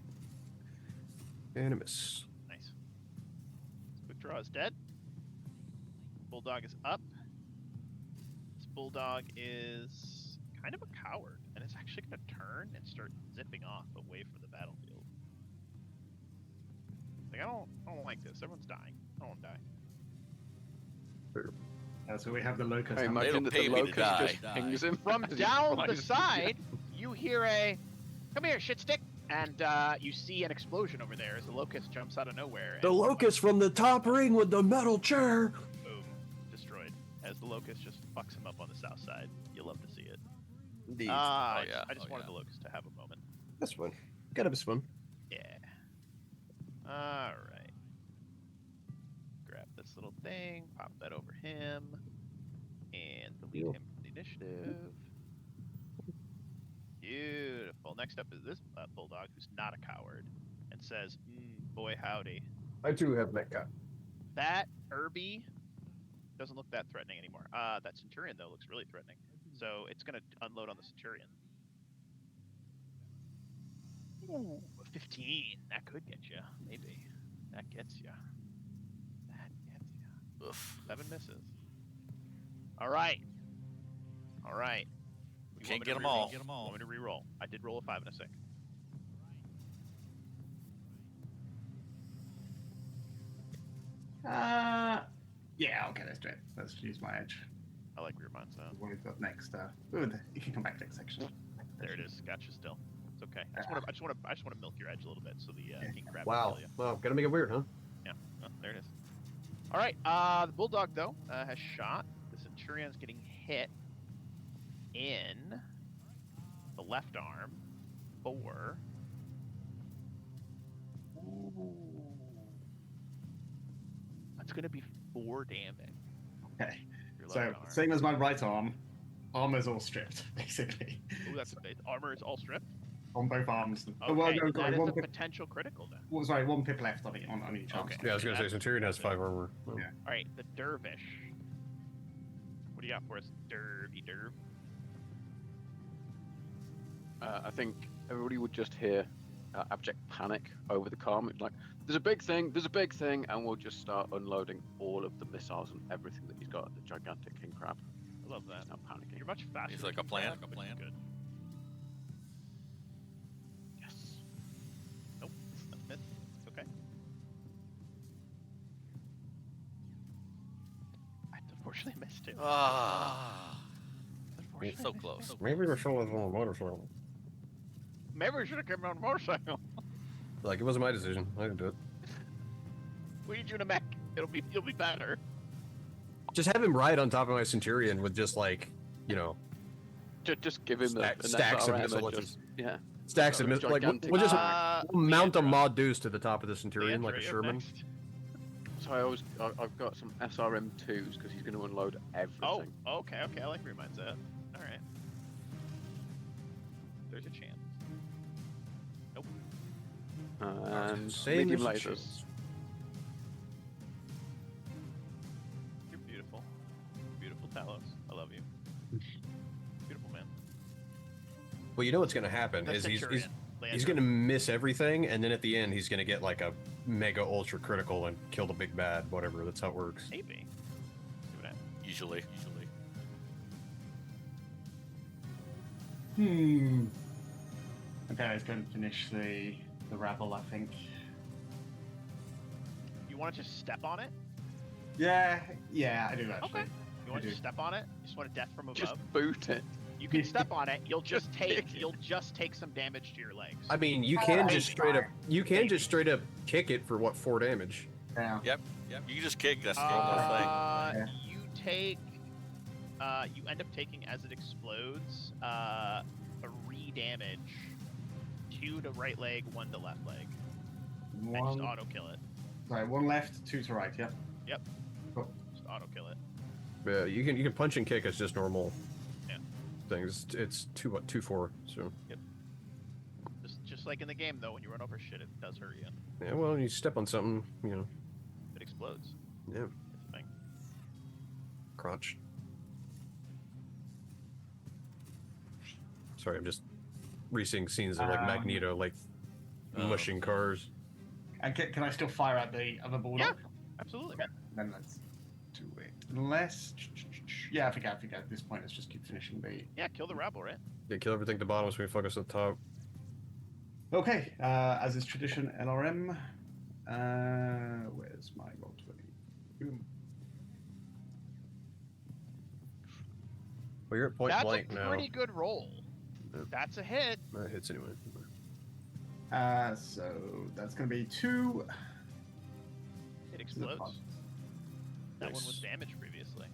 And a miss. Nice. Quick draw is dead. Bulldog is up. This bulldog is kind of a coward, and it's actually going to turn and start zipping off away from the battlefield. Like, I don't like this. Everyone's dying. I don't want to die. So we have the locust. I haven't we? They imagine don't that pay the me to locust just die. pings him From as he down the flies. side, you hear a, "Come here, shit stick," and you see an explosion over there as the locust jumps out of nowhere. The and locust from the top ring with the metal chair. boom, destroyed. As the locust just fucks him up on the south side. You'll love to see it. Indeed. I yeah. just wanted the locust to have a moment. That's fun. Gotta be fun. Yeah. All right. Grab this little thing, pop that over him, and delete Deal. him from the initiative. Beautiful. Next up is this bulldog who's not a coward and says, boy howdy. I too have Mecha. That Irby doesn't look that threatening anymore. That Centurion, though, looks really threatening. So it's going to unload on the Centurion. Ooh, 15. That could get you. Maybe. That gets you. That gets you. Oof. 7 misses. All right. All right. You Can't want me get to them all. re-roll? Want me to re-roll? I did roll a 5 and a 6. Yeah, okay, let's do it. Let's use my edge. I like where your mind's at. What we've got next? You can come back next section. There it is. Gotcha still. It's okay. I just want to milk your edge a little bit so the king crab Wow. can kill you. Well, gotta make it weird, huh? Yeah. Oh, there it is. All right. The bulldog though has shot. The centurion's getting hit in the left arm for. Ooh. That's gonna be 4 damage. Okay. Your So, left arm. same as my right arm, armor's all stripped, basically. Ooh, that's a base. Armor is all stripped. On both arms. Okay, Oh, well, no, that sorry, is one a pip, potential critical then. well, sorry, 1 pip left on each arm. Okay. Yeah, I was gonna say Centurion has 5 armor. Oh. Yeah. All right, the dervish. What do you got for us, dervy derv? I think everybody would just hear abject panic over the comm. It's like, there's a big thing, and we'll just start unloading all of the missiles and everything that he's got at the gigantic king crab. I love that. Now panicking. You're much faster. He's than like a King plan, Crab, like a which is plan. Good. Yes. Nope. That's missed. It's okay. I unfortunately missed it. Ah, Unfortunately, so missed close. it. Maybe we should have on a motorcycle. Maybe we should have come on a motorcycle. Like, it wasn't my decision. I didn't do it. We need you in a mech. You'll be better. Just have him ride on top of my Centurion with just, like, you know, Just give him stacks of SRM and missiles. just, yeah. stacks of missiles. Like, Gigantic we'll just Uh, we'll mount a Leandra. mod deuce to the top of the Centurion, like a Leandra, you're Sherman. next. So I've got some SRM2s because he's going to unload everything. Oh, okay. I like where your mind's at. All right. There's a chance. Nope. And Same medium as the lasers. chance. You're beautiful. Beautiful Talos. I love you. Beautiful man. Well, you know what's gonna happen The is he's Centurion. Leandra. gonna miss everything, and then at the end he's gonna get like a mega ultra critical and kill the big bad. Whatever. That's how it works. Maybe. See what happens. usually. Okay, let's go and finish the rabble, I think. You want to just step on it? Yeah, I do actually. Okay. You want I to do. step on it? You just want a death from above? Just boot it. You can step on it. You'll just kick it. you'll just take some damage to your legs. I mean, you can just straight up kick it for what 4 damage. Yeah. Yep. You can just kick. That's the whole thing. Yeah. You take. You end up taking as it explodes. 3 damage. 2 to right leg, 1 to left leg. And just One, auto kill it. sorry, 1 left, 2 to right. Yeah. Yep. Cool. Just auto kill it. Yeah, you can punch and kick as just normal Yeah. things. It's 2-4. So Just like in the game though, when you run over shit, it does hurt you. yeah, well, you step on something, you know, It explodes. yeah, It's a thing. crotch. Sorry, I'm just re-seeing scenes of like Magneto like mushing cars. And can I still fire at the other bulldog? Absolutely. Okay, then let's do it. Unless, yeah, I think at this point, let's just keep finishing the. Yeah, kill the rabble, right? Yeah, kill everything at the bottom so we focus at the top. Okay, as is tradition, LRM. Where's my roll 20? Boom. Well, you're at point That's blank a now. pretty good roll. Yep. That's a hit. That hits anyway. So that's going to be 2. It explodes. fun. That one Nice. was damaged previously.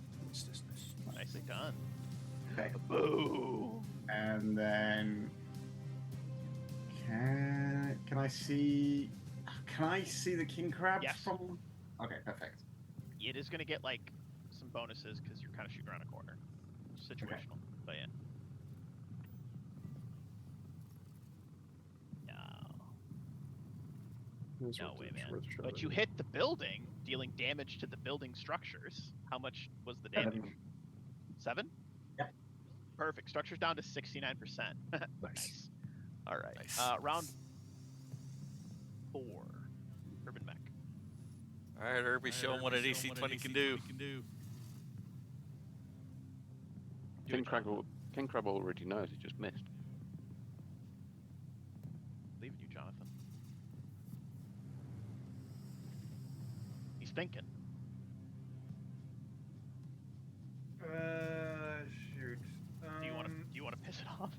Nicely done. Okay. Boo. And then can I see the king crab Yes. from? Okay, perfect. It is going to get like some bonuses because you're kind of shooting around a corner. Situational, but yeah. No way, man. But you hit the building, dealing damage to the building structures. How much was the damage? 7? Yep. Perfect. Structure's down to 69%. Nice. All right. Nice. Round 4. Urban Mech. All right, Irby, show him what an AC-20 can do. King Crab already knows. He just missed. Leaving you, Jonathan. He's thinking. Shoot. Do you want to piss it off?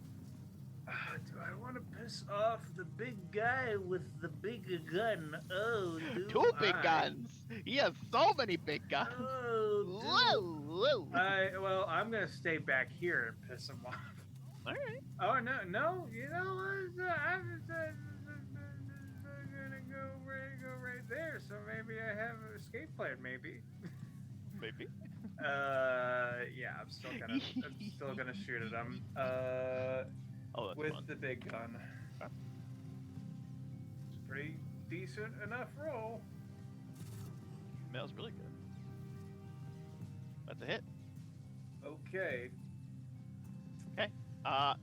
Do I want to piss off the big guy with the big gun? Oh, do 2 big I? guns. He has so many big guns. Oh, Whoa. Well, I'm gonna stay back here and piss him off. All right. Oh no! You know what? I'm gonna go right there. So maybe I have an escape plan. Maybe. Maybe. Yeah. I'm still gonna shoot at him. Oh, that's With fun. the big gun. Okay. It's a pretty decent enough roll. That was really good. That's a hit. Okay.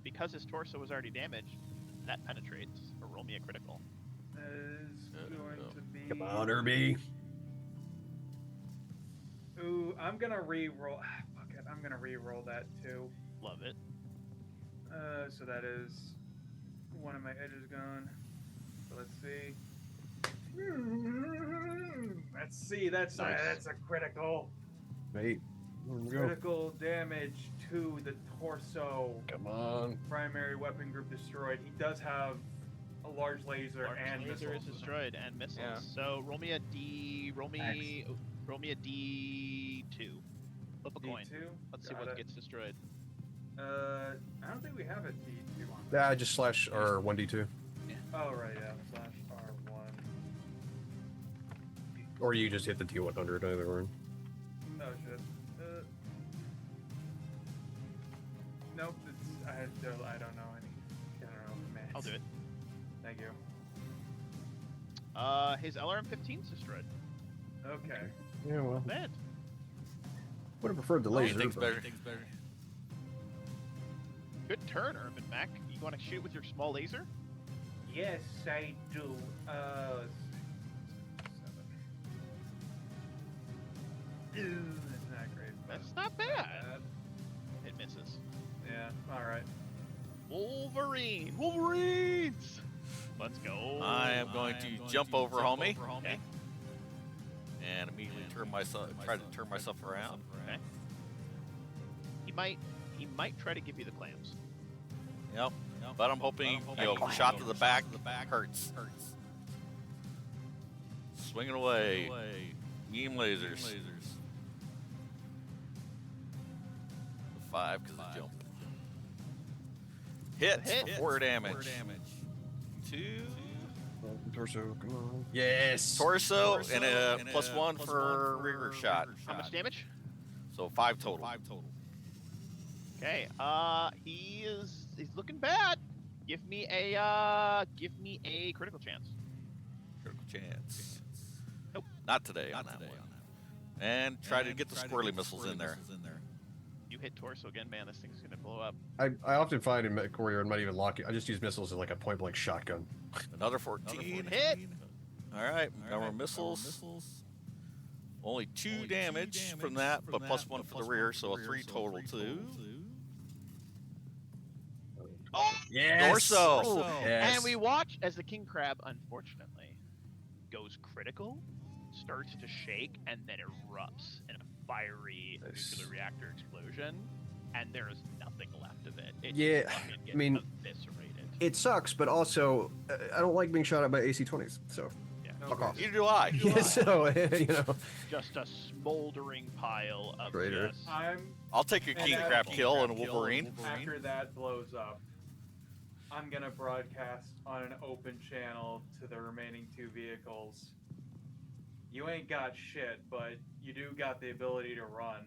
Because his torso was already damaged, that penetrates. Or roll me a critical. Is going to be. Come on, Irby. Ooh, I'm gonna re-roll. Fuck it. I'm gonna re-roll that too. Love it. So that is one of my edges gone. So let's see. Let's see. That's a critical. Mate, here we go. Critical damage to the torso. Come on. Primary weapon group destroyed. He does have a large laser and laser is missiles. destroyed and missiles. Yeah. So roll me a D. Roll me a D2. Flip a coin. D2? Let's see Got what it. gets destroyed. I don't think we have a D2 on. Yeah, just slash or 1d2. Oh right, yeah. Slash R1. Or you just hit the T100, either one. No shit. Nope. I don't know any. I don't know commands. I'll do it. Thank you. His LRM-15's destroyed. Okay. Yeah, well, Bad. would have preferred the laser. Anything's but- better. Good turn, Urban Mech. You want to shoot with your small laser? Yes, I do. Let's see. 7. Ew, that's not great. but That's not bad. It misses. Yeah. All right. Wolverines! Let's go. I am going to jump over homie. Okay. And immediately try to turn myself around. Okay. He might try to give you the clams. Yep. But I'm hoping, shot to the back hurts. Swinging away. Beam lasers. The 5 because of the jump. Hit. 4 damage. 2. Torso, come on. Yes. Torso and a +1 for rear shot. How much damage? So 5 total. Okay. He's looking bad. Give me a critical chance. Critical chance. Nope. Not today on that one. And try to get the squirrely missiles in there. You hit torso again, man. This thing's gonna blow up. I often find in Mechwarrior and might even lock it. I just use missiles as like a point blank shotgun. Another 14. Hit. All right. Now we're missiles. Only 2 damage from that, but +1 for the rear, so a 3 total too. Oh! Yes. Torso. Yes. And we watch as the king crab, unfortunately, goes critical, starts to shake, and then erupts in a fiery nuclear reactor explosion, and there is nothing left of it. It Yeah, just fucking gets I mean, eviscerated. It sucks, but also I don't like being shot at by AC-20s. So Yeah. fuck off. Neither do I. Yeah, so Just a smoldering pile of Traitor. just... I'll take a king crab kill and a Wolverine. After that blows up, I'm gonna broadcast on an open channel to the remaining 2 vehicles. You ain't got shit, but you do got the ability to run.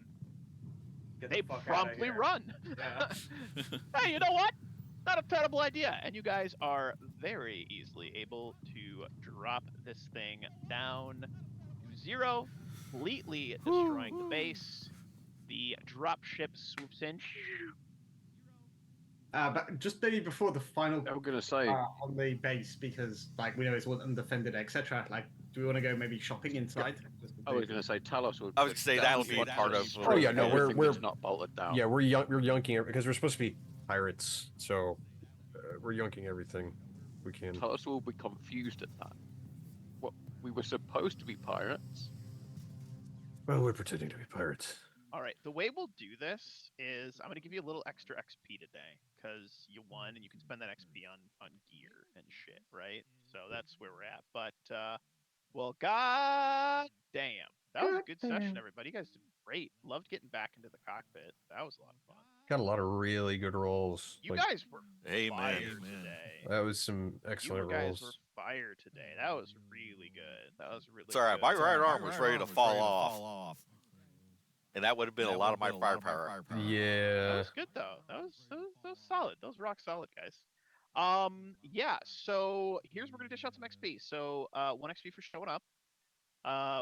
Get the They fuck outta promptly here. run. Yeah. Hey, you know what? Not a terrible idea. And you guys are very easily able to drop this thing down to 0, completely destroying the base. The dropship swoops in. But just maybe before the final I'm gonna say on the base, because like we know it's all undefended, etc. Like, do we want to go maybe shopping inside? I was gonna say Talos would. I was gonna say that'll be part of. Oh, yeah, no, everything we're- that's not bolted down. Yeah, we're yunking it because we're supposed to be pirates, so we're yunking everything we can. Talos will be confused at that. What, we were supposed to be pirates? Well, we're pretending to be pirates. All right, the way we'll do this is I'm going to give you a little extra XP today because you won and you can spend that XP on gear and shit, right? So that's where we're at. But well, god damn, that was a good session, everybody. You guys did great. Loved getting back into the cockpit. That was a lot of fun. Got a lot of really good rolls. You guys were Amen. fire Amen. today. That was some You excellent guys were rolls. fire today. That was really good. That was really. It's all right. Good. My right arm was ready to fall off, and that would have been a lot of my firepower. That Yeah. was good though. That was solid. That was rock solid, guys. Yeah. So here's we're gonna dish out some XP. So 1 XP for showing up.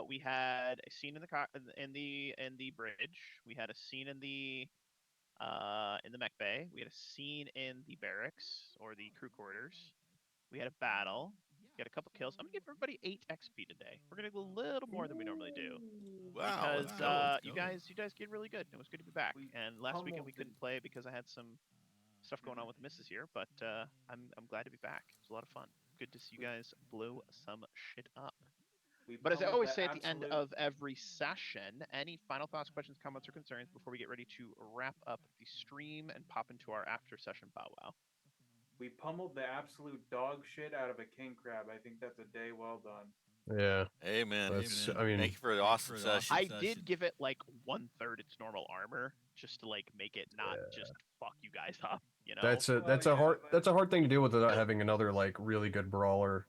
We had a scene in the bridge. We had a scene in the mech bay. We had a scene in the barracks or the crew quarters. We had a battle. We had a couple kills. I'm gonna give everybody 8 XP today. We're gonna go a little more than we normally do. Wow. Because let's go. you guys get really good. It was good to be back. And last weekend we couldn't play because I had some stuff going on with the missus here, but I'm glad to be back. It was a lot of fun. Good to see you guys blow some shit up. But as I always say at the end of every session, any final thoughts, questions, comments, or concerns before we get ready to wrap up the stream and pop into our after session powwow? We pummeled the absolute dog shit out of a king crab. I think that's a day well done. Yeah. Amen. That's, Amen. I mean, Thank you for the awesome session. I did give it like 1/3 its normal armor, just to like make it not just fuck you guys up. You know. That's a hard thing to deal with without having another like really good brawler.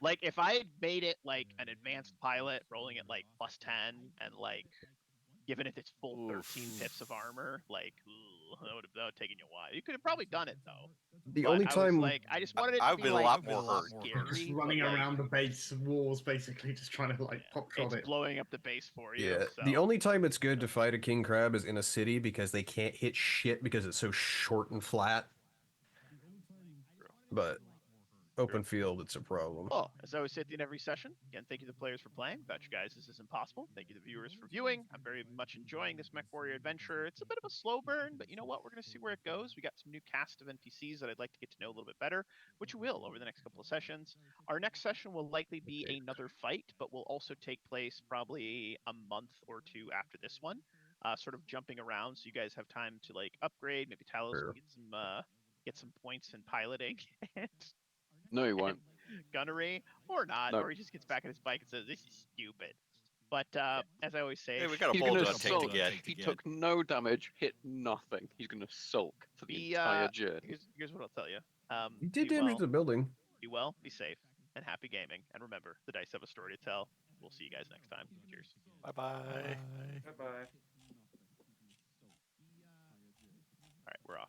Like if I had made it like an advanced pilot, rolling it like +10 and like giving it its full 13 pips of armor, like that would have taken you a while. You could have probably done it though. The But only I time was like, I just wanted it to I've be been like a lot more hurt. scary, Just running but, like, around the base walls, basically, just trying to like pop trot it's it. blowing up the base for you. Yeah, So. the only time it's good to fight a king crab is in a city because they can't hit shit because it's so short and flat. But open field, it's a problem. Well, as I always say at the end of every session, again, thank you to the players for playing. Without you guys, this is impossible. Thank you to the viewers for viewing. I'm very much enjoying this Mechwarrior adventure. It's a bit of a slow burn, but you know what? We're going to see where it goes. We got some new cast of NPCs that I'd like to get to know a little bit better, which we will over the next couple of sessions. Our next session will likely be another fight, but will also take place probably a month or 2 after this one. Sort of jumping around, so you guys have time to like upgrade. Maybe Talos can get some points in piloting and No, he won't. gunnery, or not, No. or he just gets back on his bike and says, "This is stupid." But as I always say, Hey, we got a He's bold gonna gun tank to sulk. get. He took no damage, hit nothing. He's gonna sulk for the entire journey. here's what I'll tell you. You did be damage well, to the building. be well, be safe, and happy gaming. And remember, the dice have a story to tell. We'll see you guys next time. Cheers. Bye bye. Bye bye. All right, we're off.